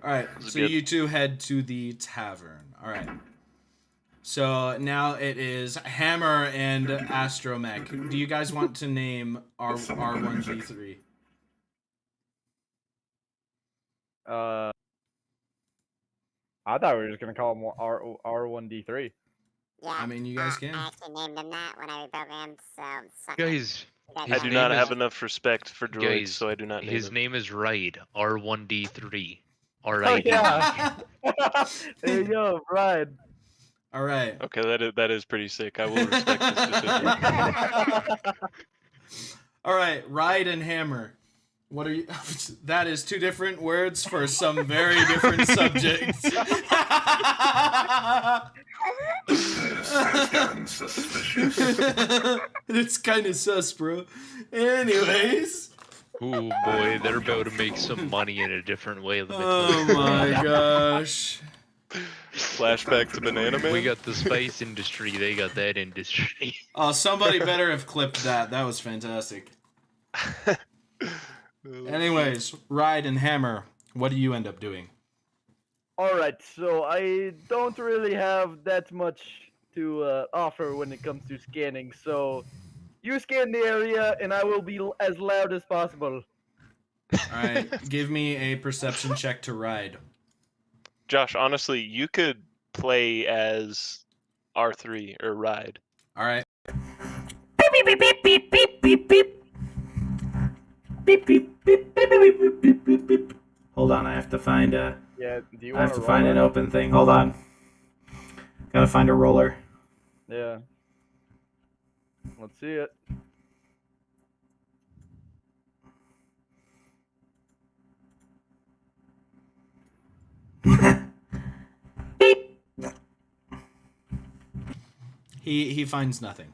Alright, so good. you two head to the tavern. Alright. So now it is Hammer and Astromech. Do you guys want to name R1D3? I thought we were just gonna call him R1D3. Yeah. I mean, you guys can. I actually named him that when I reprogrammed, so suck it. Guys, You guys I his do know. not name have is- enough respect for droids, guys, so I do not name his him. name is Ride, R1D3. Oh R-I-D. yeah. There you go, right. Alright. Okay, that is pretty sick. I will respect this decision. Alright, Ride and Hammer. What are you? That is two different words for some very different subjects. This has gotten suspicious. It's kind of sus, bro. Anyways. Oh boy, they're about to make some money in a different way. Let me tell Oh you. my gosh. Flashback to Banana Man. We got the spice industry, they got that industry. Oh, somebody better have clipped that. That was fantastic. Anyways, Ride and Hammer, what do you end up doing? Alright, so I don't really have that much to offer when it comes to scanning, so you scan the area and I will be as loud as possible. All right, give me a perception check to ride. Josh, honestly, you could play as R3 or Ride. All right. Beep beep beep beep beep beep beep beep. Beep beep beep beep beep beep beep beep beep. Hold on, I have to find a. Yeah, do you I want have to find an roller? open thing. Hold on. Gotta find a roller. Yeah. Let's see it. Beep. He finds nothing.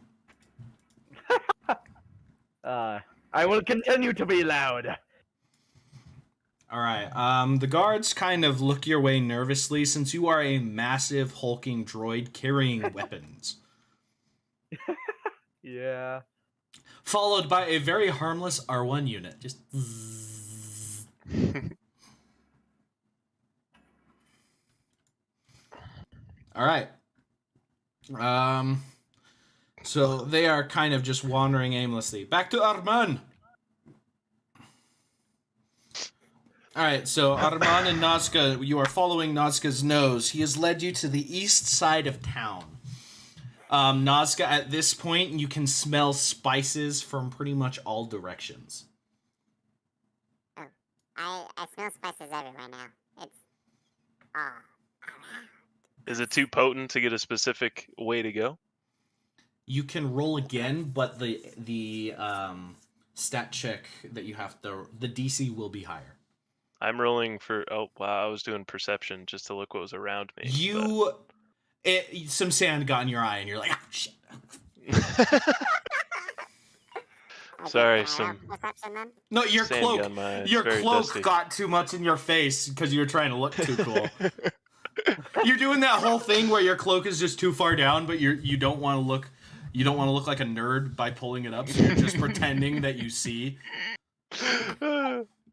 I will continue to be loud. All right. The guards kind of look your way nervously since you are a massive hulking droid carrying weapons, Yeah. followed by a very harmless R1 unit. Just. All right. So they are kind of just wandering aimlessly. Back to Arman. All right, so Arman and Nazca, you are following Nazca's nose. He has led you to the east side of town. Nazca, at this point, you can smell spices from pretty much all directions. Oh, I smell spices everywhere now. It's Is it too potent to get a specific way to go? You can roll again, but the stat check that you have to, the DC will be higher. I'm rolling for. Oh wow, I was doing perception just to look what was around me. Some sand got in your eye, and you're like, ah, shit. Sorry, perception then? No, your sand cloak. got my eye. It's Your very cloak dusty. got too much in your face because you were trying to look too cool. You're doing that whole thing where your cloak is just too far down, but you don't want to look. You don't want to look like a nerd by pulling it up, so you're just pretending that you see.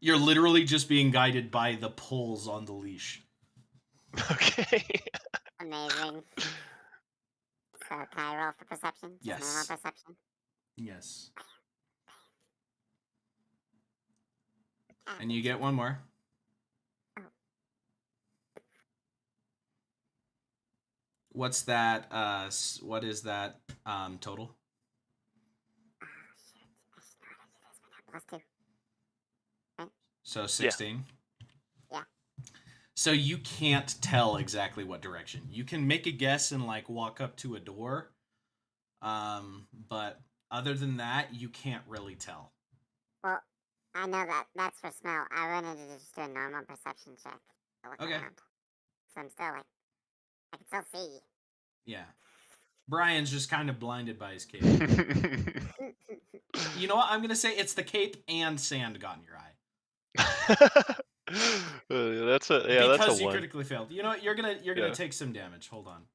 You're literally just being guided by the pulls on the leash. Okay. Amazing. So can I roll for perception? Just Yes. normal perception? Yes. And you get one more. What's that? What is that total? +2. So 16. Yeah. So you can't tell exactly what direction. You can make a guess and like walk up to a door. But other than that, you can't really tell. Well, I know that's for smell. I wanted to just do a normal perception check to look Okay. around. So I'm still like, I can still see. Yeah. Brian's just kind of blinded by his cape. You know what? I'm gonna say it's the cape and sand got in your eye. That's a Because you one. critically failed. You know what? You're gonna Yeah. take some damage. Hold on.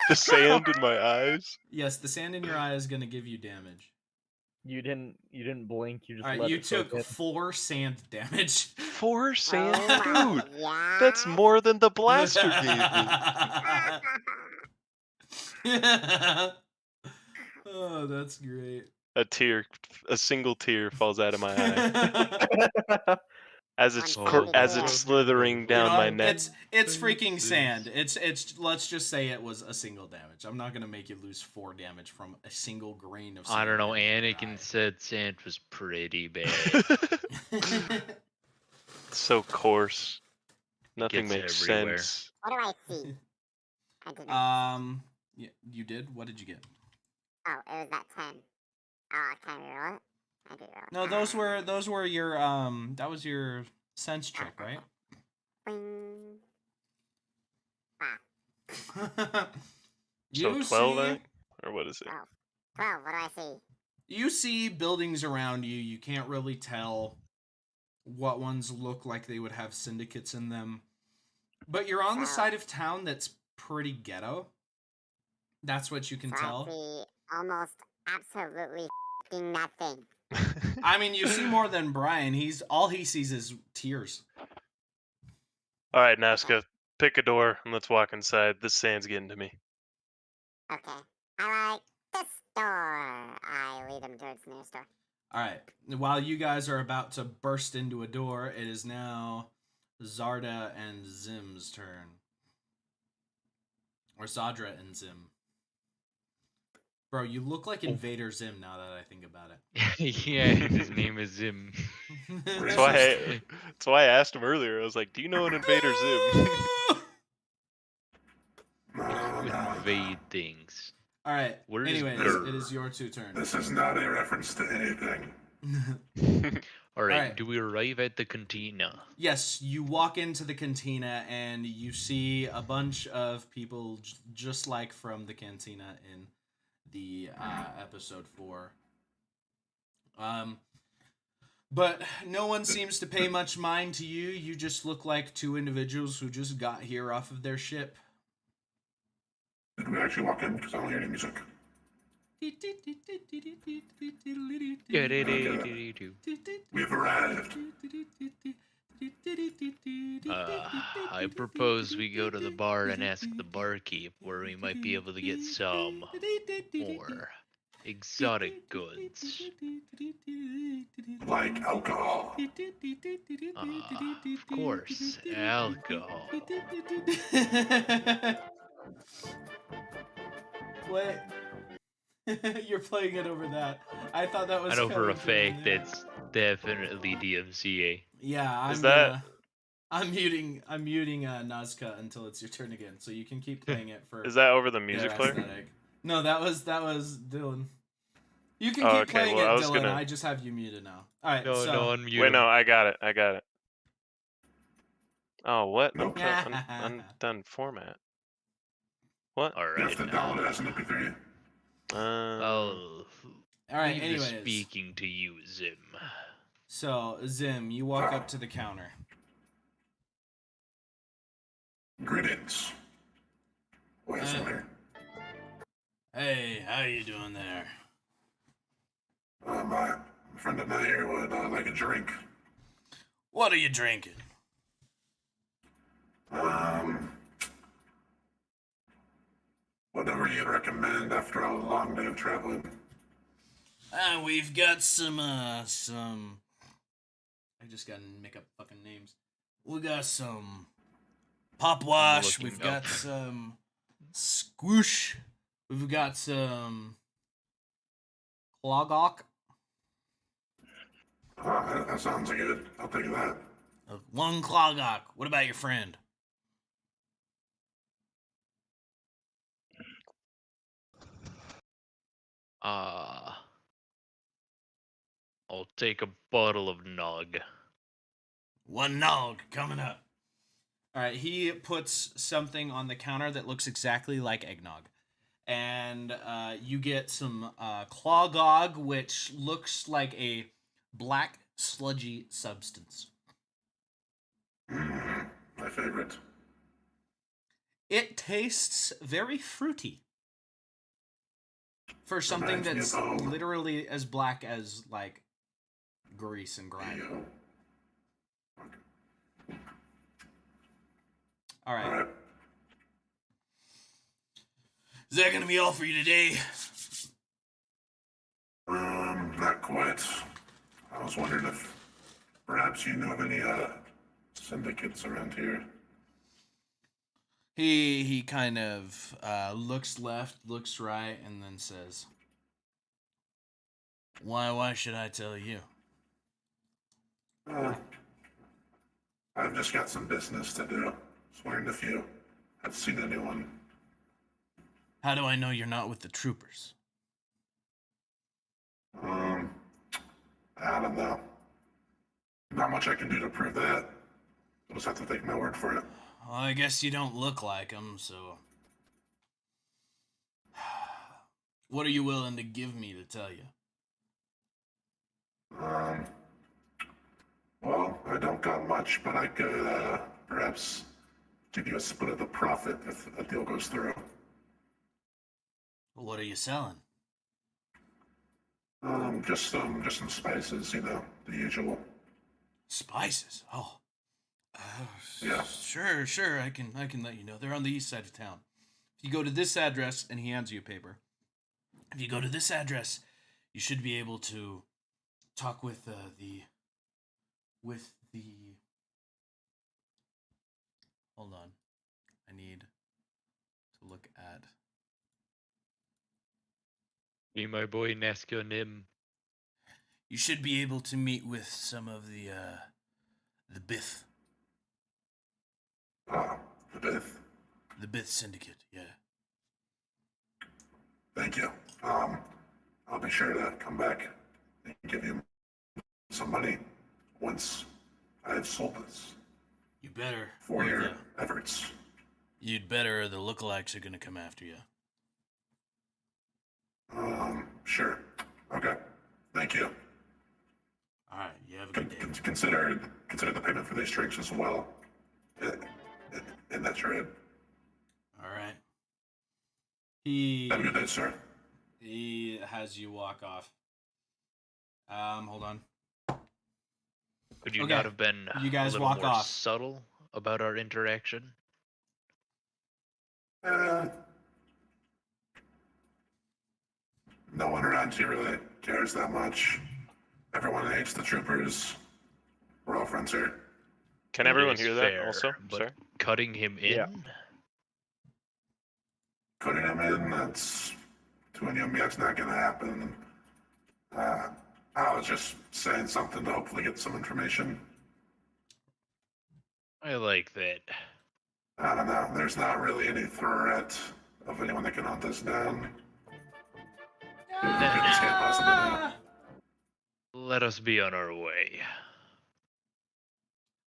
The sand in my eyes. Yes, the sand in your eye is gonna give you damage. You didn't blink. You just All right, let you it soak took in. 4 sand damage. 4 sand, Oh my dude. God. That's more than the blaster gave me. Oh, that's great. A single tear falls out of my eye as it's Oh, as God. it's slithering You down know my what? neck. It's freaking sand. It's let's just say it was a single damage. I'm not gonna make you lose 4 damage from a single grain of sand. I don't know. in your Anakin said sand was pretty bad. eye. So coarse. Nothing Gets makes everywhere. sense. What do I see? I did not. Yeah, you did? What did you get? Oh, it was that 10. Oh, can I reroll it? I do roll it. No, those were your that was your sense check, right? Bing. So You 12, see- or what is it? 12. What do I see? You see buildings around you. You can't really tell what ones look like they would have syndicates in them. But you're on the So- side of town that's pretty ghetto. That's what you can So tell. I see almost absolutely f***ing nothing. I mean, you see more than Brian. All he sees is tears. All right, Nazca, pick a door and let's walk inside. This sand's getting to me. Okay. I like this door. I lead him towards the nearest door. All right. While you guys are about to burst into a door, it is now Zarda and Zim's turn. Or Zadra and Zim. Bro, you look like Invader Zim now that I think about it. Yeah, his name is Zim. That's why I asked him earlier. I was like, "Do you know an Invader Zim?" Invade things. All right. Where is Anyways, Bear? it is your two turns. This is not a reference to anything. All right, Alright. do we arrive at the cantina? Yes, you walk into the cantina and you see a bunch of people just like from the cantina in the episode 4. But no one seems to pay much mind to you. You just look like two individuals who just got here off of their ship. Did we actually walk in? Because I don't hear any music. We've arrived. I propose we go to the bar and ask the barkeep where we might be able to get some more exotic goods. Like alcohol. Of course, alcohol. What? You're playing it over that. I thought that was. I know for a kinda fact good. that's definitely DMCA. Yeah, I'm. Is that- I'm muting Nazca until it's your turn again, so you can keep playing it for. Is that over the their music player? aesthetic. No, that was Dylan. You can Oh, keep okay, playing well, I it, was Dylan. gonna- I just have you muted now. All right. No, so, no, unmute. Wait, no, him. I got it. Oh, what? Nope. Undone format. What? All You right. have to download it as an MP3. I'll All right. leave the Anyways, speaking to you, Zim. so Zim, you walk up to the counter. Greetings. Where's there? Hey, how you doing there? My friend and I here would like a drink. What are you drinking? Whatever you'd recommend after a long day of traveling. We've got some. I just gotta make up fucking names. We got some pop wash. looking We've got up. some squoosh. We've got some clogok. That sounds good. I'll take that. One clogok. What about your friend? I'll take a bottle of Nog. One nog coming up. All right, he puts something on the counter that looks exactly like eggnog. And you get some clogog, which looks like a black, sludgy substance. My favorite. It tastes very fruity. For something Reminds me that's of home. literally as black as, like, grease and grime. All right. Alright. Is that going to be all for you today? Not quite. I was wondering if perhaps you know of any syndicates around here. He kind of looks left, looks right, and then says, Why should I tell you? I've just got some business to do. Just wondering if you have seen anyone. How do I know you're not with the troopers? I don't know. Not much I can do to prove that. You'll just have to take my word for it. Well, I guess you don't look like them, so... What are you willing to give me to tell you? Well, I don't got much, but I could perhaps give you a split of the profit if the deal goes through. What are you selling? Just some spices, you know, the usual. Spices? Oh. Yeah. Sure, I can let you know. They're on the east side of town. If you go to this address, and he hands you a paper. If you go to this address, you should be able to talk with the. Hold on, I need to look at. Be my boy Nazca Nim. You should be able to meet with some of the Bith. The Bith. The Bith Syndicate, yeah. Thank you. I'll be sure to come back and give you some money once I've sold this. You better. For your efforts. You'd better, or the lookalikes are gonna come after you. Sure. Okay. Thank you. All right, you have a good day. Consider the payment for these drinks as well. And that's right. All right. He. Have a good day, sir. He has you walk off. Hold on. Could you Okay, not have been you guys a little walk more off. subtle about our interaction? No one around here really cares that much. Everyone hates the troopers. We're all friends here. Can everyone It's hear that fair, also? but Sorry. cutting him in? Yeah. Putting him in, that's between you and me, that's not gonna happen. I was just saying something to hopefully get some information. I like that. I don't know, there's not really any threat of anyone that can hunt us down. Goodness can't possibly be. Let us be on our way.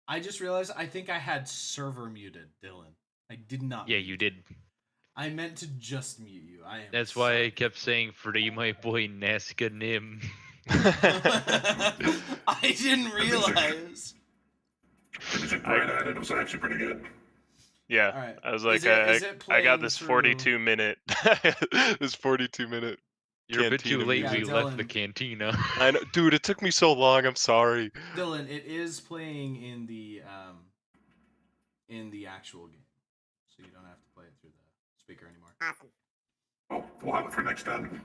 I just realized I think I had server muted, Dylan. I did not. Yeah, you did. I meant to just mute you. I am. That's why I kept saying free my boy Nazca Nim. I didn't realize. The music played at it was actually pretty good. Yeah. All right. I was like, Is it I got playing this through- 42-minute. This 42-minute. You're a bit too late. Yeah, We left the Dylan. cantina. I know, dude. It took me so long. I'm sorry. Dylan, it is playing in the actual game, so you don't have to play it through the speaker anymore. Awesome. Well, we'll have it for next time.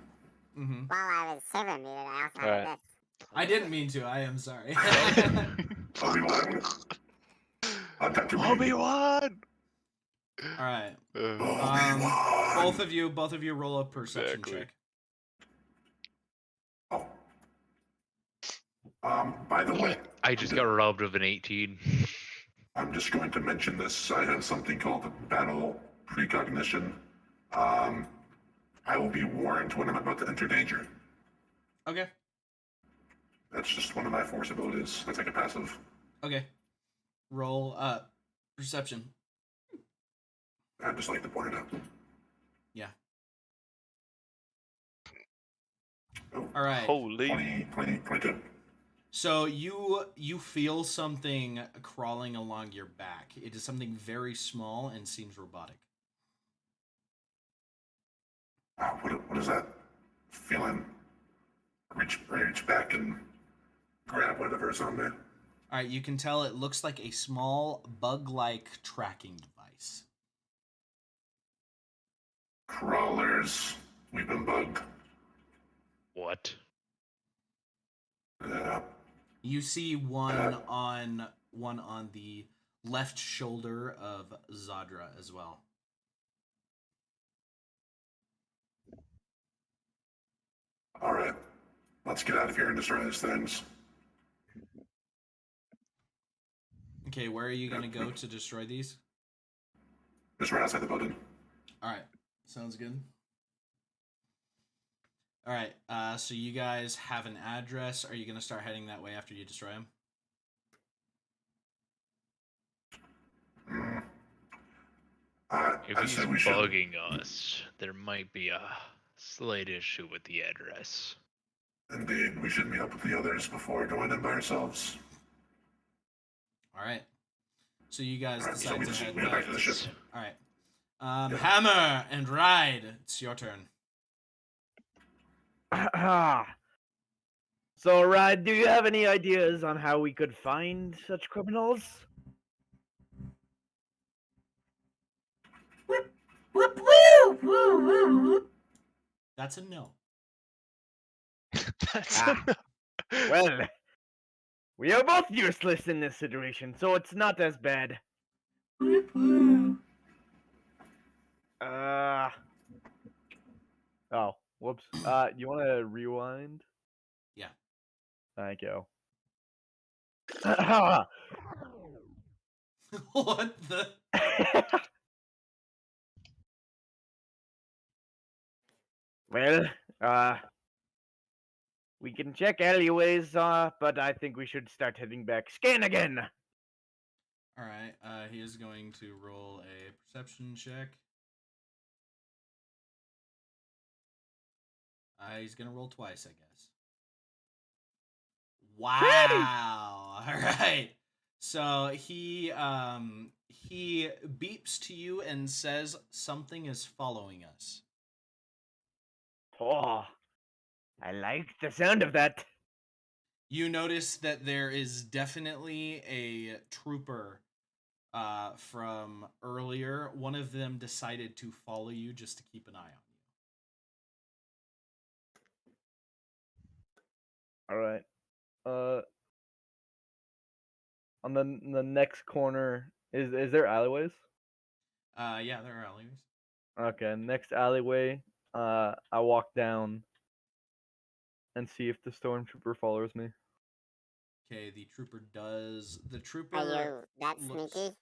Mm-hmm. While I was server muted, I also had Alright. this. I didn't mean to. I am sorry. Obi-Wan. On Tatooine. Obi-Wan. All right. Obi-Wan. Both of you roll a perception Exactly. check. Oh. By the way, I just got robbed of an 18. I'm just going to mention this. I have something called battle precognition. I will be warned when I'm about to enter danger. Okay. That's just one of my force abilities. That's like a passive. Okay. Roll perception. I'd just like to point it out. Yeah. Oh, All right. Holy. 22. So you feel something crawling along your back. It is something very small and seems robotic. What is that feeling? Reach back and grab whatever's on there. All right, you can tell it looks like a small bug-like tracking device. Crawlers. We've been bugged. What? Yeah. You see one on the left shoulder of Zadra as well. All right. Let's get out of here and destroy these things. Okay, where are you going to go to destroy these? Just right outside the building. All right, sounds good. All right, so you guys have an address. Are you going to start heading that way after you destroy them? If I he's said we should. bugging us, there might be a slight issue with the address. Indeed, we should meet up with the others before going in by ourselves. All right. So you guys All right, so decide we to just head we head back to the back. ship. All right. Hammer and Ride. It's your turn. So, Rod, do you have any ideas on how we could find such criminals? That's a no. That's Well, we are both useless in this situation, so it's not as bad. Oh, whoops. You want to rewind? Yeah. Thank you. What the? Well, we can check alleyways, but I think we should start heading back. Scan again! All right. He is going to roll a perception check. He's gonna roll twice, I guess. Wow. All right. So he beeps to you and says something is following us. Oh, I like the sound of that. You notice that there is definitely a trooper from earlier. One of them decided to follow you just to keep an eye on you. All right. On the next corner, is there alleyways? Yeah, there are alleyways. Okay, next alleyway. I walk down and see if the stormtrooper follows me. Okay, the trooper does. The trooper. Are you that looks- sneaky?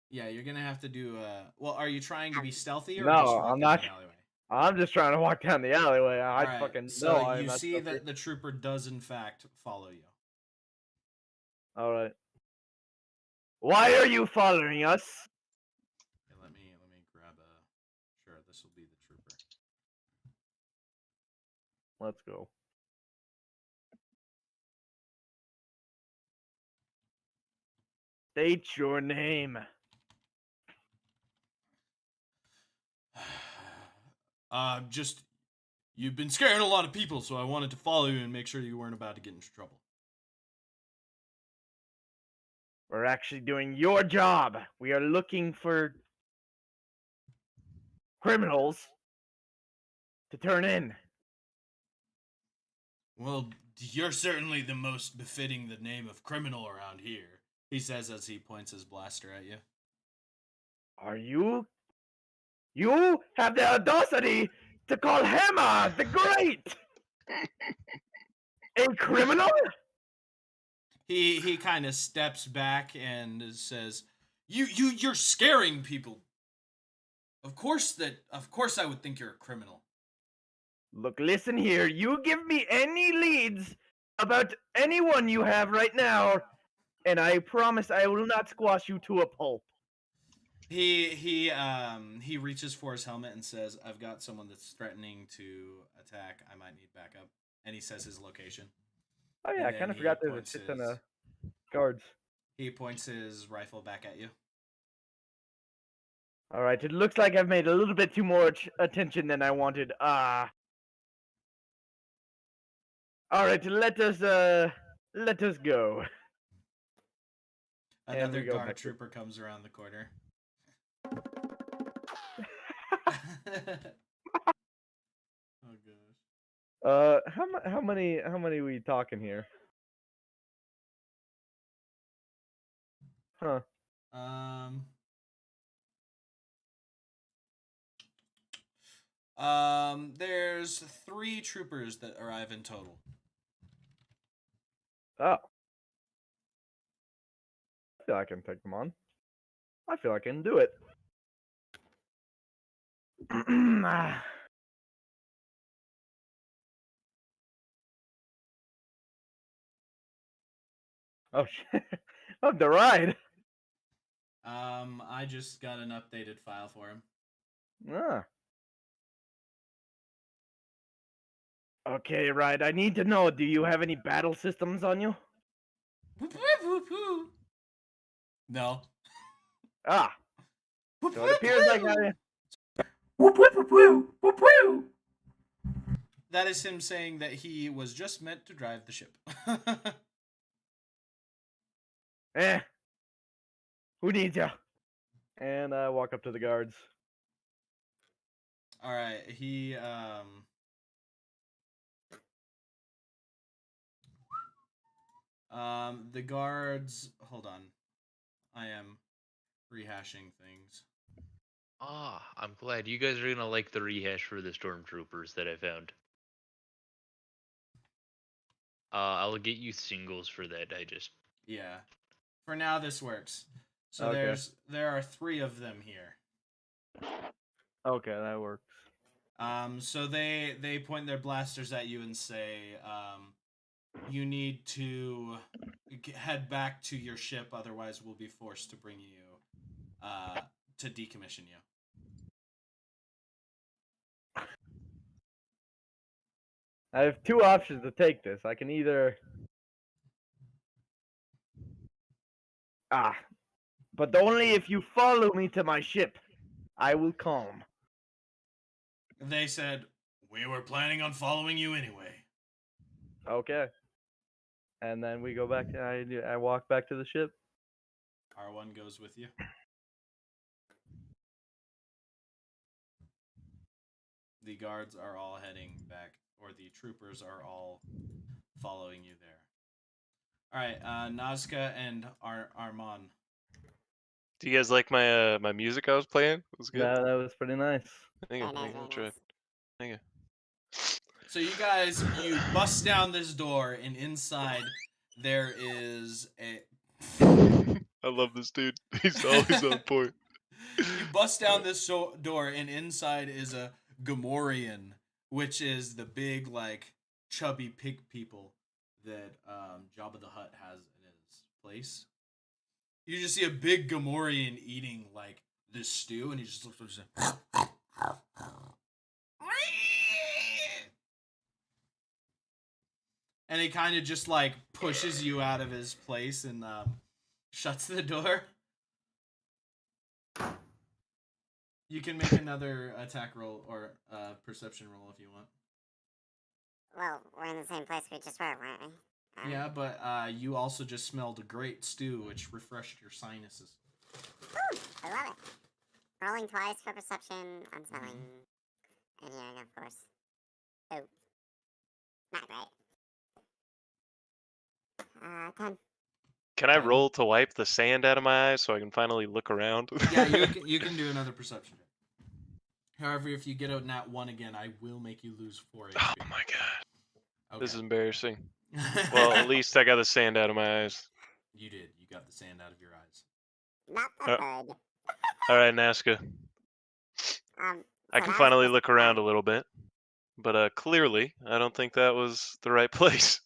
Yeah, you're gonna have to do. Well, are you trying to be stealthy or No, just walk I'm down not. the alleyway? I'm just trying to walk down the alleyway. I All right, fucking so know I'm you not see stealthy. that the trooper does in fact follow you. All right. Why are you following us? Okay, let me grab a. Sure, this will be the trooper. Let's go. State your name. Just you've been scaring a lot of people, so I wanted to follow you and make sure you weren't about to get into trouble. We're actually doing your job. We are looking for criminals to turn in. Well, you're certainly the most befitting the name of criminal around here, he says as he points his blaster at you. Are you? You have the audacity to call Hammer the Great a criminal? He kind of steps back and says, "You're scaring people. Of course I would think you're a criminal." Look, listen here. You give me any leads about anyone you have right now, and I promise I will not squash you to a pulp. He reaches for his helmet and says, "I've got someone that's threatening to attack. I might need backup." And he says his location. Oh yeah, And I kind then of he forgot there's a points shit ton his- of guards. He points his rifle back at you. All right, it looks like I've made a little bit too much attention than I wanted. All right, let us go. And Another we go guard back to- trooper comes around the corner. Oh gosh. How many we talking here? Huh. There's 3 troopers that arrive in total. Oh. I feel I can take them on. I feel I can do it. Oh shit. Oh, the ride. I just got an updated file for him. Ah. Okay, right. I need to know, do you have any battle systems on you? No. Ah. So it appears like I... That is him saying that he was just meant to drive the ship. Who needs ya? And I walk up to the guards. All right, he The guards. Hold on. I am rehashing things. Ah, I'm glad you guys are gonna like the rehash for the stormtroopers that I found. I'll get you singles for that. Yeah. For now, this works. So Okay. there are 3 of them here. Okay, that works. So they point their blasters at you and say, you need to head back to your ship, otherwise we'll be forced to bring you, to decommission you. I have 2 options to take this. I can either but only if you follow me to my ship. I will come. They said, we were planning on following you anyway. Okay. And then we go back to I walk back to the ship. R1 goes with you. The guards are all heading back, or the troopers are all following you there. All right, Nazca and Armand. Do you guys like my my music I was playing? It was good. That was pretty nice. Thank you. Very nice, Thank you. very Enjoy it. nice. Thank you. So you guys, you bust down this door, and inside there is a. I love this dude. He's always on point. You bust down this door, and inside is a Gamorrean, which is the big, like, chubby pig people that Jabba the Hutt has in his place. You just see a big Gamorrean eating, like, this stew, and he just looks and just and he kind of just, like, pushes you out of his place and shuts the door. You can make another attack roll or perception roll if you want. Well, we're in the same place we just were, weren't we? Yeah, but you also just smelled a great stew, which refreshed your sinuses. Woo, I love it. Rolling twice for perception, I'm smelling. And hearing, of course. Oh. Not great. 10. Can I roll to wipe the sand out of my eyes so I can finally look around? Yeah, you can do another perception check. However, if you get a nat 1 again, I will make you lose 4 HP. Oh my god. Okay. This is embarrassing. Well, at least I got the sand out of my eyes. You did. You got the sand out of your eyes. Not the hood. Alright, Nazca. I can finally look around a little bit. But clearly, I don't think that was the right place.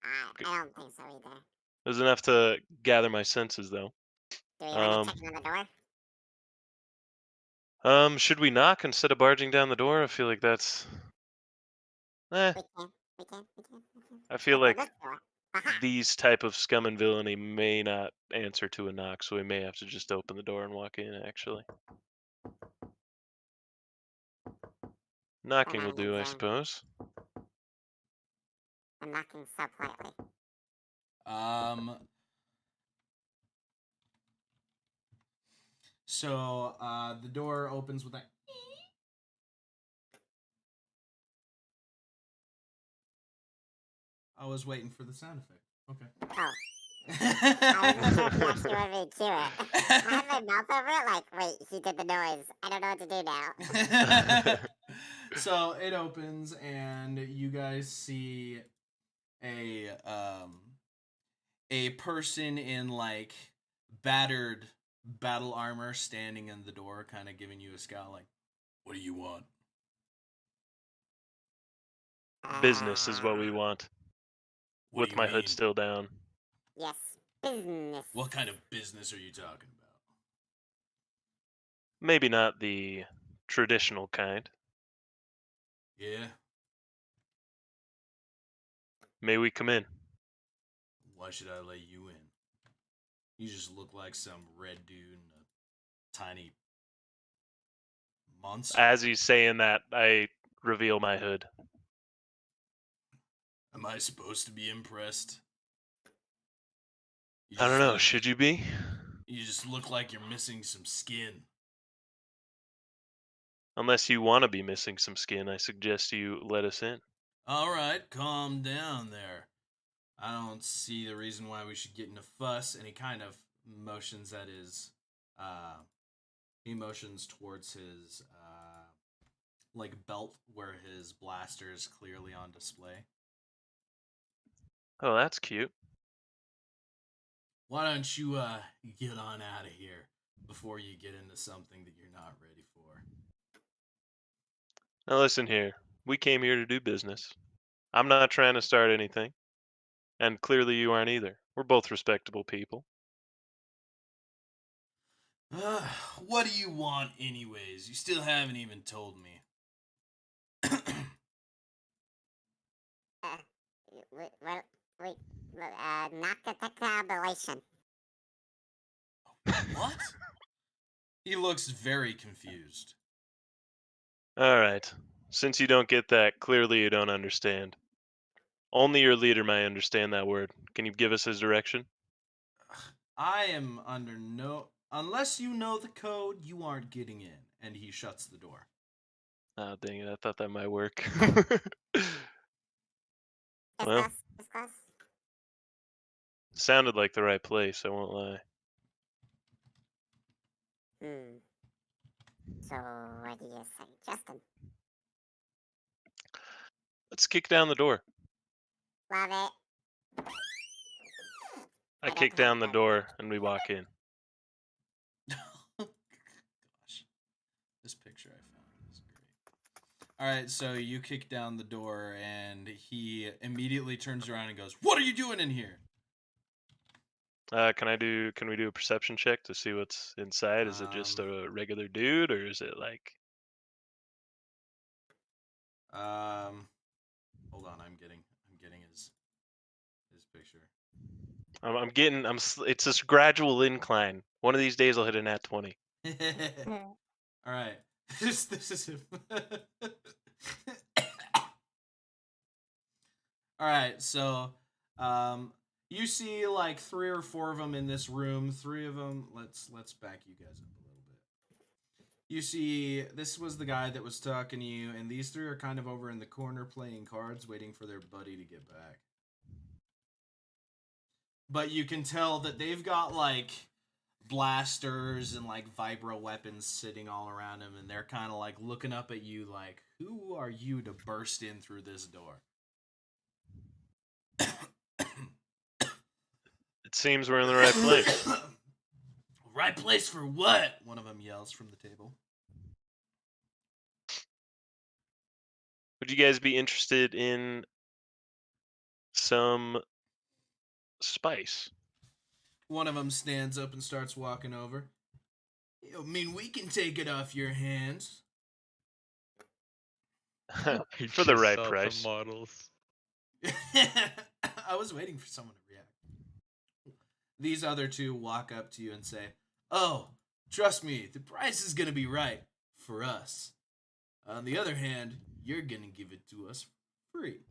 I don't think so either. It was enough to gather my senses, though. Do we want to check another door? Should we knock instead of barging down the door? I feel like that's... We can. I feel Check like this door. Aha. these type of scum and villainy may not answer to a knock, so we may have to just open the door and walk in, actually. Knocking will do, I suppose. I'm knocking so politely. So the door opens with that. I was waiting for the sound effect. Okay. Oh. I was looking if you actually wanted me to do it. I had my mouth over it, like, wait, he did the noise. I don't know what to do now. So it opens, and you guys see a person in, like, battered battle armor standing in the door, kind of giving you a scowl, like, what do you want? Business is what we want. What With do you my mean? hood still down. Yes, business. What kind of business are you talking about? Maybe not the traditional kind. Yeah? May we come in? Why should I let you in? You just look like some red dude in a tiny monster. As he's saying that, I reveal my hood. Am I supposed to be impressed? I don't know, should you be? You just look like you're missing some skin. Unless you want to be missing some skin, I suggest you let us in. Alright, calm down there. I don't see the reason why we should get in a fuss. And he kind of motions at his, he motions towards his, like belt where his blaster is clearly on display. Oh, that's cute. Why don't you get on out of here before you get into something that you're not ready for? Now listen here. We came here to do business. I'm not trying to start anything. And clearly you aren't either. We're both respectable people. What do you want anyways? You still haven't even told me. Noctitabulation. What? He looks very confused. All right. Since you don't get that, clearly you don't understand. Only your leader may understand that word. Can you give us his direction? I am under no... Unless you know the code, you aren't getting in. And he shuts the door. Oh, dang it. I thought that might work. It's Well. us. It's us. Sounded like the right place, I won't lie. So, what do you say, Justin? Let's kick down the door. Love it. I kick down the door and we walk in. Gosh. This picture I found is great. Alright, so you kick down the door and he immediately turns around and goes, "What are you doing in here?" Can we do a perception check to see what's inside? Is it just a regular dude or is it like... Hold on, I'm getting his picture. It's this gradual incline. One of these days I'll hit a nat 20. All right. This is him. All right, so you see like 3 or 4 of them in this room. 3 of them. Let's back you guys up a little bit. You see, this was the guy that was talking to you, and these 3 are kind of over in the corner playing cards, waiting for their buddy to get back. But you can tell that they've got like blasters and like vibro weapons sitting all around them, and they're kind of like looking up at you like, who are you to burst in through this door? It seems we're in the right place. Right place for what? One of them yells from the table. Would you guys be interested in some spice? One of them stands up and starts walking over. I mean, we can take it off your hands. For the right price. Models. I was waiting for someone to react. These other 2 walk up to you and say, "Oh, trust me, the price is going to be right for us. On the other hand, you're going to give it to us free."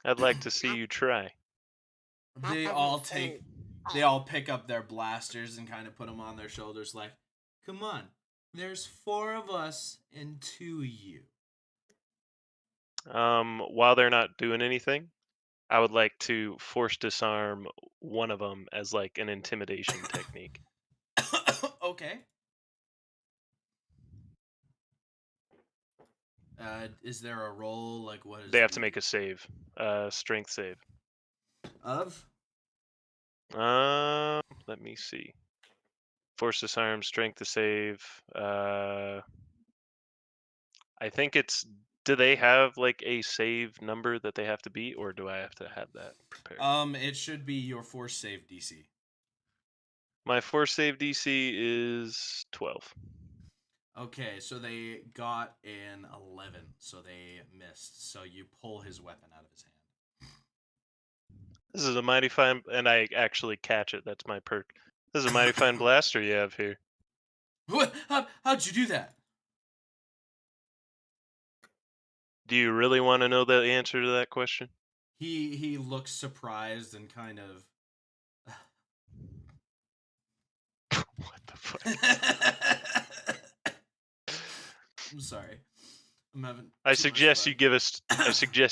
I'd like to see you try. They all pick up their blasters and kind of put them on their shoulders like, "Come on, there's 4 of us and 2 of you." While they're not doing anything, I would like to force disarm one of them as like an intimidation technique. Okay. Is there a roll? Like, what is... They have to make a save. Strength save. Of? Let me see. Force disarm, strength to save. I think it's... Do they have like a save number that they have to beat, or do I have to have that prepared? It should be your force save DC. My force save DC is 12. Okay, so they got an 11, so they missed. So you pull his weapon out of his hand. This is a mighty fine, and I actually catch it. That's my perk. This is a mighty fine blaster you have here. What? How'd you do that? Do you really want to know the answer to that question? He looks surprised and kind of... What the fuck? I'm sorry. I'm having... I suggest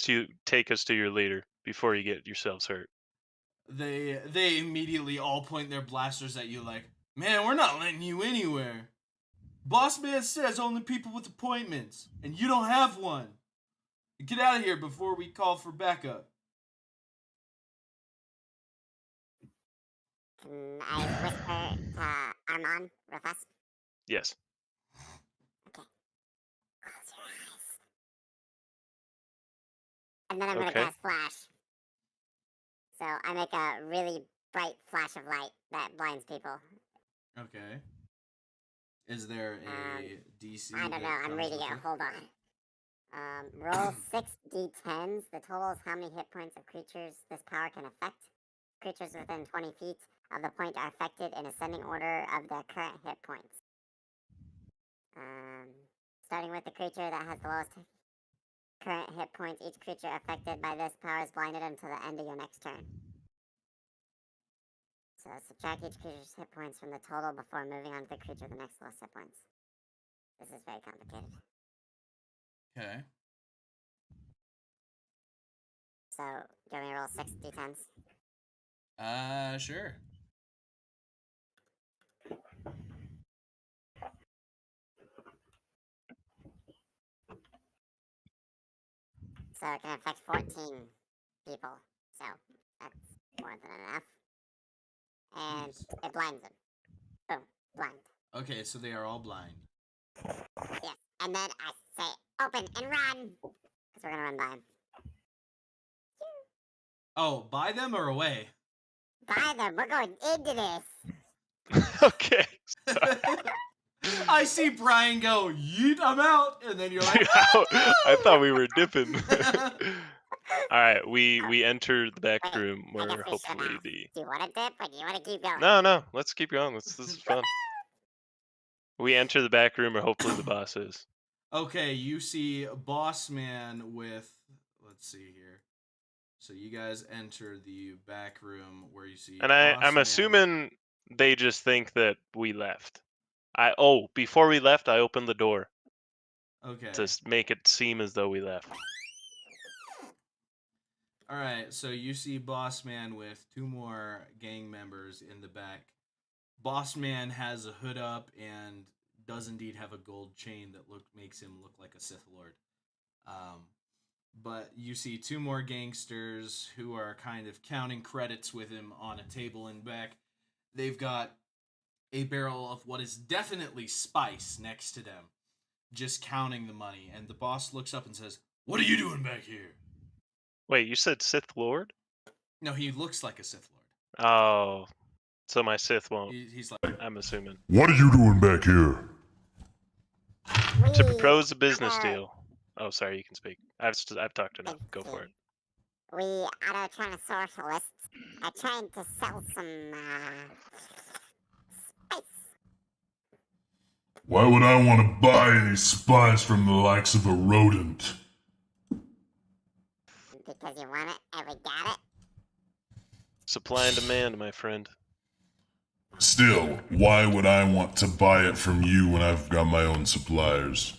you take us to your leader before you get yourselves hurt. They immediately all point their blasters at you like, man, we're not letting you anywhere. Boss man says only people with appointments, and you don't have one. Get out of here before we call for backup. Can I whisper to Armand real fast? Yes. Okay. Close your eyes. And then I'm gonna Okay. cast flash. So I make a really bright flash of light that blinds people. Okay. Is there a DC? I don't that know. I'm comes reading with it. Hold on. Roll 6 d10s. The total is how many hit points of creatures this power can affect. Creatures within 20 feet of the point are affected in ascending order of their current hit points. Starting with the creature that has the lowest current hit points, each creature affected by this power is blinded until the end of your next turn. So subtract each creature's hit points from the total before moving on to the creature with the next lowest hit points. This is very complicated. Okay. So, do you want me to roll 6 d10s? Sure. So it can affect 14 people. So that's more than enough. And Yes. it blinds them. Boom. Blind. Okay, so they are all blind. Yes. And then I say open and run. Because we're going to run by him. Oh, by them or away? By them. We're going into this. Okay. I see Brian go, yeet, I'm out. And then you're like, I thought we were dipping. All right, we enter the back Wait, room I guess where we should hopefully ask. the Do you want to dip or do you want to keep going? no, let's keep going. This is fun. We enter the back room where hopefully the boss is. okay, you see Boss Man with, let's see here. So you guys enter the back room where you see And Boss I'm Man. assuming they just think that we left. Before we left, I opened the door Okay. to make it seem as though we left. All right, so you see Boss Man with 2 more gang members in the back. Boss Man has a hood up and does indeed have a gold chain that makes him look like a Sith Lord. But you see 2 more gangsters who are kind of counting credits with him on a table in back. They've got a barrel of what is definitely spice next to them, just counting the money. And the boss looks up and says, "What are you doing back here?" Wait, you said Sith Lord? No, he looks like a Sith Lord. Oh, so my Sith won't. He's like, I'm assuming. What are you doing back here? To We propose a business are- deal. Oh, sorry, you can speak. I've talked enough. Go for it. We are trying to socialists are trying to sell some spice. Why would I want to buy any spice from the likes of a rodent? Because you want it and we got it. Supply and demand, my friend. Still, why would I want to buy it from you when I've got my own suppliers?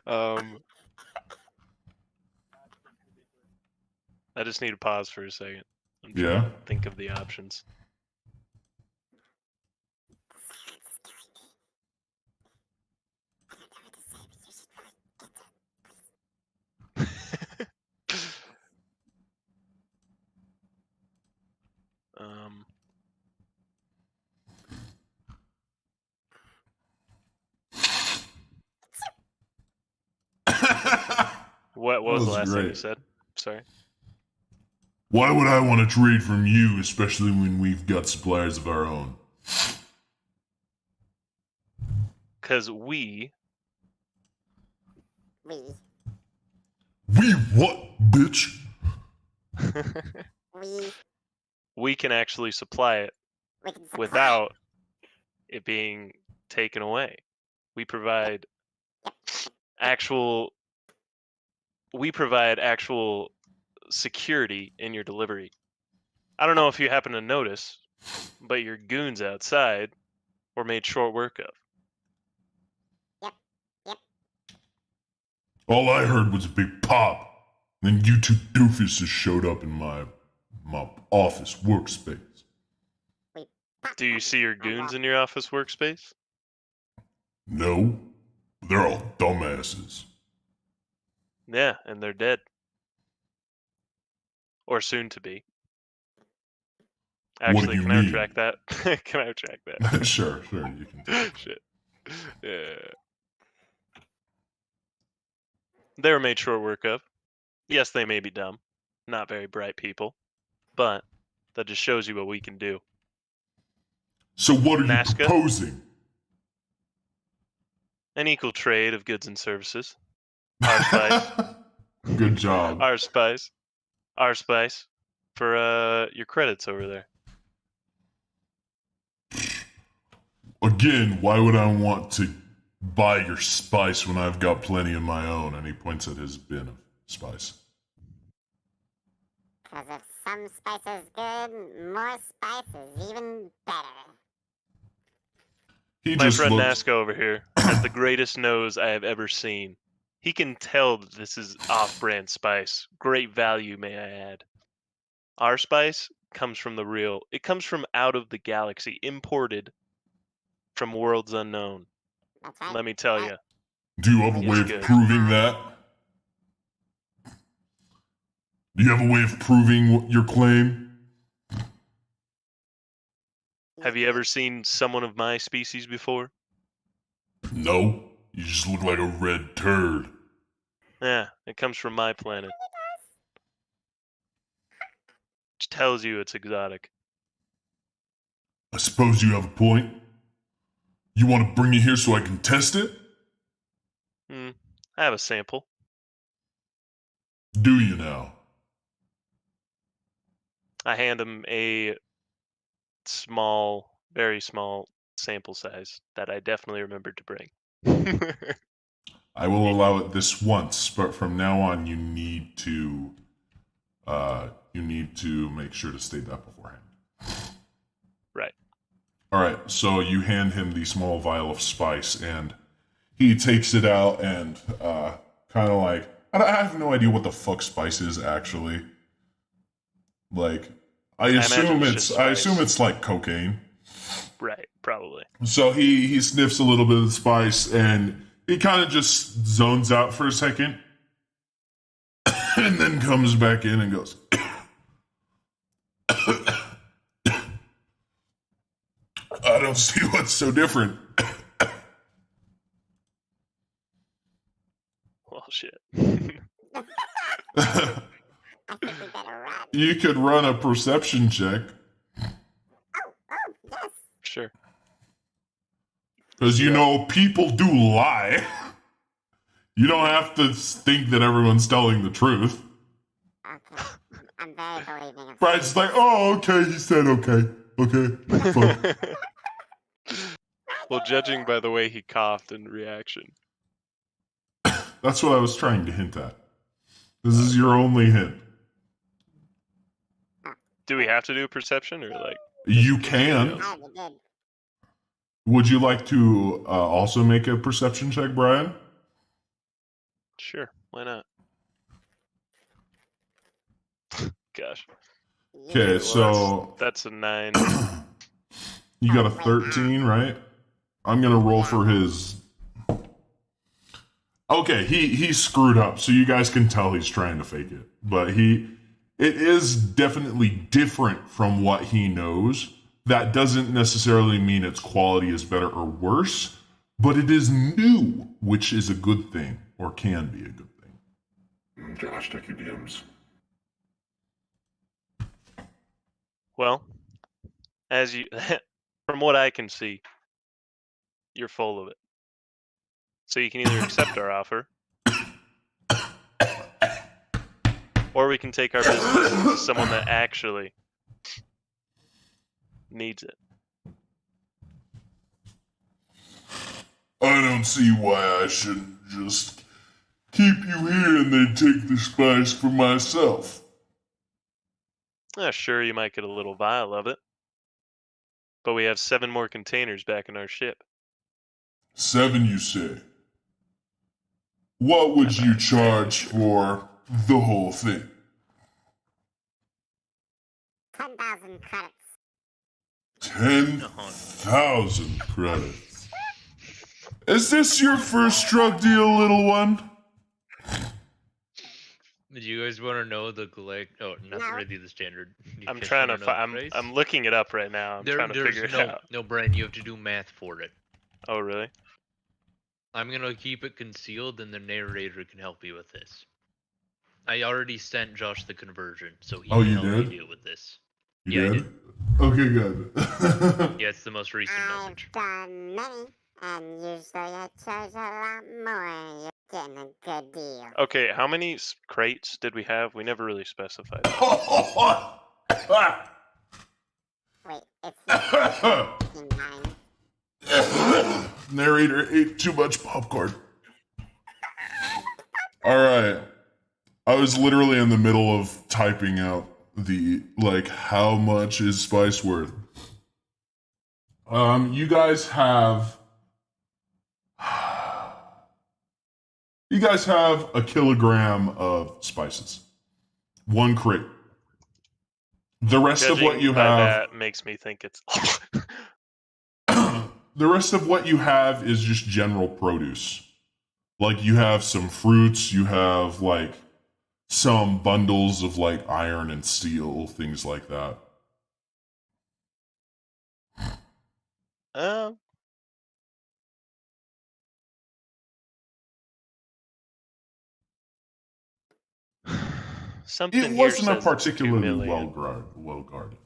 Armand. I just need to pause for a second. I'm Yeah? trying to think of the options. um, what was the That was last thing you great. said? Sorry. Why would I want to trade from you, especially when we've got suppliers of our own? Because we We what, bitch? we can actually supply it we can supply without it being taken away. We provide actual security in your delivery. I don't know if you happen to notice, but your goons outside or made short work of. All I heard was a big pop. Then you two doofuses showed up in my office workspace. Do you see your goons in your office workspace? No, they're all dumbasses. Yeah, and they're dead. Or soon to be. What do Actually, you can I mean? retract that? Can I retract that? Sure, you can. Shit. Yeah. They were made short work of. Yes, they may be dumb. Not very bright people. But that just shows you what we can do. So what are Nazca? you proposing? An equal trade of goods and services. Our spice. Good job. Our spice. Our spice. For your credits over there. Again, why would I want to buy your spice when I've got plenty of my own? And he points at his bin of spice. Because if some spice is good, more spice is even better. He My just friend looks. Nazca over here has the greatest nose I have ever seen. He can tell that this is off-brand spice. Great value, may I add. Our spice comes from the real. It comes from out of the galaxy, imported from worlds unknown. That's right. Let me tell you. Do you have a It's way of good. proving that? Do you have a way of proving your claim? Have you ever seen someone of my species before? No. You just look like a red turd. Yeah, it comes from my planet. Which tells you it's exotic. I suppose you have a point. You want to bring it here so I can test it? I have a sample. Do you now? I hand him a small, very small sample size that I definitely remembered to bring. I will allow it this once, but from now on you need to make sure to state that beforehand. Right. Alright, so you hand him the small vial of spice and he takes it out and kinda like I have no idea what the fuck spice is actually. Like I assume imagine it's just spice. it's like cocaine. Right, probably. So he sniffs a little bit of the spice and he kind of just zones out for a second and then comes back in and goes, I don't see what's so different. Well, shit. I think we better run. You could run a perception check Oh, yes. Sure. because you know people do lie. You don't have to think that everyone's telling the truth. Okay. I'm very believing of Brian's like, oh, okay, he said okay. Okay, fine. Well, judging by the way he coughed in reaction. That's what I was trying to hint at. This is your only hint. Do we have to do a perception or like? You can. I already did. Would you like to also make a perception check, Brian? Sure, why not? Gosh. Okay, so That's a 9. you got a 13, right? I'm gonna roll for his. Okay, he screwed up, so you guys can tell he's trying to fake it. But it is definitely different from what he knows. That doesn't necessarily mean its quality is better or worse, but it is new, which is a good thing, or can be a good thing. Josh, check your DMs. Well, as you, from what I can see, you're full of it. So you can either accept our offer, or we can take our business to someone that actually needs it. I don't see why I shouldn't just keep you here and then take the spice for myself. Sure, you might get a little vial of it. But we have 7 more containers back in our ship. 7, you say? What would you charge for the whole thing? 10,000 credits. 10,000 credits. Is this your first drug deal, little one? Do you guys want to know the Oh, not No. really the standard. You I'm guys trying to. wanna know the I'm price? looking it up right now. I'm trying to There's figure it no, out. no, Brian. You have to do math for it. Oh, really? I'm gonna keep it concealed, and the narrator can help you with this. I already sent Josh the conversion, so he Oh, can you help did? me deal with this. You Yeah, I did? Okay, good. Yeah, it's the most recent message. I've done many, and usually I charge a lot more. You're getting a good deal. Okay, how many crates did we have? We never really specified. Wait, it's 9. Narrator ate too much popcorn. Alright. I was literally in the middle of typing out the, how much is spice worth? You guys have... You guys have a kilogram of spices. 1 crate. The rest of what you Judging by have... that makes me think it's... The rest of what you have is just general produce. You have some fruits, you have, some bundles of, iron and steel, things like that. Something It here wasn't a says it's 2 particularly million. well guarded.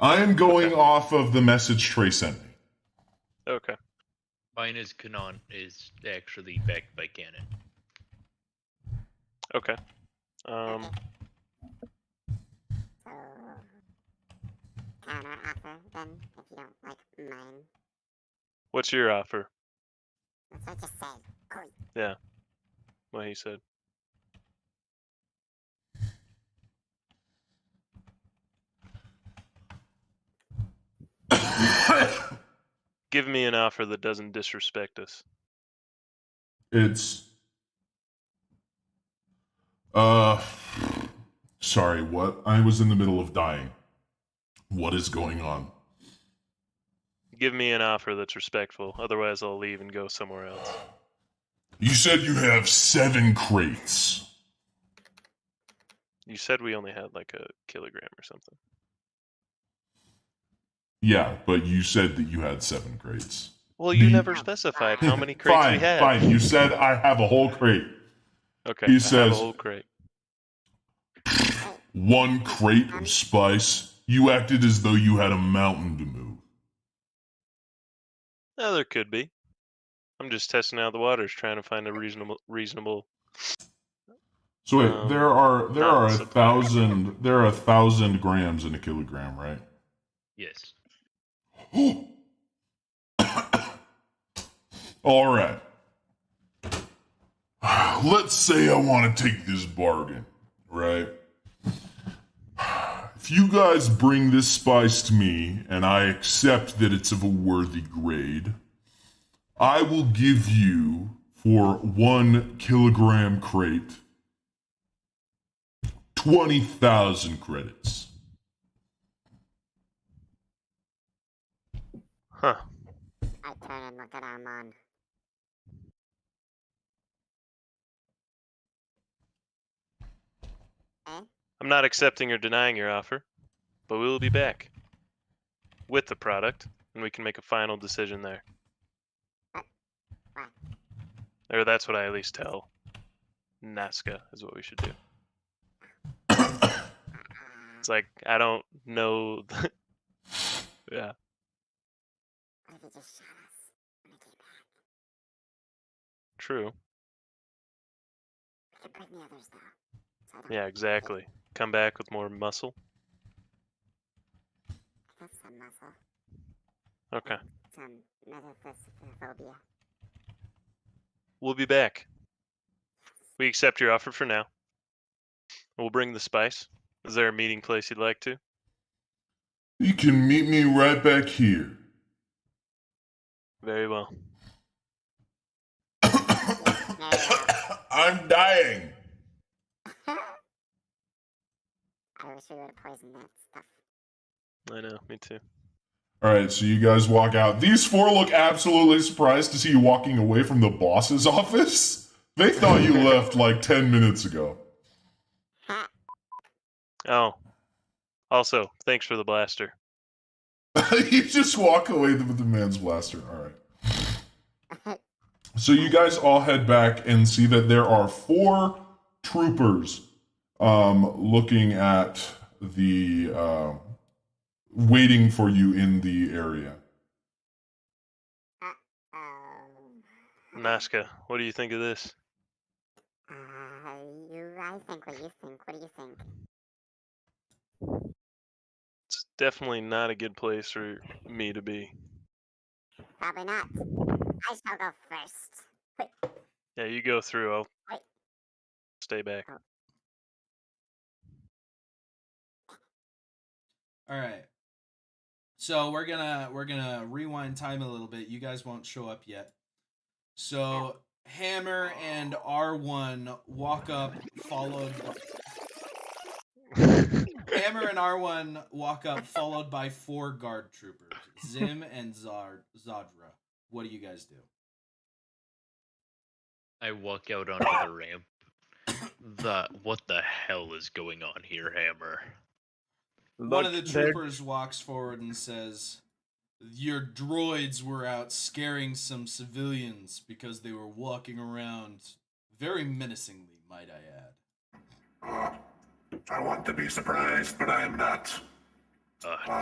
I am going off of the message Trey sent me. Okay. Mine is Canon is actually backed by Canon. Okay. So, counter offer then, if you don't like mine. What's your offer? That's what I just said. Oh, Yeah. What he said. Give me an offer that doesn't disrespect us. It's... Sorry, what? I was in the middle of dying. What is going on? Give me an offer that's respectful. Otherwise, I'll leave and go somewhere else. You said you have 7 crates. You said we only had a kilogram or something. Yeah, but you said that you had 7 crates. Well, you never specified how many crates we had. Fine. You said I have a whole crate. Okay. He I says have a whole crate. 1 crate of spice. You acted as though you had a mountain to move. Yeah, there could be. I'm just testing out the waters, trying to find a reasonable. So wait, there are 1,000 grams in a kilogram, right? Yes. All right. Let's say I want to take this bargain, right? If you guys bring this spice to me and I accept that it's of a worthy grade, I will give you, for 1 kilogram crate, 20,000 credits. Huh. I turn and look at Armand. Eh? I'm not accepting or denying your offer, but we will be back with the product, and we can make a final decision there. Why? Or that's what I at least tell Nazca is what we should do. It's I don't know. Yeah. What if he just shot us when he came back? True. We could bring the others though. So I don't Yeah, exactly. Come back with more muscle. I got some muscle. Okay. Some metaphysicophobia. We'll be back. We accept your offer for now. We'll bring the spice. Is there a meeting place you'd like to? You can meet me right back here. Very well. I'm dying. I wish we would have poisoned that stuff. I know, me too. All right, so you guys walk out. These four look absolutely surprised to see you walking away from the boss's office. They thought you left like 10 minutes ago. Oh. Also, thanks for the blaster. You just walk away with the man's blaster. All right. So you guys all head back and see that there are 4 troopers looking at the waiting for you in the area. Nazca, what do you think of this? I think what you think. What do you think? It's definitely not a good place for me to be. Probably not. I shall go first. Wait. Yeah, you go through. I'll Wait. stay back. All right. So we're gonna rewind time a little bit. You guys won't show up yet. So Hammer and R1 walk up, followed. Hammer and R1 walk up, followed by 4 guard troopers, Zim and Zadra. What do you guys do? I walk out onto the ramp. What the hell is going on here, Hammer? One of the troopers walks forward and says, "Your droids were out scaring some civilians because they were walking around very menacingly, might I add." I want to be surprised, but I am not.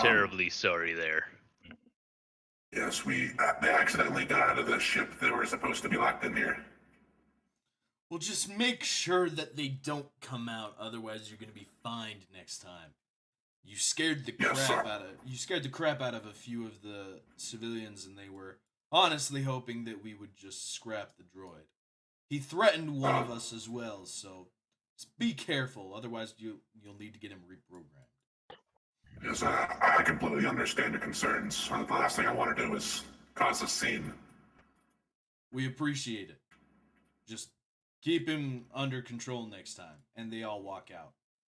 Terribly sorry there. Yes, they accidentally got out of the ship that were supposed to be locked in here. Well, just make sure that they don't come out, otherwise you're gonna be fined next time. You scared the crap out of a few of the civilians, and they were honestly hoping that we would just scrap the droid. He threatened one of us as well, so just be careful, otherwise you'll need to get him reprogrammed. Yes, I completely understand your concerns. The last thing I want to do is cause a scene. We appreciate it. Just keep him under control next time. And they all walk out.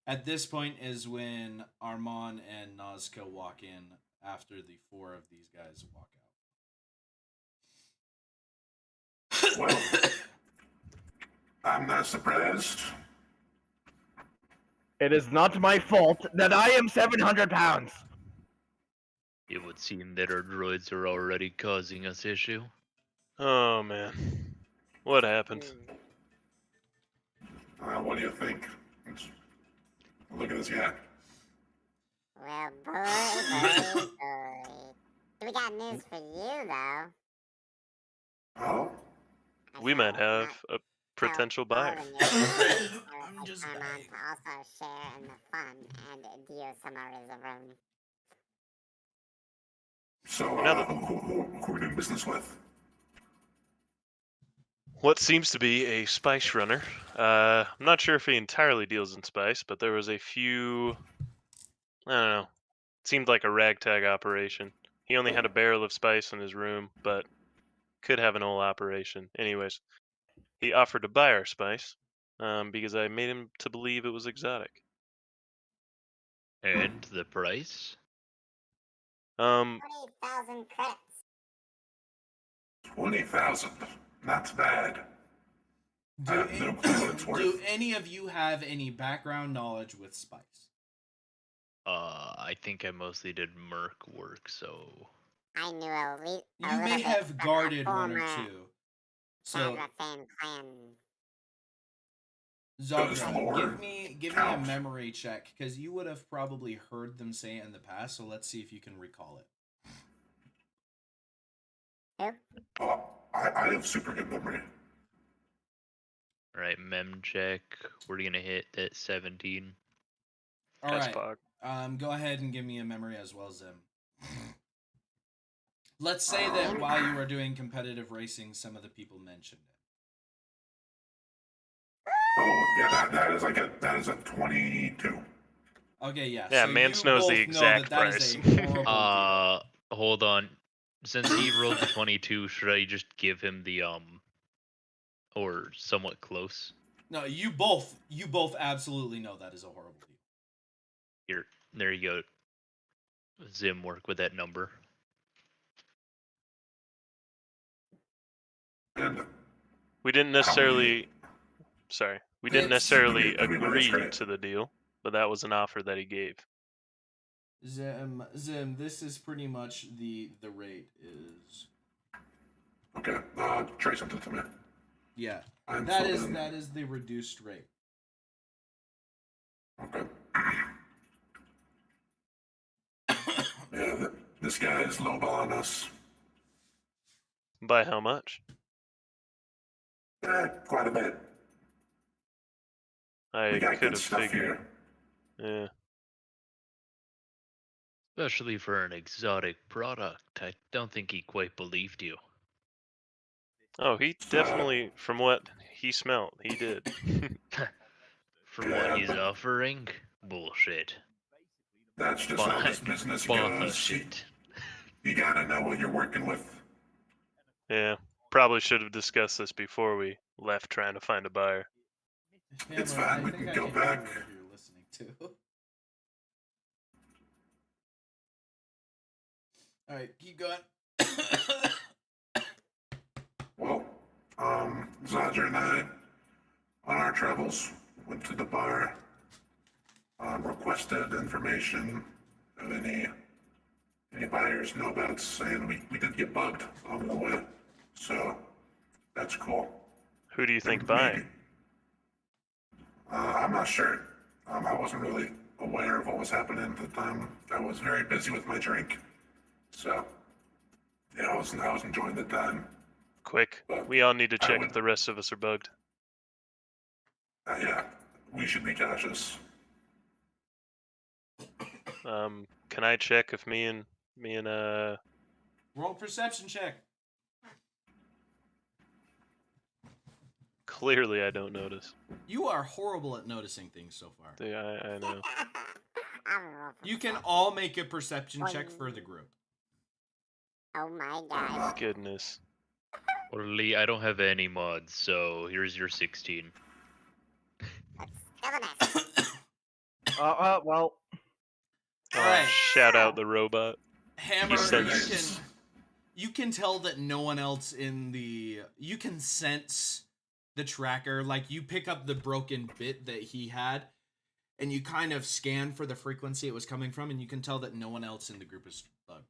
At this point is when Armand and Nazca walk in after the 4 of these guys walk out. Well, I'm not surprised. It is not my fault that I am 700 pounds. It would seem that our droids are already causing us issue. Oh man, what happened? What do you think? Look at this guy. Well, boy. We got news for you, though. Oh? We might have a potential buyer. I'm just Armand to also share in the fun and Dio Samarizarone. So, who are we doing business with? What seems to be a spice runner. I'm not sure if he entirely deals in spice, but there was a few. I don't know. It seemed like a ragtag operation. He only had a barrel of spice in his room, but could have an whole operation. Anyways, he offered to buy our spice because I made him to believe it was exotic. And the price? 20,000 credits. 20,000. Not bad. I have no clue what it's worth. Do any of you have any background knowledge with spice? I think I mostly did merc work, so... I knew a little You may have guarded one or two. So, Zadra, give me a memory check, because you would have probably heard them say it in the past, so let's see if you can recall it. Oh, I have super good memory. Alright, mem check. We're gonna hit at 17. Alright. Go ahead and give me a memory as well, Zim. Let's say that while you were doing competitive racing, some of the people mentioned it. Oh, yeah, that is a 22. Okay, yeah. Yeah, so Mance you knows the both exact know that is price. a horrible deal. Hold on. Since he rolled the 22, should I just give him the or somewhat close? No, you both absolutely know that is a horrible deal. Here, there you go. Zim, work with that number. And We didn't necessarily. Sorry, we didn't It's- necessarily I mean, that's agree great. to the deal, but that was an offer that he gave. Zim, this is pretty much the rate is. okay, try something to me. Yeah, I'm that so is in. that is the reduced rate. Okay. Yeah, this guy is lowballing us. By how much? Quite a bit. I We got could good have stuff figured. here. Yeah. Especially for an exotic product. I don't think he quite believed you. Oh, he definitely, from what he smelt, he did. From what he's offering, bullshit. That's just how this business goes. Bullshit. You gotta know what you're working with. Yeah. Probably should have discussed this before we left trying to find a buyer. It's Hammer, fine, I we think can I go can hear back. what you're listening to. All right, keep going. Well, Zadra and I, on our travels, went to the bar, requested information of any buyers know about, and we did get bugged on the way. So, that's cool. Who do you think Maybe- buying? I'm not sure. I wasn't really aware of what was happening at the time. I was very busy with my drink. So, yeah, I was enjoying the time. Quick. We all need to check if the rest of us are bugged. Yeah, we should be cautious. Can I check if me and Roll perception check. clearly I don't notice. You are horrible at noticing things so far. Yeah, I know. You can all make a perception check for the group. Oh my god. Goodness. Orly, I don't have any mods, so here's your 16. Well. Alright. Shout out the robot. Hammer, He you can tell that no one else in the... You can sense the tracker. Like, you pick up the broken bit that he had, and you kind of scan for the frequency it was coming from, and you can tell that no one else in the group is bugged.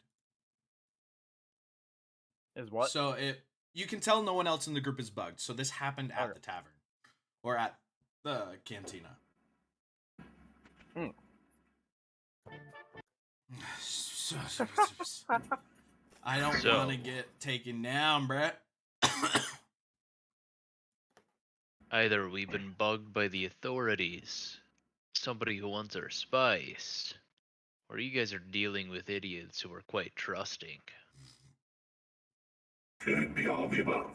Is what? So you can tell no one else in the group is bugged. So this happened at the tavern. Or at the cantina. I don't So- want to get taken down, Brett. Either we've been bugged by the authorities, somebody who wants our spice, or you guys are dealing with idiots who are quite trusting. Could be all of the above.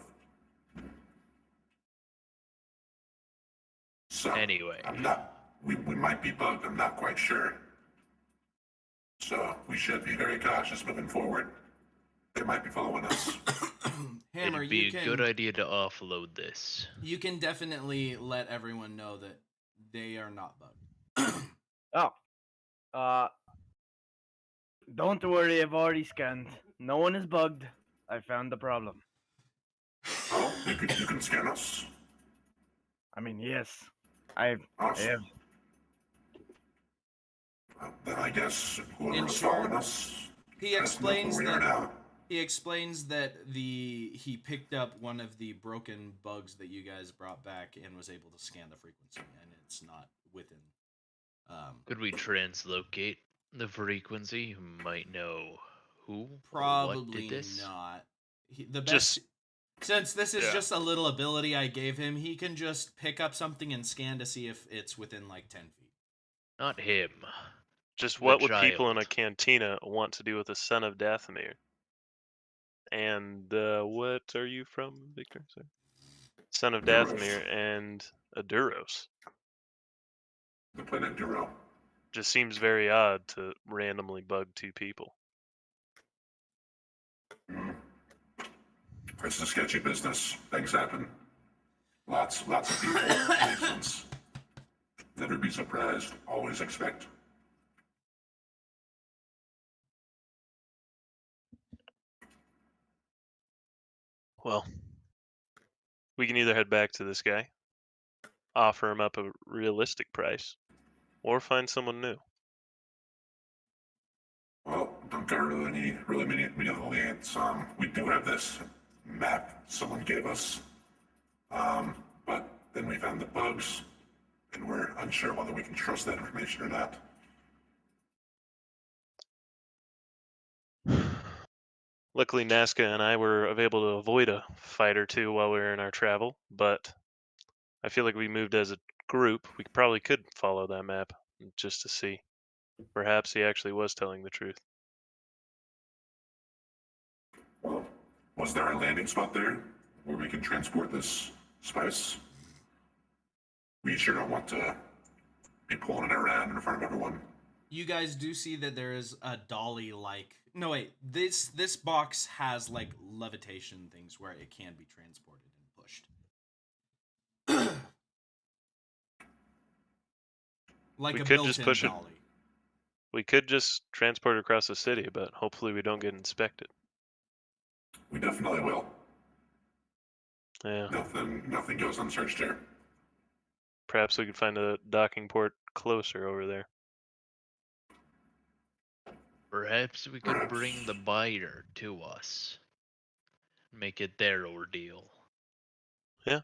So, Anyway. we might be bugged, I'm not quite sure. So, we should be very cautious moving forward. They might be following us. Hammer, It'd be you a can good idea to offload this. you can definitely let everyone know that they are not bugged. Don't worry, I've already scanned. No one is bugged. I found the problem. Oh, you can scan us. I mean, yes. I Awesome. have. Then I guess whoever In was short, following us. He has to know who explains we are now. that he explains that he picked up one of the broken bugs that you guys brought back and was able to scan the frequency, and it's not within. Could we translocate the frequency? You might know who or what Probably did this. not. The best, since this is yeah. just a little ability I gave him, he can just pick up something and scan to see if it's within like 10 feet. Not him. Just The what would people in a child. cantina want to do with the son of Dathomir? And what are you from, Victor? Sorry. Son of Duros. Dathomir and a Duros. The planet Duro. just seems very odd to randomly bug 2 people. It's a sketchy business. Things happen. Lots of people. Reasons. Never be surprised. Always expect. Well, we can either head back to this guy, offer him up a realistic price, or find someone new. Well, don't got really many leads. We do have this map someone gave us. But then we found the bugs, and we're unsure whether we can trust that information or not. Luckily, Nazca and I were able to avoid a fight or two while we were in our travel, but I feel like we moved as a group. We probably could follow that map just to see. Perhaps he actually was telling the truth. Well, was there a landing spot there where we can transport this spice? We sure don't want to be pulling it around in front of everyone. You guys do see that there is a dolly like. No wait, this box has like levitation things where it can be transported and pushed. Like We a could built-in just push it. dolly. We could just transport it across the city, but hopefully we don't get inspected. We definitely will. Yeah. Nothing goes unsearched here. Perhaps we could find a docking port closer over there. Perhaps we could bring the buyer to us. Make it their ordeal. Yeah.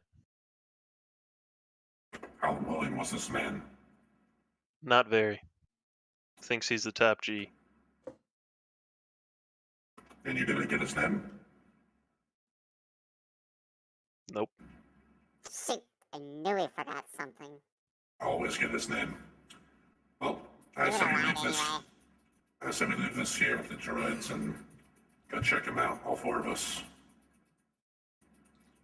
How willing was this man? Not very. Thinks he's the top G. And you didn't get his name? Nope. Shoot, I knew he forgot something. Always get his name. Well, I You're say we alive leave this. anyway. I say we leave this here with the droids and go check him out. All 4 of us.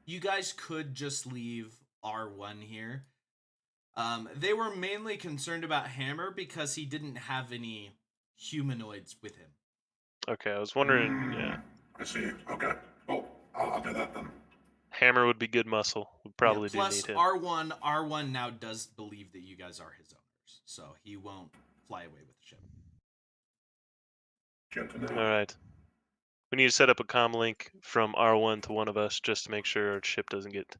You guys could just leave R1 here. They were mainly concerned about Hammer because he didn't have any humanoids with him. Okay, I was wondering. Yeah. I see. Okay. Well, I'll do that then. Hammer would be good muscle. We probably do Plus, need him. R1 now does believe that you guys are his owners, so he won't fly away with the ship. Good to know. All right. We need to set up a comm link from R1 to one of us just to make sure our ship doesn't get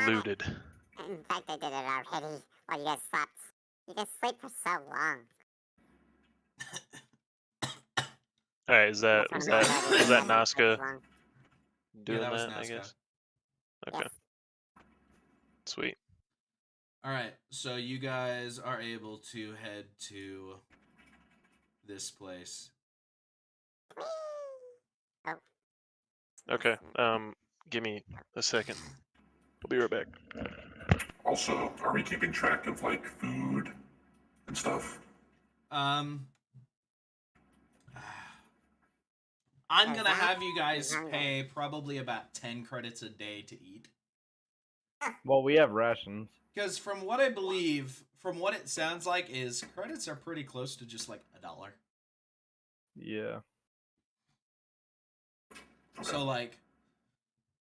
looted. In fact, I did it already while you guys slept. You guys sleep for so long. All right, is that That's what I'm already is that doing for so Nazca long. doing that was that? I Nazca. guess. Okay. Yes. Sweet. All right, so you guys are able to head to this place. Oh. Okay. Give me a second. I'll be right back. Also, are we keeping track of like food and stuff? I'm Is gonna that have you guys hungry? pay probably about 10 credits a day to eat. Well, we have rations. Because from what I believe, from what it sounds like, is credits are pretty close to just like $1. Yeah. So like,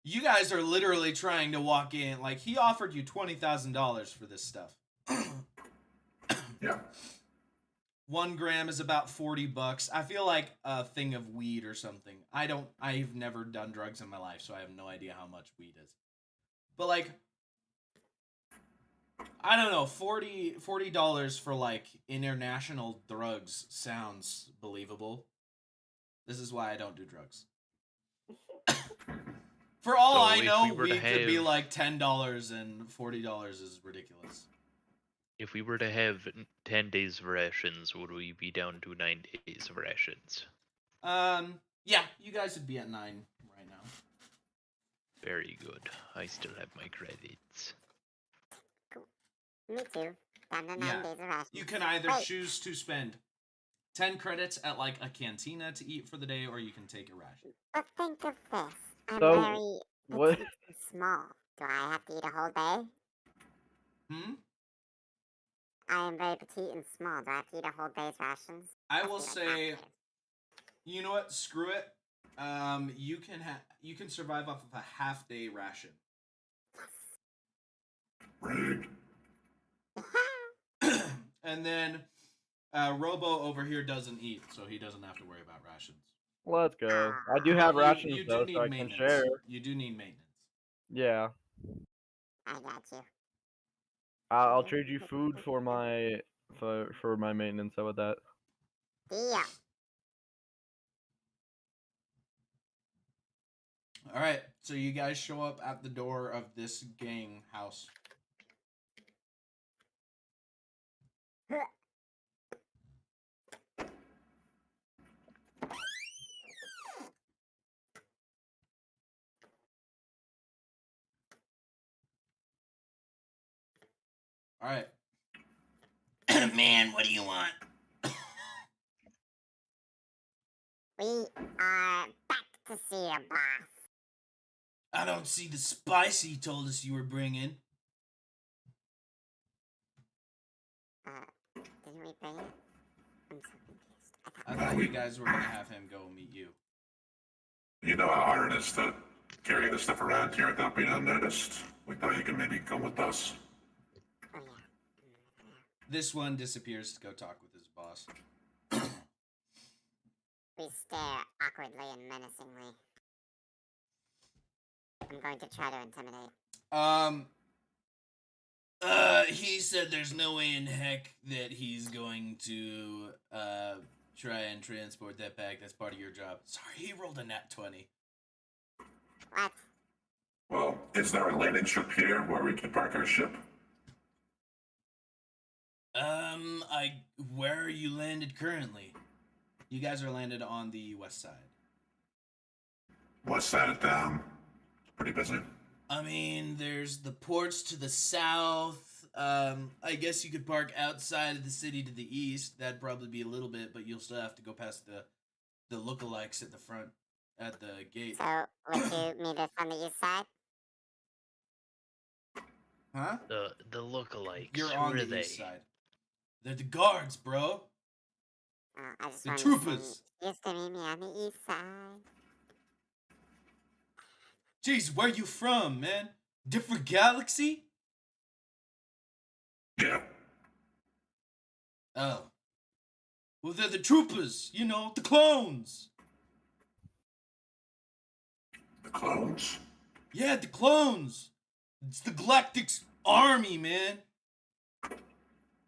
you guys are literally trying to walk in. Like he offered you $20,000 for this stuff. Yeah. 1 gram is about $40. I feel like a thing of weed or something. I've never done drugs in my life, so I have no idea how much weed is. But like, I don't know, $40 for like international drugs sounds believable. This is why I don't do drugs. For all So I if know, we were to weed could be have- like $10 and $40 is ridiculous. If we were to have 10 days of rations, would we be down to 9 days of rations? Yeah, you guys would be at 9 right now. Very good. I still have my credits. Me too. Down to 9 Yeah. days of rations. You can either Wait. choose to spend 10 credits at like a cantina to eat for the day, or you can take a ration. But think of this. I'm So, very what- petite and small. Do I have to eat a whole day? Hmm? I am very petite and small. Do I have to eat a whole day's rations? I Must will be like say, half days. you know what? Screw it. You can survive off of a half day ration. Rigged. And then Robo over here doesn't eat, so he doesn't have to worry about rations. Let's go. I do have rations You though, do so I need can maintenance. share. You do need maintenance. Yeah. I got you. I'll trade you food for my my maintenance. How about that? Deal. All right, so you guys show up at the door of this gang house. All right. Man, what do you want? We are back to see your boss. I don't see the spice you told us you were bringing. Didn't we bring it? I'm so confused. I thought you guys were gonna have him go meet you. You know how hard it is to carry this stuff around here without being unnoticed. We thought you could maybe come with us. Oh, yeah. This one disappears to go talk with his boss. We stare awkwardly and menacingly. I'm going to try to intimidate. He said there's no way in heck that he's going to, try and transport that back. That's part of your job. Sorry, he rolled a nat 20. What? Well, is there a landing strip here where we can park our ship? Where are you landed currently? You guys are landed on the west side. West side of town. Pretty busy. I mean, there's the ports to the south. I guess you could park outside of the city to the east. That'd probably be a little bit, but you'll still have to go past the lookalikes at the front, at the gate. So, would you meet us on the east side? Huh? The lookalikes. You're Who on are the they? east side. They're the guards, bro. I just The wanted troopers. You used to meet me on the east side. Jeez, where you from, man? Different galaxy? Yeah. Oh. Well, they're the troopers, you know, the clones. The clones? Yeah, the clones. It's the Galactic's army, man.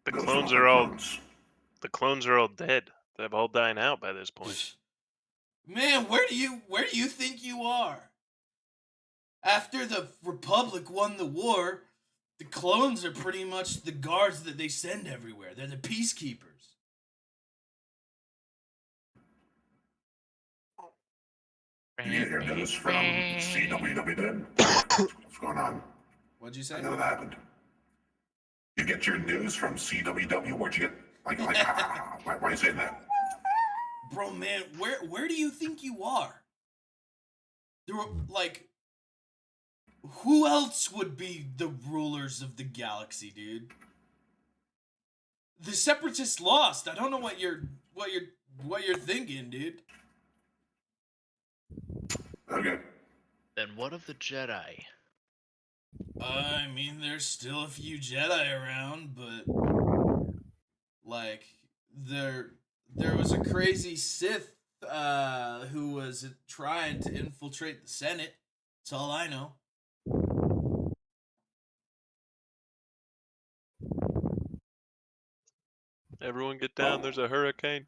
The Those clones the are all clones. the clones are all dead. They've all dying out by this point. Man, where do you think you are? After the Republic won the war, the clones are pretty much the guards that they send everywhere. They're the peacekeepers. Do you hear news from CWW then? What's going on? What'd you I say? know that happened. You get your news from CWW? Where'd you get, why are you saying that? Bro, man, where do you think you are? There were, like, who else would be the rulers of the galaxy, dude? The Separatists lost. I don't know what you're thinking, dude. Okay. Then what of the Jedi? I mean, there's still a few Jedi around, but like there was a crazy Sith who was trying to infiltrate the Senate. That's all I know. Everyone get down. There's a hurricane.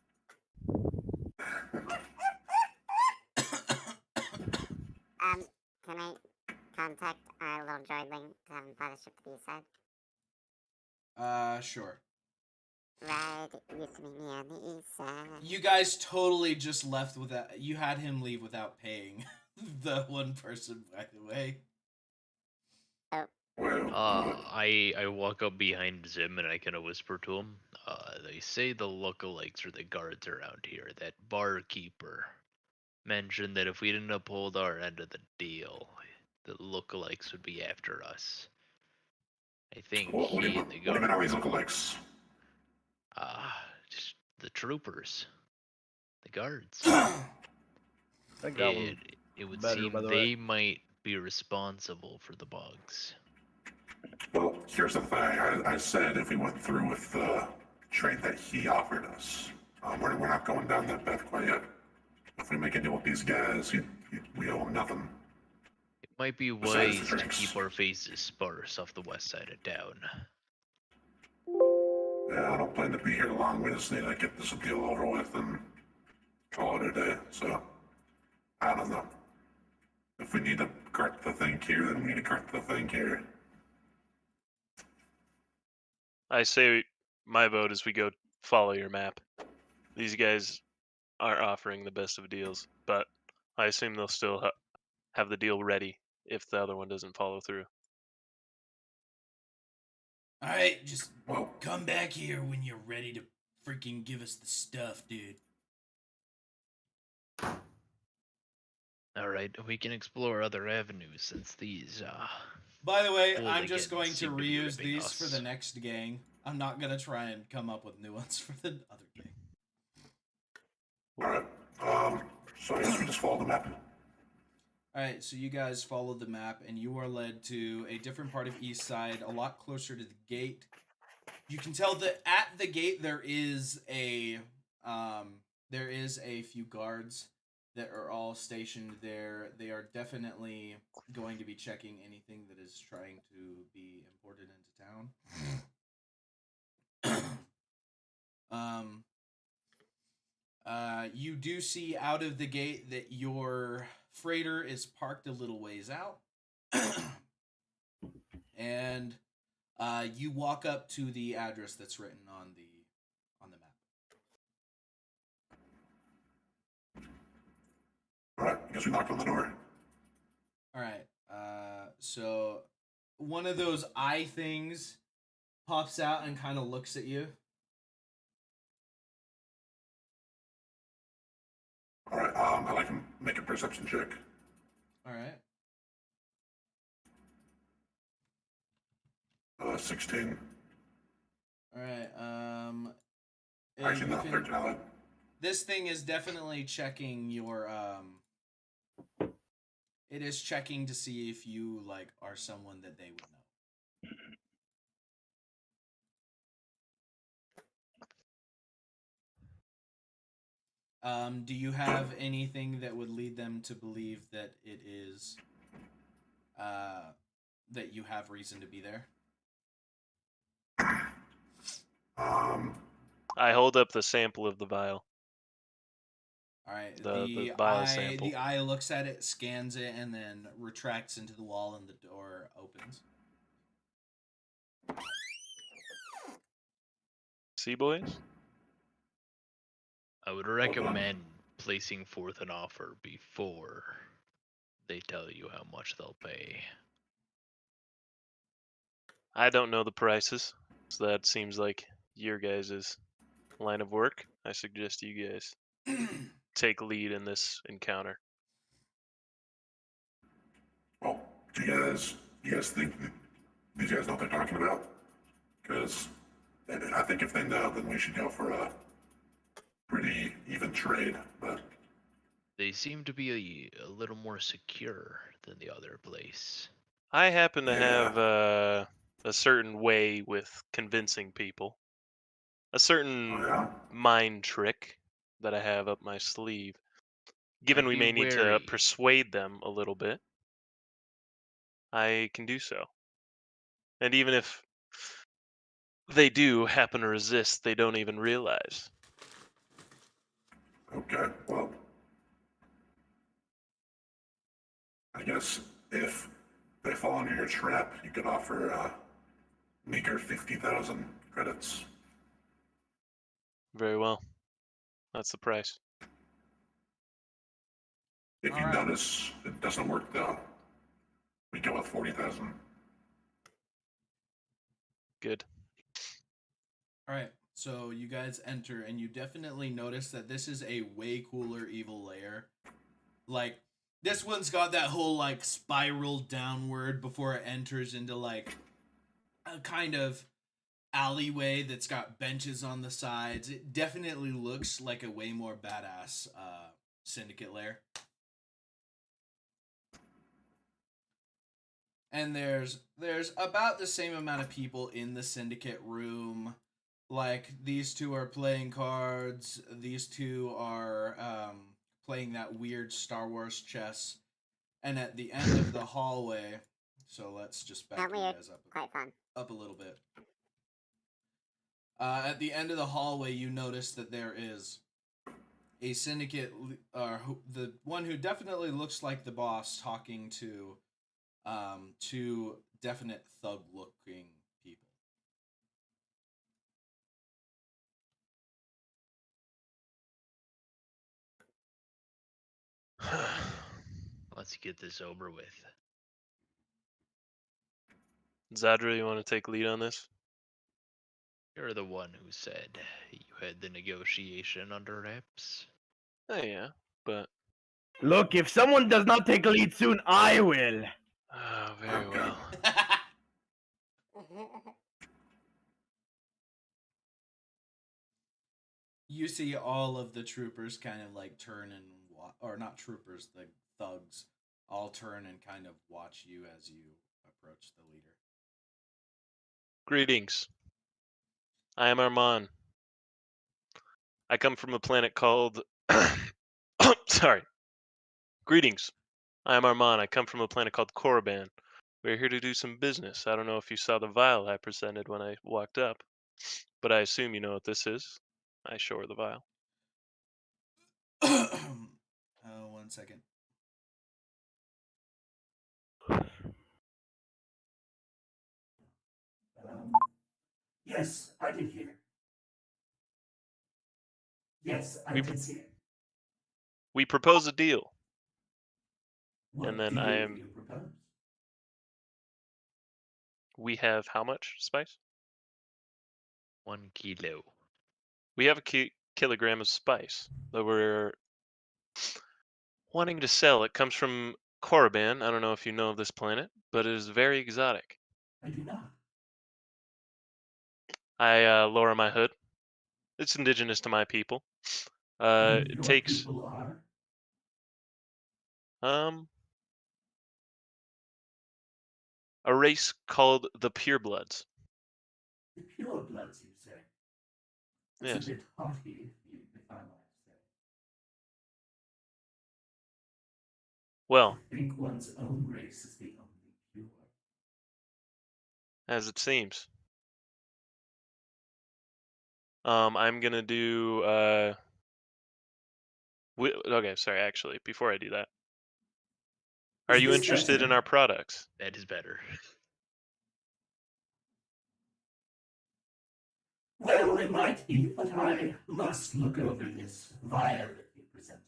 Can I contact our little droidling to have him fly the ship to the east side? Sure. Right, used to meet me on the east side. You guys totally just left without. You had him leave without paying the one person, by the way. Well, I walk up behind Zim and I kind of whisper to him. They say the lookalikes are the guards around here. That barkeeper mentioned that if we didn't uphold our end of the deal, the lookalikes would be after us. I think what do he you and the mean are guard. these lookalikes? Just the troopers, the guards. I think that one's It would better, seem by the they might be responsible for the bugs. Well, here's the thing. I said if we went through with the trade that he offered us, we're not going down that path quite yet. If we make a deal with these guys, we owe them nothing. It might be Besides the wise to drinks. keep our faces sparse off the west side of town. Yeah, I don't plan to be here long. We just need to get this deal over with and call it a day. So, I don't know. If we need to cart the thing here, then we need to cart the thing here. I say my vote is we go follow your map. These guys are offering the best of deals, but I assume they'll still have the deal ready if the other one doesn't follow through. All right, just Well, come back here when you're ready to freaking give us the stuff, dude. All right, we can explore other avenues since these. By the way, I'm Hooligan just going to seem to be reuse ripping these for us. the next gang. I'm not gonna try and come up with new ones for the other gang. alright. So I guess we just follow the map. Alright, so you guys follow the map and you are led to a different part of East Side, a lot closer to the gate. You can tell that at the gate there is a few guards that are all stationed there. They are definitely going to be checking anything that is trying to be imported into town. You do see out of the gate that your freighter is parked a little ways out. And you walk up to the address that's written on the map. Alright, I guess we knock on the door. Alright, so one of those eye things pops out and kind of looks at you. Alright, I'd like to make a perception check. Alright. 16. Alright, Actually, no, 13. I lied. This thing is definitely checking your, it is checking to see if you, like, are someone that they would know. Do you have anything that would lead them to believe that it is, that you have reason to be there? I hold up the sample of the vial. All right. The vial eye, sample. The eye looks at it, scans it, and then retracts into the wall, and the door opens. See, boys? I would recommend placing forth an offer before they tell you how much they'll pay. I don't know the prices, so that seems like your guys' line of work. I suggest you guys take lead in this encounter. Well, do you guys think these guys know what they're talking about? Because I think if they know, then we should go for a pretty even trade. But They seem to be a little more secure than the other place. I happen to Yeah. have a certain way with convincing people. A certain oh yeah, mind trick that I have up my sleeve. Given I'd we be may need to wary. persuade them a little bit, I can do so. And even if they do happen to resist, they don't even realize. okay. Well, I guess if they fall into your trap, you could offer a meager 50,000 credits. Very well. That's the price. If you All right. notice it doesn't work though, we go with 40,000. Good. All right, so you guys enter, and you definitely notice that this is a way cooler evil lair. Like, this one's got that whole, like, spiral downward before it enters into, like, a kind of alleyway that's got benches on the sides. It definitely looks like a way more badass syndicate lair. And there's about the same amount of people in the syndicate room. Like, these two are playing cards. These two are playing that weird Star Wars chess. And at the end of the hallway, so let's just back you guys up, Quite fun. up a little bit. At the end of the hallway, you notice that there is a syndicate, the one who definitely looks like the boss, talking to two definite thug-looking people. Let's get this over with. Zadra, you want to take lead on this? You're the one who said you had the negotiation under wraps. Oh yeah, but Look, if someone does not take lead soon, I will. oh, very well. You see all of the troopers kind of like turn and or not troopers, the thugs all turn and kind of watch you as you approach the leader. Greetings. I am Arman. I come from a planet called sorry. Greetings. I am Arman. I come from a planet called Korriban. We're here to do some business. I don't know if you saw the vial I presented when I walked up, but I assume you know what this is. I show her the vial. 1 second. Yes, I did hear. Yes, I did see it. We propose a deal. What And then deal I do am. you propose? We have how much spice? 1 kilo. We have a kilogram of spice that we're wanting to sell. It comes from Korriban. I don't know if you know of this planet, but it is very exotic. I do not. I lower my hood. It's indigenous to my people. And It your takes people are? a race called the Purebloods. The purebloods, you say? That's Yes. a bit haughty, if I might say. Well, I think one's own race is the only pure. as it seems. I'm gonna do. Okay, sorry. Actually, before I do that, are Is you this interested better? in our products? That is better. Well, it might be, but I must look over this vial that you presented.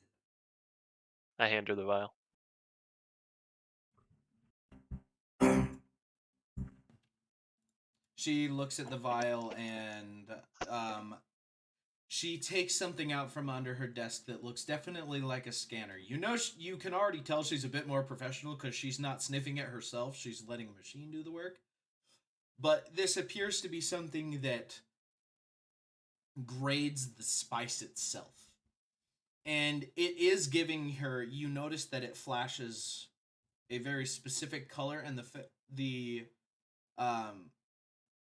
I hand her the vial. She looks at the vial and she takes something out from under her desk that looks definitely like a scanner. You know, you can already tell she's a bit more professional because she's not sniffing it herself. She's letting a machine do the work. But this appears to be something that grades the spice itself. And it is giving her, you notice that it flashes a very specific color, and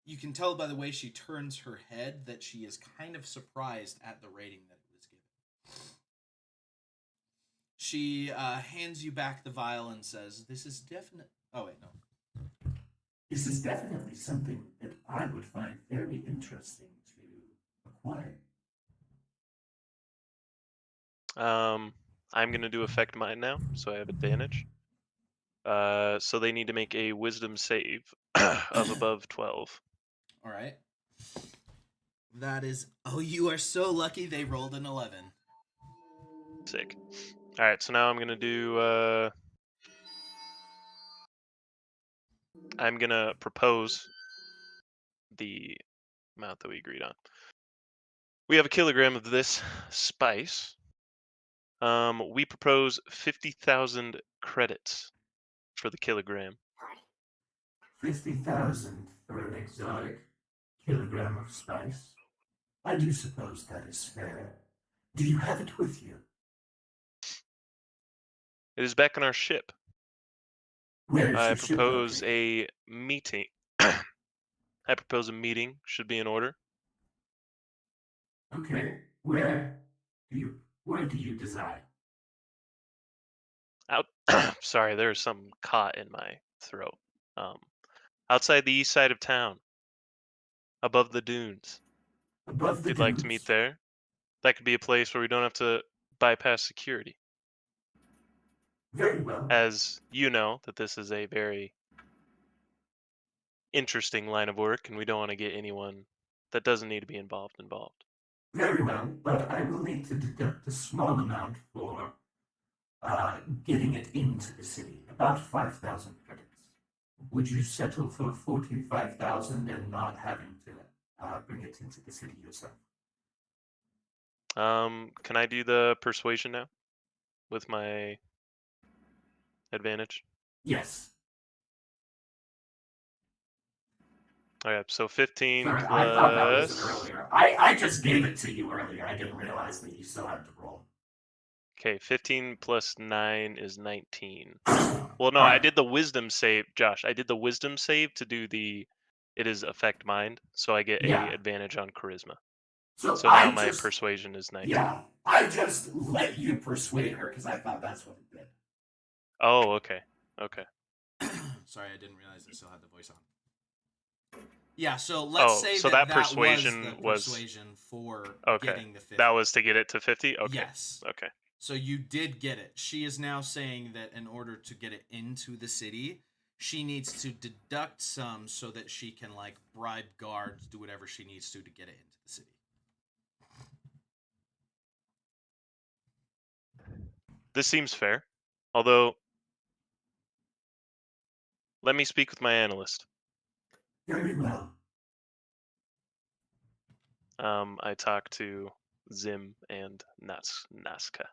you can tell by the way she turns her head that she is kind of surprised at the rating that it was given. She hands you back the vial and says, "This is definite." Oh wait, no. This is definitely something that I would find very interesting to acquire. I'm gonna do affect mine now, so I have advantage. So they need to make a wisdom save of above 12. All right. That is. Oh, you are so lucky. They rolled an 11. Sick. All right, so now I'm gonna do. I'm gonna propose the amount that we agreed on. We have a kilogram of this spice. We propose 50,000 credits for the kilogram. 50,000 for an exotic kilogram of spice. I do suppose that is fair. Do you have it with you? It is back on our ship. Where is I your ship propose located? a meeting. I propose a meeting should be in order. Okay, where do you desire? Out. Sorry, there's some caught in my throat. Outside the east side of town, above the dunes. Above If the you'd like to meet dunes. there, that could be a place where we don't have to bypass security. Very well. As you know, that this is a very interesting line of work, and we don't want to get anyone that doesn't need to be involved. Very well, but I will need to deduct a small amount for getting it into the city, about 5,000 credits. Would you settle for 45,000 and not having to bring it into the city yourself? Can I do the persuasion now with my advantage? Yes. Okay, so 15 Sorry, plus. I thought that was earlier. I just gave it to you earlier. I didn't realize that you still had to roll. Okay, 15 plus 9 is 19. Well, no, I did the wisdom save, Josh. I did the wisdom save to do the it is affect mind, so I get Yeah. a advantage on charisma. So now my persuasion is 19. Yeah, I just let you persuade her because I thought that's what it did. Oh, okay. Sorry, I didn't realize I still had the voice on. Yeah, so let's say that persuasion was the persuasion for Okay. getting the 50. That was to get it to 50? Okay. Yes. Okay. So you did get it. She is now saying that in order to get it into the city, she needs to deduct some so that she can like bribe guards, do whatever she needs to get it into the city. This seems fair. Although, let me speak with my analyst. Very well. I talked to Zim and Nazca.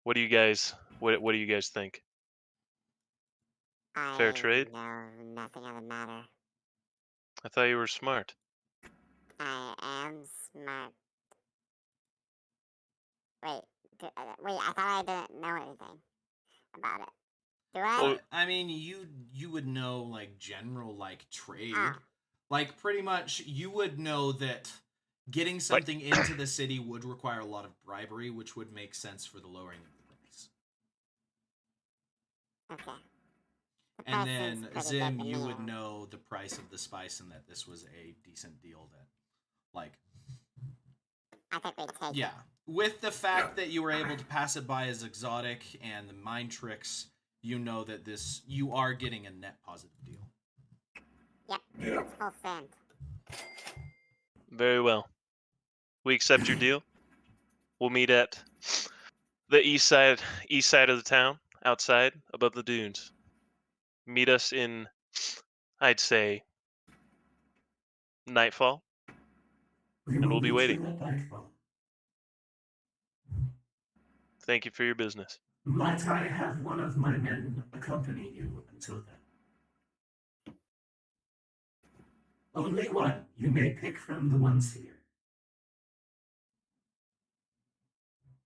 What do you guys think? Fair trade? No, nothing of the matter. I thought you were smart. I am smart. Wait, I thought I didn't know anything about it. Do I? Well, I mean, you would know like general like trade. Ah. Like pretty much you would know that getting something into the city would require a lot of bribery, which would make sense for the lowering of the price. Okay. And then Zim, you would know the price of the spice and that this was a decent deal that like I think we'd take yeah. With the fact that you were able to pass it by as exotic and the mind tricks, you know that you are getting a net positive deal. Yep. Yeah. It's full send. Very well. We accept your deal. We'll meet at the east side of the town, outside, above the dunes. Meet us in, I'd say, nightfall, and we'll be waiting. Thank you for your business. Might I have one of my men accompany you until then? Only one. You may pick from the ones here.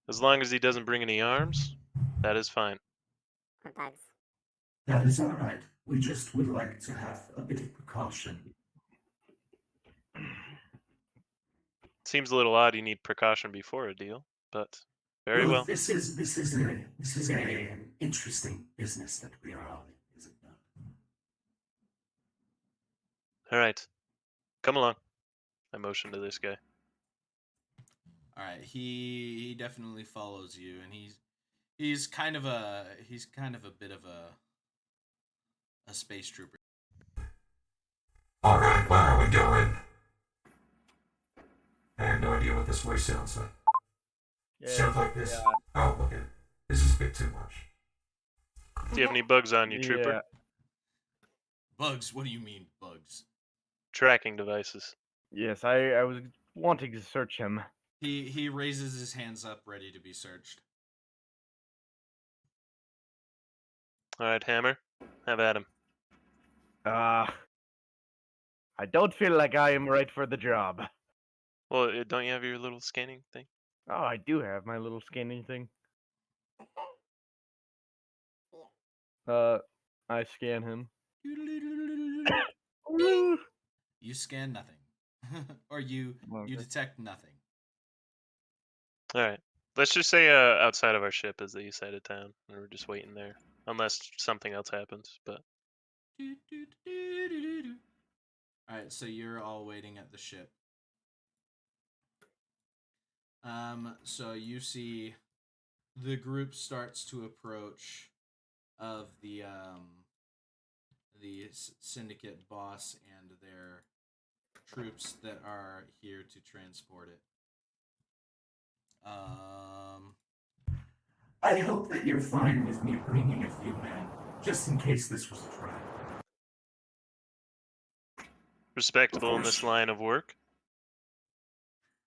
As long as he doesn't bring any arms, that is fine. Or bugs. That is all right. We just would like to have a bit of precaution. Seems a little odd you need precaution before a deal, but very well. This is an interesting business that we are all in, is it not? All right. Come along. I motion to this guy. All right, he definitely follows you, and he's kind of a bit of a space trooper. All right, where are we going? I have no idea what this voice sounds like. Sounds like this. Oh, okay. This is a bit too much. Do you have any bugs on you, Trooper? Bugs? What do you mean bugs? Tracking devices. Yes, I was wanting to search him. He raises his hands up, ready to be searched. All right, Hammer. Have at him. I don't feel like I am right for the job. Well, don't you have your little scanning thing? Oh, I do have my little scanning thing. I scan him. You scan nothing. Or you detect nothing. All right. Let's just say outside of our ship is the east side of town, and we're just waiting there, unless something else happens. But Alright, so you're all waiting at the ship. So you see the group starts to approach of the syndicate boss and their troops that are here to transport it. I hope that you're fine with me bringing a few men, just in case this was a trial. respectable in this line of work.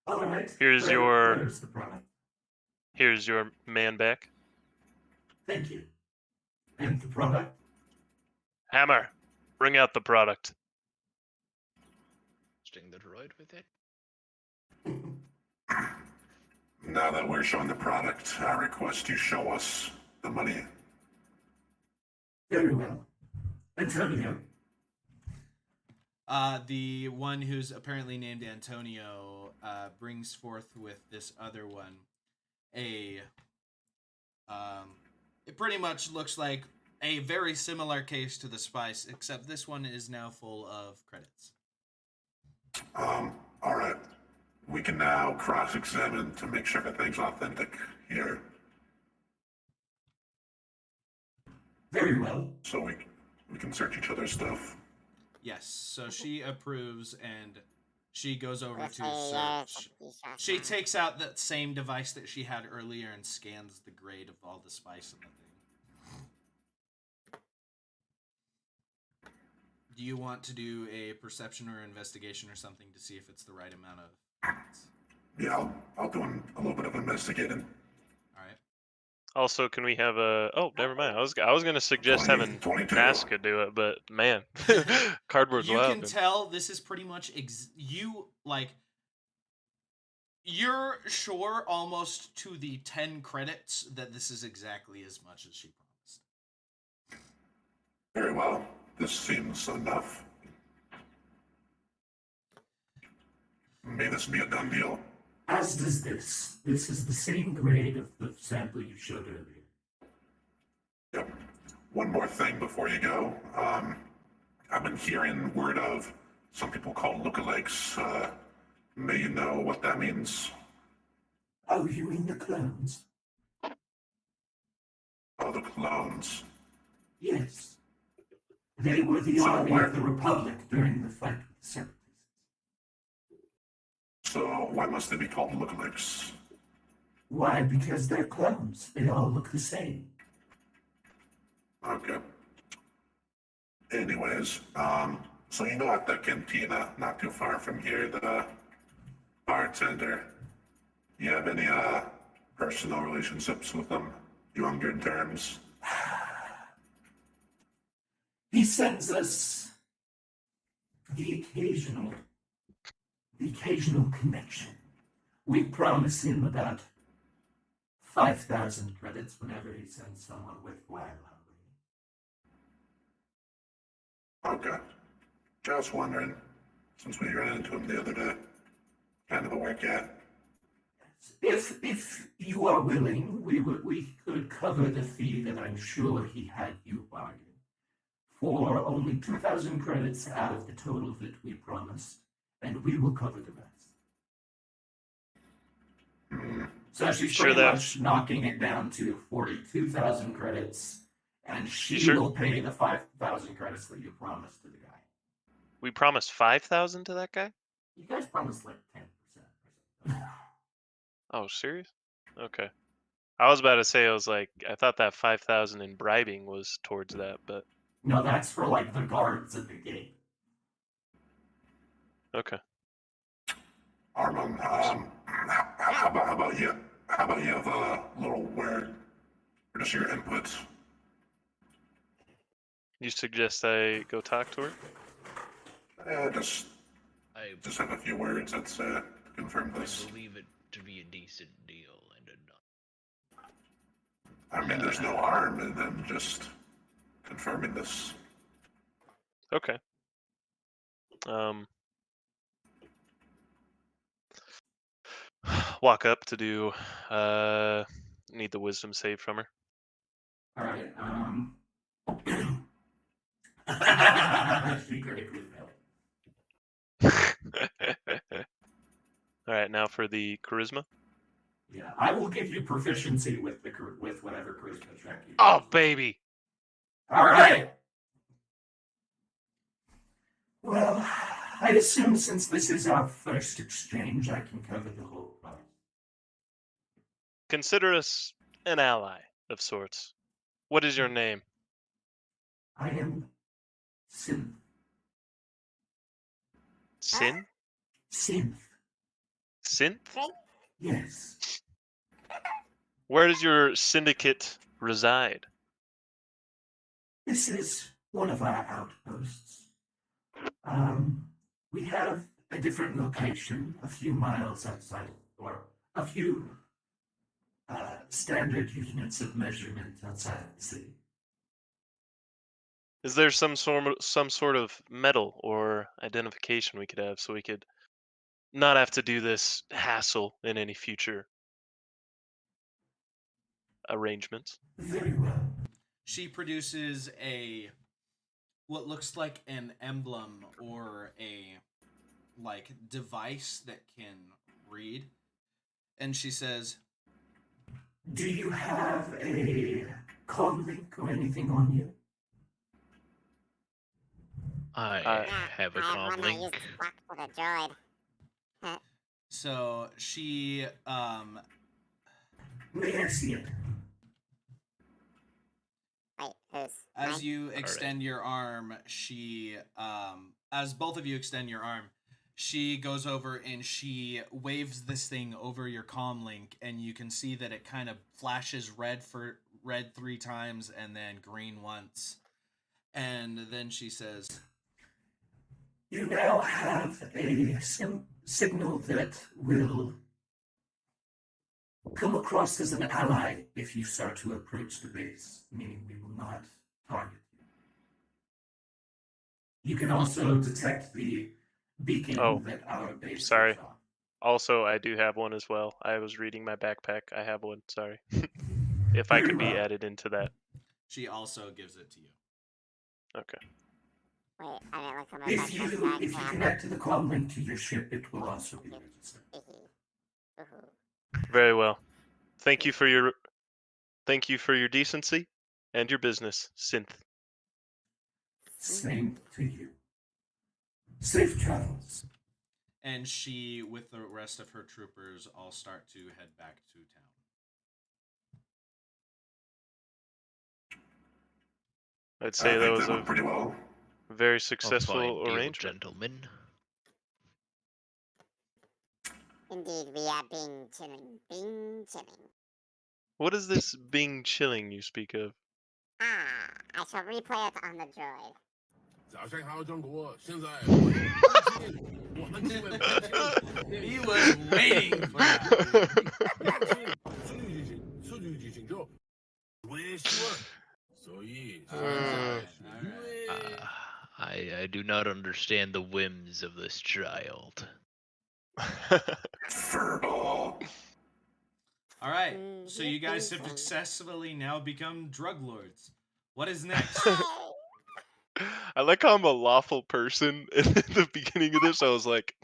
All right. Here's There's the product. Here's your man back. Thank you. And the product? Hammer, bring out the product. Sting the droid with it. Now that we're showing the product, I request you show us the money. Very well. Antonio. The one who's apparently named Antonio brings forth with this other one it pretty much looks like a very similar case to the spice, except this one is now full of credits. All right. We can now cross-examine to make sure everything's authentic here. Very well. So we can search each other's stuff. Yes, so she approves and she goes over to Yes, search. yes, She takes out that same device that she had earlier and scans the grade of all the spice in the thing. Do you want to do a perception or investigation or something to see if it's the right amount of credits? Yeah, I'll do a little bit of investigating. All right. Also, can we have a? Oh, never mind. I was gonna suggest 20, having 22. Nazca do it, but man, cardboard's You wild. can tell this is pretty much you're sure almost to the 10 credits that this is exactly as much as she promised. Very well. This seems enough. May this be a done deal. As does this. This is the same grade of the sample you showed earlier. Yep. One more thing before you go. I've been hearing word of some people called lookalikes. May you know what that means? Oh, you mean the clones? Oh, the clones. Yes. They were the So army where- of the Republic during the fight with the Separatists. So why must they be called lookalikes? Why? Because they're clones. They all look the same. Okay. Anyways, so you know at the cantina, not too far from here, the bartender, you have any personal relationships with them? You on good terms? He sends us the occasional connection. We promise him about 5,000 credits whenever he sends someone worthwhile our way. Okay. Just wondering, since we ran into him the other day, kind of a work at. If you are willing, we could cover the fee that I'm sure he had you bargain for only 2,000 credits out of the total that we promised, and we will cover the rest. So she's Sure pretty that- much knocking it down to 42,000 credits, and she Sure. will pay the 5,000 credits that you promised to the guy. We promised 5,000 to that guy. You guys promised like 10% or something. Oh, serious? Okay. I was about to say, I thought that 5,000 in bribing was towards that, but No, that's for like the guards at the gate. okay. Armand, how about you? How about you have a little word for just your inputs? You suggest I go talk to her? Just have a few words. Let's confirm this. I believe it to be a decent deal and a I mean, there's no harm in them just confirming this. Okay. Walk up to do. Need the wisdom save from her. All right. Be great with help. All right, now for the charisma. Yeah, I will give you proficiency with whatever charisma check you. Oh, baby. All right. Well, I assume since this is our first exchange, I can cover the whole price. Consider us an ally of sorts. What is your name? I am Synth. Sin? Synth. Synth? Yes. Where does your syndicate reside? This is one of our outposts. We have a different location, a few miles outside, or a few standard units of measurement outside the city. Is there some sort of medal or identification we could have so we could not have to do this hassle in any future arrangements? Very well. She produces what looks like an emblem or a device that can read, and she says, "Do you have a comm link or anything on you?" I have a comm link. For the droid. So she May I see it? Wait, as you extend your arm, she as both of you extend your arm, she goes over and she waves this thing over your comm link, and you can see that it kind of flashes red 3 times and then green once. And then she says, "You now have a signal that will come across as an ally if you start to approach the base, meaning we will not target you. You can also detect the beacon that our base Sorry. is on. Also, I do have one as well. I was reading my backpack. I have one. Sorry. If I could be added into that. She also gives it to you. Okay. Wait, I didn't look at my If you connect to the comm link to your ship, it will also be registered. Very well. Thank you for your decency and your business, Synth. Same to you. Safe travels. And she, with the rest of her troopers, all start to head back to town. I'd say that was went pretty well. very successful Fine deal, arrangement. gentlemen. Indeed, we are being chilling. Being chilling. What is this being chilling you speak of? I shall replay it on the droid. He was waiting for that. I do not understand the whims of this child. All right, so you guys have successfully now become drug lords. What is next? I like how I'm a lawful person. At the beginning of this, I was like,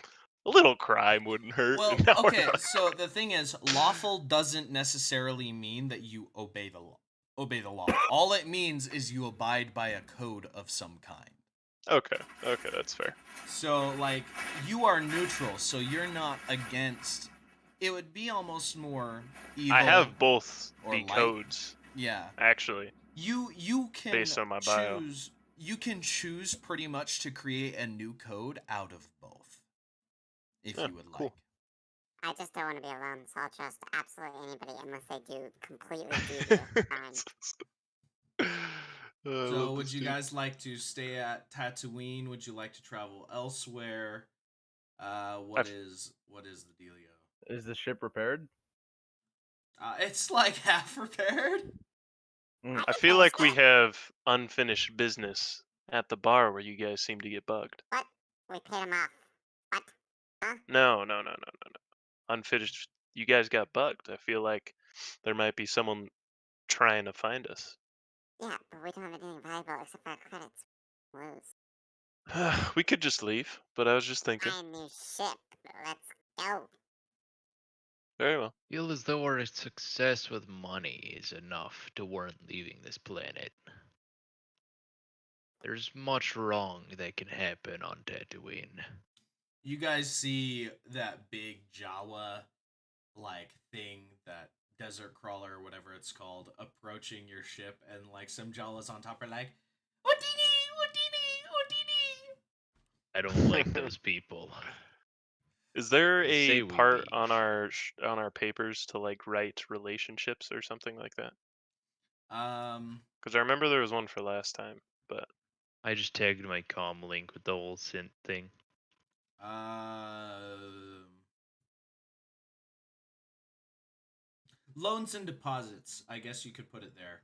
a little crime wouldn't hurt. Well, and now we're okay, not. so the thing is, lawful doesn't necessarily mean that you obey the law. All it means is you abide by a code of some kind. Okay, that's fair. So, like, you are neutral, so you're not against. It would be almost more evil. I have both or the light. codes. Yeah. Actually. You can based on my bio. You can choose pretty much to create a new code out of both, if you would like. I just don't want to be alone, so I'll trust absolutely anybody unless they do completely devious crimes. So, would you guys like to stay at Tatooine? Would you like to travel elsewhere? What is the dealio? Is the ship repaired? It's like half repaired. I feel like we have unfinished business at the bar where you guys seem to get bugged. What? We paid him off. What? Huh? No. Unfinished. You guys got bugged. I feel like there might be someone trying to find us. Yeah, but we don't have anything valuable except for our credits. Lose. We could just leave, but I was just thinking. Buy a new ship. Let's go. Very well. Feel as though our success with money is enough to warrant leaving this planet. There's much wrong that can happen on Tatooine. You guys see that big Jawa like thing, that desert crawler or whatever it's called, approaching your ship, and like some Jawas on top are like, Houdini, Houdini, Houdini. I don't like those people. Is there Say a we part leave. on our papers to like write relationships or something like that? Because I remember there was one for last time, but I just tagged my comm link with the whole synth thing. Loans and deposits. I guess you could put it there.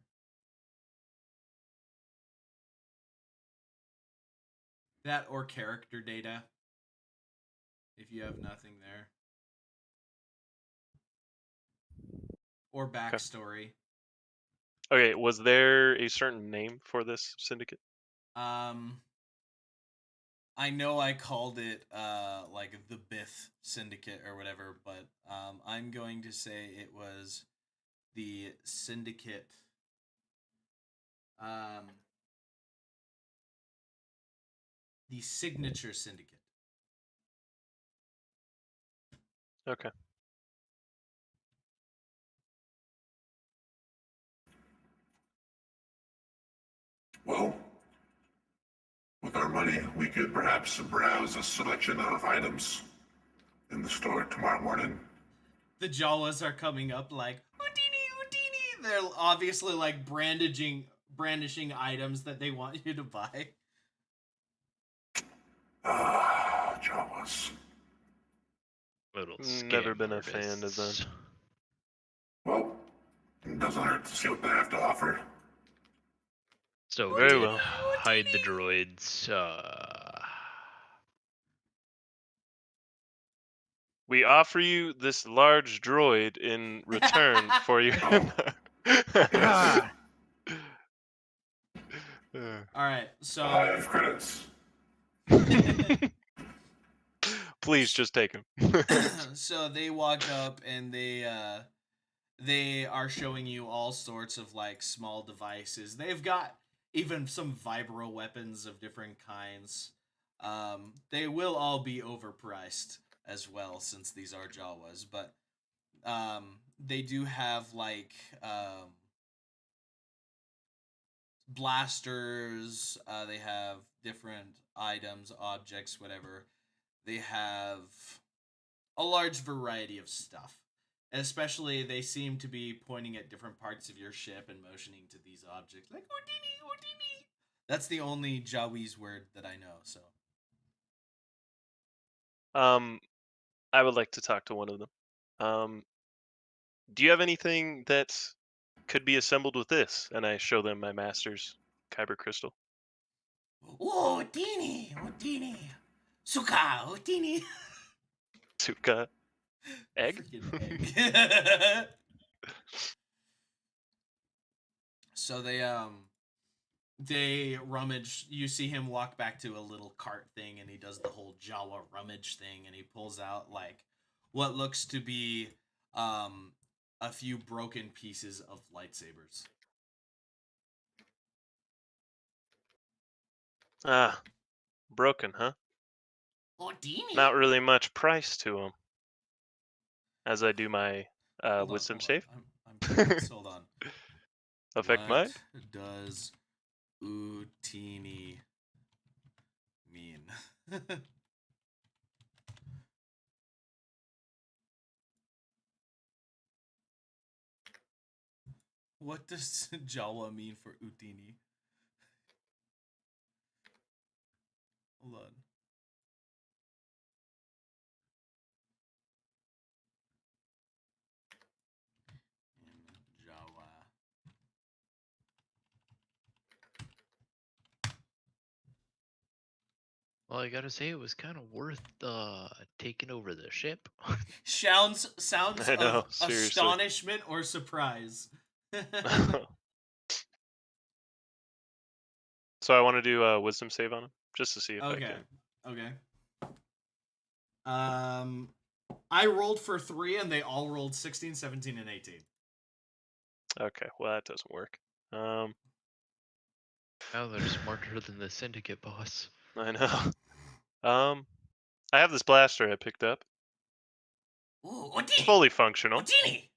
That or character data. If you have nothing there. Or backstory. okay. Was there a certain name for this syndicate? I know I called it like the Bith Syndicate or whatever, but I'm going to say it was the Syndicate. The Signature Syndicate. Okay. Well, with our money, we could perhaps browse a selection of items in the store tomorrow morning. The Jawas are coming up like Houdini, Houdini. They're obviously like brandishing items that they want you to buy. Ah, Jawas. Little Never scam been a fan of them. artists. Well, it doesn't hurt to see what they have to offer. So Very we well. hide the droids. We offer you this large droid in return for your. Ah, All right, so 5 credits. Please just take him. so they walk up and they are showing you all sorts of like small devices. They've got even some vibro weapons of different kinds. They will all be overpriced as well since these are Jawas, but they do have like blasters. They have different items, objects, whatever. They have a large variety of stuff. Especially, they seem to be pointing at different parts of your ship and motioning to these objects, like Houdini, Houdini. That's the only Jawi's word that I know. So, I would like to talk to one of them. Do you have anything that could be assembled with this? And I show them my master's kyber crystal. oh, Houdini, Houdini, Suka, Houdini. Suka. Egg? Freaking egg. So they rummage. You see him walk back to a little cart thing, and he does the whole Jawa rummage thing, and he pulls out like what looks to be a few broken pieces of lightsabers. Ah, broken, huh? Houdini. Not really much price to them. As I do my wisdom save. I'm curious. Hold on. Affect mine? What does Utini mean? What does Jawa mean for Utini? Hold on. In Java. Well, I gotta say, it was kind of worth taking over the ship. Sounds I know, of seriously. astonishment or surprise. So I want to do a wisdom save on him just to see if I Okay. can. Okay. I rolled for 3 and they all rolled 16, 17, and 18. Okay, well that doesn't work. Wow, they're smarter than the syndicate boss. I know. I have this blaster I picked up. Ooh, It's fully functional. Odini!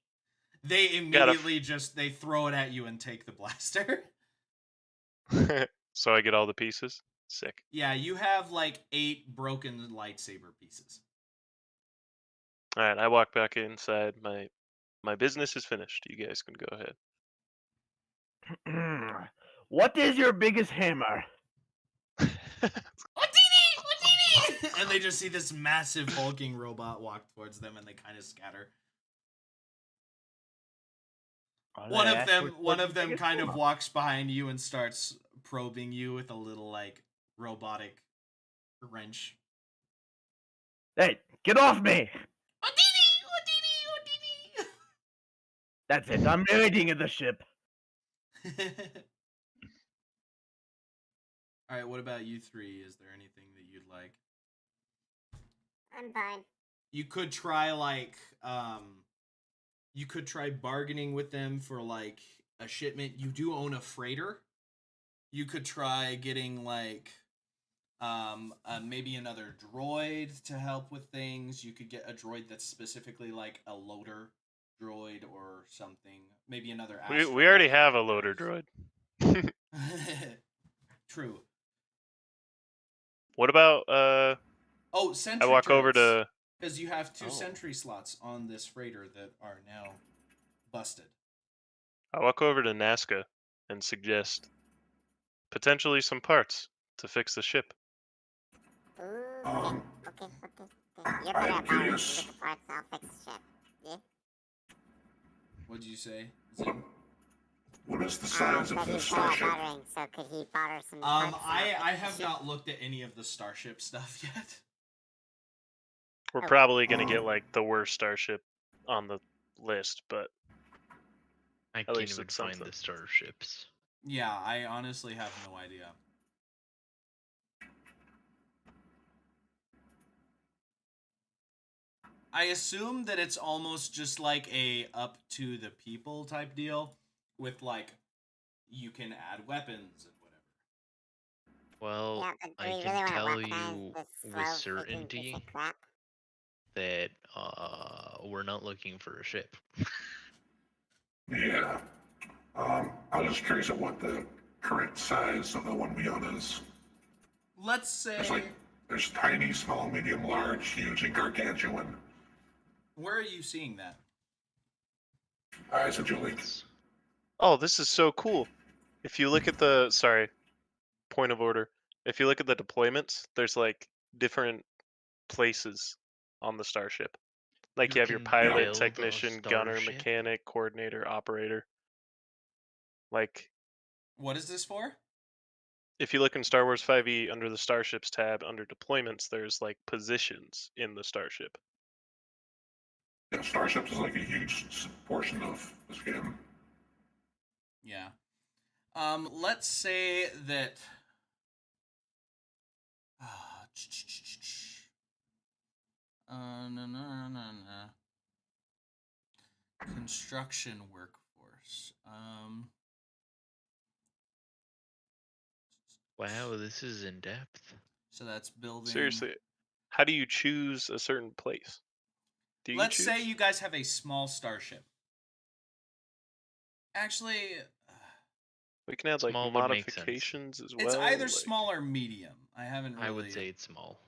They immediately they throw it at you and take the blaster. So I get all the pieces. Sick. Yeah, you have like 8 broken lightsaber pieces. All right, I walk back inside. My business is finished. You guys can go ahead. What is your biggest hammer? And they just see this massive hulking robot walk towards them and they kind of scatter. One of them kind of walks behind you and starts probing you with a little like robotic wrench. Hey, get off me! Odini! That's it, I'm raiding the ship. Alright, what about you 3? Is there anything that you'd like? I'm fine. You could try like you could try bargaining with them for like a shipment. You do own a freighter. You could try getting like maybe another droid to help with things. You could get a droid that's specifically like a loader droid or something. Maybe another We already have a loader droid. True. What about Oh, sentry I walk over to because you have 2 sentry slots on this freighter that are now busted. I walk over to Nazca and suggest potentially some parts to fix the ship. Ooh, okay. You're better at curious. the parts, I'll fix the ship. Yeah? What'd you say, Zim? What is the size But of this he's better at starship? bartering, so could he barter some parts? I have not looked at any of the starship stuff yet. We're probably gonna get like the worst starship on the list, but I at can't least even it's find something. the starships. Yeah, I honestly have no idea. I assume that it's almost just like a up to the people type deal with like you can add weapons and whatever. Well, Yeah, but do I we can really wanna tell weaponize you this with slow freaking piece certainty of crap? that we're not looking for a ship. Yeah. I was just curious at what the current size of the one we own is. Let's say There's tiny, small, medium, large, huge, and gargantuan. where are you seeing that? I said you link. Oh, this is so cool. If you look at the point of order. If you look at the deployments, there's like different places on the starship. Like you have your can pilot, build a technician, gunner, starship? mechanic, coordinator, operator. Like What is this for? if you look in Star Wars 5e under the starships tab under deployments, there's like positions in the starship. Yeah, starships is like a huge portion of this game. Yeah. Let's say that construction workforce. Wow, this is in depth. So that's building. Seriously, how do you choose a certain place? Do you Let's choose? say you guys have a small starship. Actually, We can add like Small would make sense. modifications as well. it's either like- small or medium. I haven't really. I would say it's small.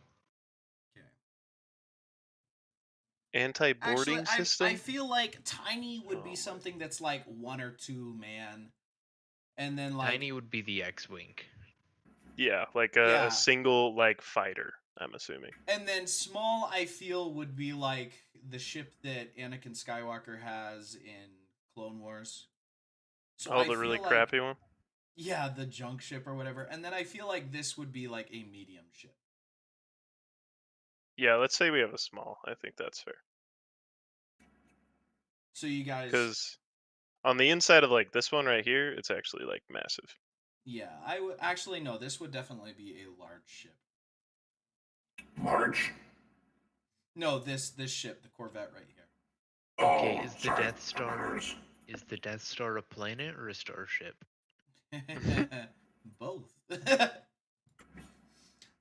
anti-boarding Actually, system. I feel like tiny would be something that's like 1 or 2 man, and then like Tiny would be the X-wing. Yeah, like Yeah. a single like fighter. I'm assuming. And then small, I feel, would be like the ship that Anakin Skywalker has in Clone Wars. So Oh, I the really feel like, crappy one. yeah, the junk ship or whatever. And then I feel like this would be like a medium ship. Yeah, let's say we have a small. I think that's fair. So you guys, Because on the inside of like this one right here, it's actually like massive. yeah, I would actually no. This would definitely be a large ship. Large? No, this ship, the Corvette right here. Okay, Oh, is the sorry. Death Star Ours. is the Death Star a planet or a starship? Both.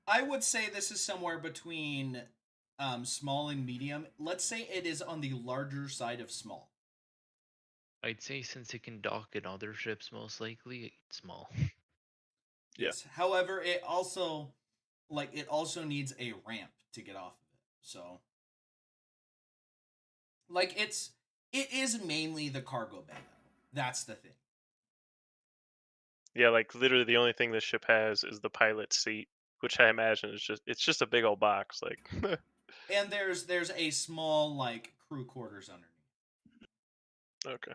I would say this is somewhere between small and medium. Let's say it is on the larger side of small. I'd say since it can dock in other ships, most likely it's small. Yes. However, it also needs a ramp to get off of it. So like it is mainly the cargo bay though. That's the thing. Yeah, like literally the only thing this ship has is the pilot's seat, which I imagine is just a big old box. Like, And there's a small like crew quarters underneath. okay.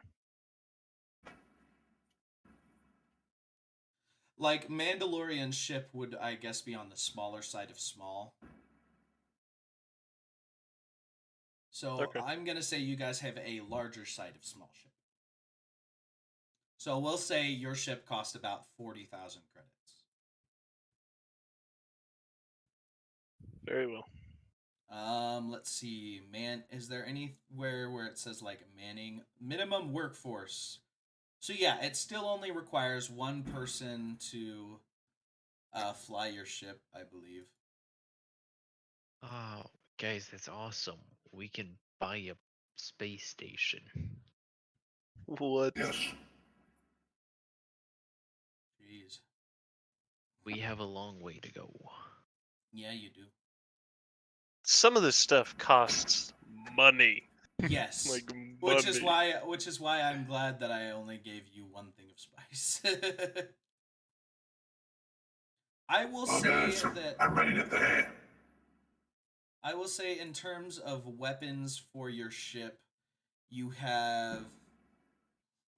Like Mandalorian's ship would, I guess, be on the smaller side of small. So Okay. I'm gonna say you guys have a larger side of small ship. So we'll say your ship cost about 40,000 credits. Very well. Let's see, man. Is there anywhere where it says like manning minimum workforce? So yeah, it still only requires one person to fly your ship, I believe. Oh, guys, that's awesome. We can buy a space station. What? Yes. Jeez. We have a long way to go. Yeah, you do. Some of this stuff costs money. Yes. Like which is money. why I'm glad that I only gave you one thing of spice. I will Well, say guys, that I'm ready to pay. I will say in terms of weapons for your ship, you have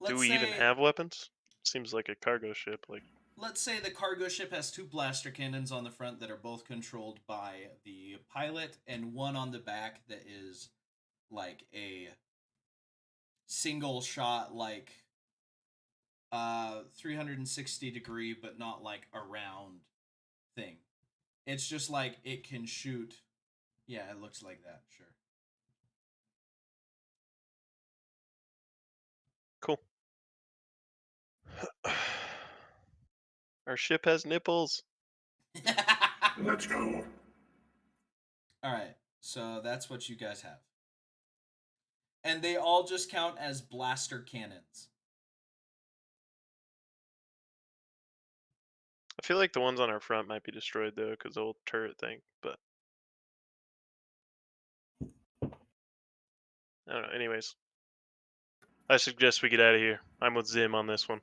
Do we even have weapons? Seems like a cargo ship. Like, let's say the cargo ship has 2 blaster cannons on the front that are both controlled by the pilot, and one on the back that is like a single shot, like 360 degree, but not like a round thing. It's just like it can shoot. Yeah, it looks like that. Sure. cool. Our ship has nipples. Let's go. All right, so that's what you guys have, and they all just count as blaster cannons. I feel like the ones on our front might be destroyed though, because the old turret thing. But I don't know. Anyways, I suggest we get out of here. I'm with Zim on this one.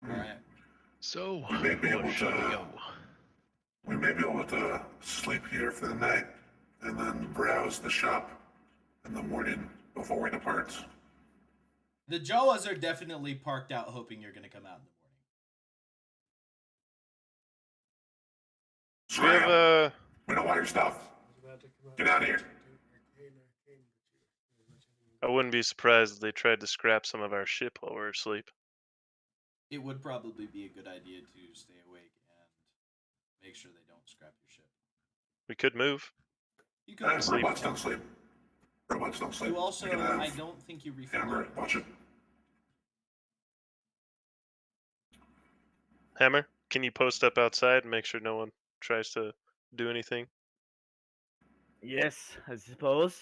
All right. So, We may be able where should we to. go? We may be able to sleep here for the night and then browse the shop in the morning before we depart. The Jawas are definitely parked out, hoping you're going to come out in the morning. Do we have We don't want your stuff. Get out of here. I wouldn't be surprised if they tried to scrap some of our ship while we're asleep. It would probably be a good idea to stay awake and make sure they don't scrap your ship. We could move. You could sleep. Robots don't sleep. Robots don't sleep. You also, We can have I don't think you refilled. Hammer, watch it. Hammer, can you post up outside and make sure no one tries to do anything? Yes, I suppose.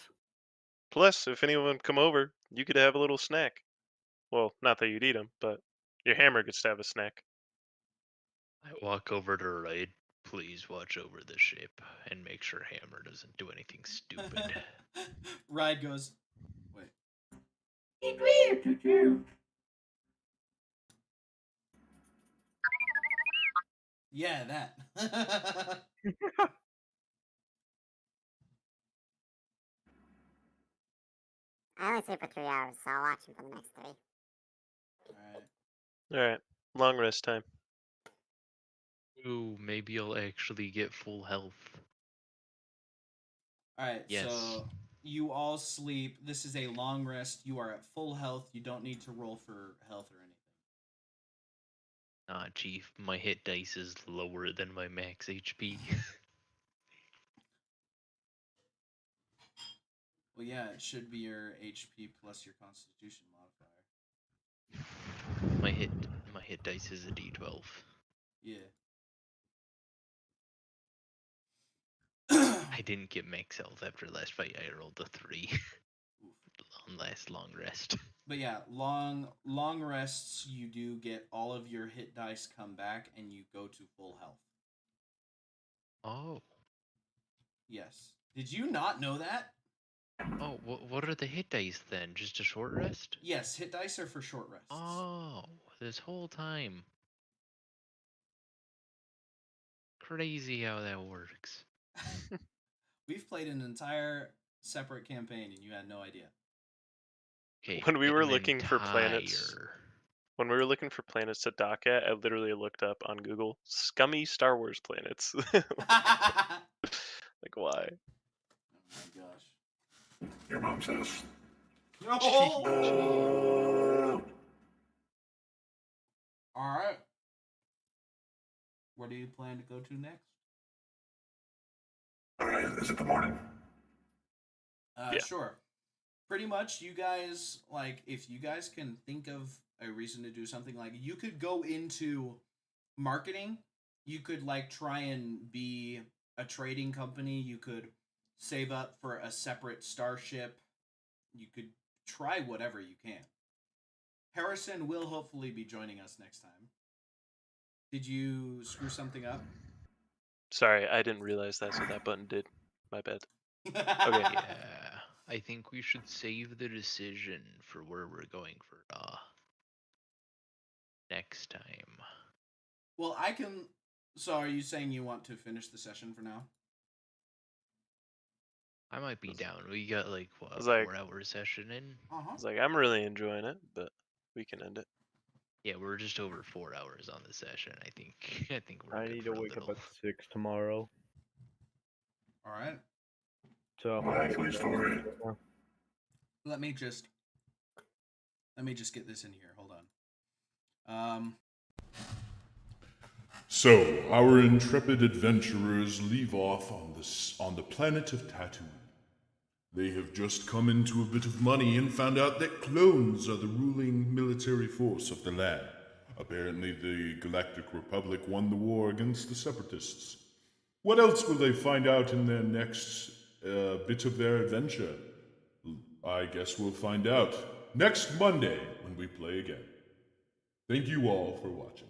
Plus, if anyone come over, you could have a little snack. Well, not that you'd eat them, but your hammer gets to have a snack. I walk over to Raid. Please watch over the ship and make sure Hammer doesn't do anything stupid. Ride goes, wait. Yeah, that. I only sleep for 3 hours, so I'll watch him for the next 3. Alright. All right, long rest time. Ooh, maybe I'll actually get full health. Alright, Yes. so you all sleep. This is a long rest. You are at full health. You don't need to roll for health or anything. Nah, chief, my hit dice is lower than my max HP. Well, yeah, it should be your HP plus your Constitution modifier. my hit dice is a D12. Yeah. I didn't get max health after last fight. I rolled a 3 on last long rest. But yeah, long rests, you do get all of your hit dice come back, and you go to full health. Oh. Yes. Did you not know that? Oh, what are the hit dice then? Just a short rest? Yes, hit dice are for short rests. Oh, this whole time. Crazy how that works. We've played an entire separate campaign, and you had no idea. Okay, When we were looking for planets, to dock at, I literally looked up on Google scummy Star Wars planets. Like, why? Oh my gosh. Your mom's house. No! Alright. Where do you plan to go to next? Alright, is it the morning? Yeah. Sure. Pretty much, you guys, like, if you guys can think of a reason to do something, like, you could go into marketing. You could, like, try and be a trading company. You could save up for a separate starship. You could try whatever you can. Harrison will hopefully be joining us next time. Did you screw something up? Sorry, I didn't realize that's what that button did. My bad. Okay. Yeah, I think we should save the decision for where we're going for next time. Well, I can... So are you saying you want to finish the session for now? I might be down. We got like what, was a like- 4-hour session in? Uh-huh. It's like, I'm really enjoying it, but we can end it. Yeah, we're just over 4 hours on the session. I think we're I good need for to a wake up little. at 6 tomorrow. Alright. So Likely story. Let me just get this in here. Hold on. So, our intrepid adventurers leave off on the planet of Tatooine. They have just come into a bit of money and found out that clones are the ruling military force of the land. Apparently, the Galactic Republic won the war against the Separatists. What else will they find out in their next bit of their adventure? I guess we'll find out next Monday when we play again. Thank you all for watching.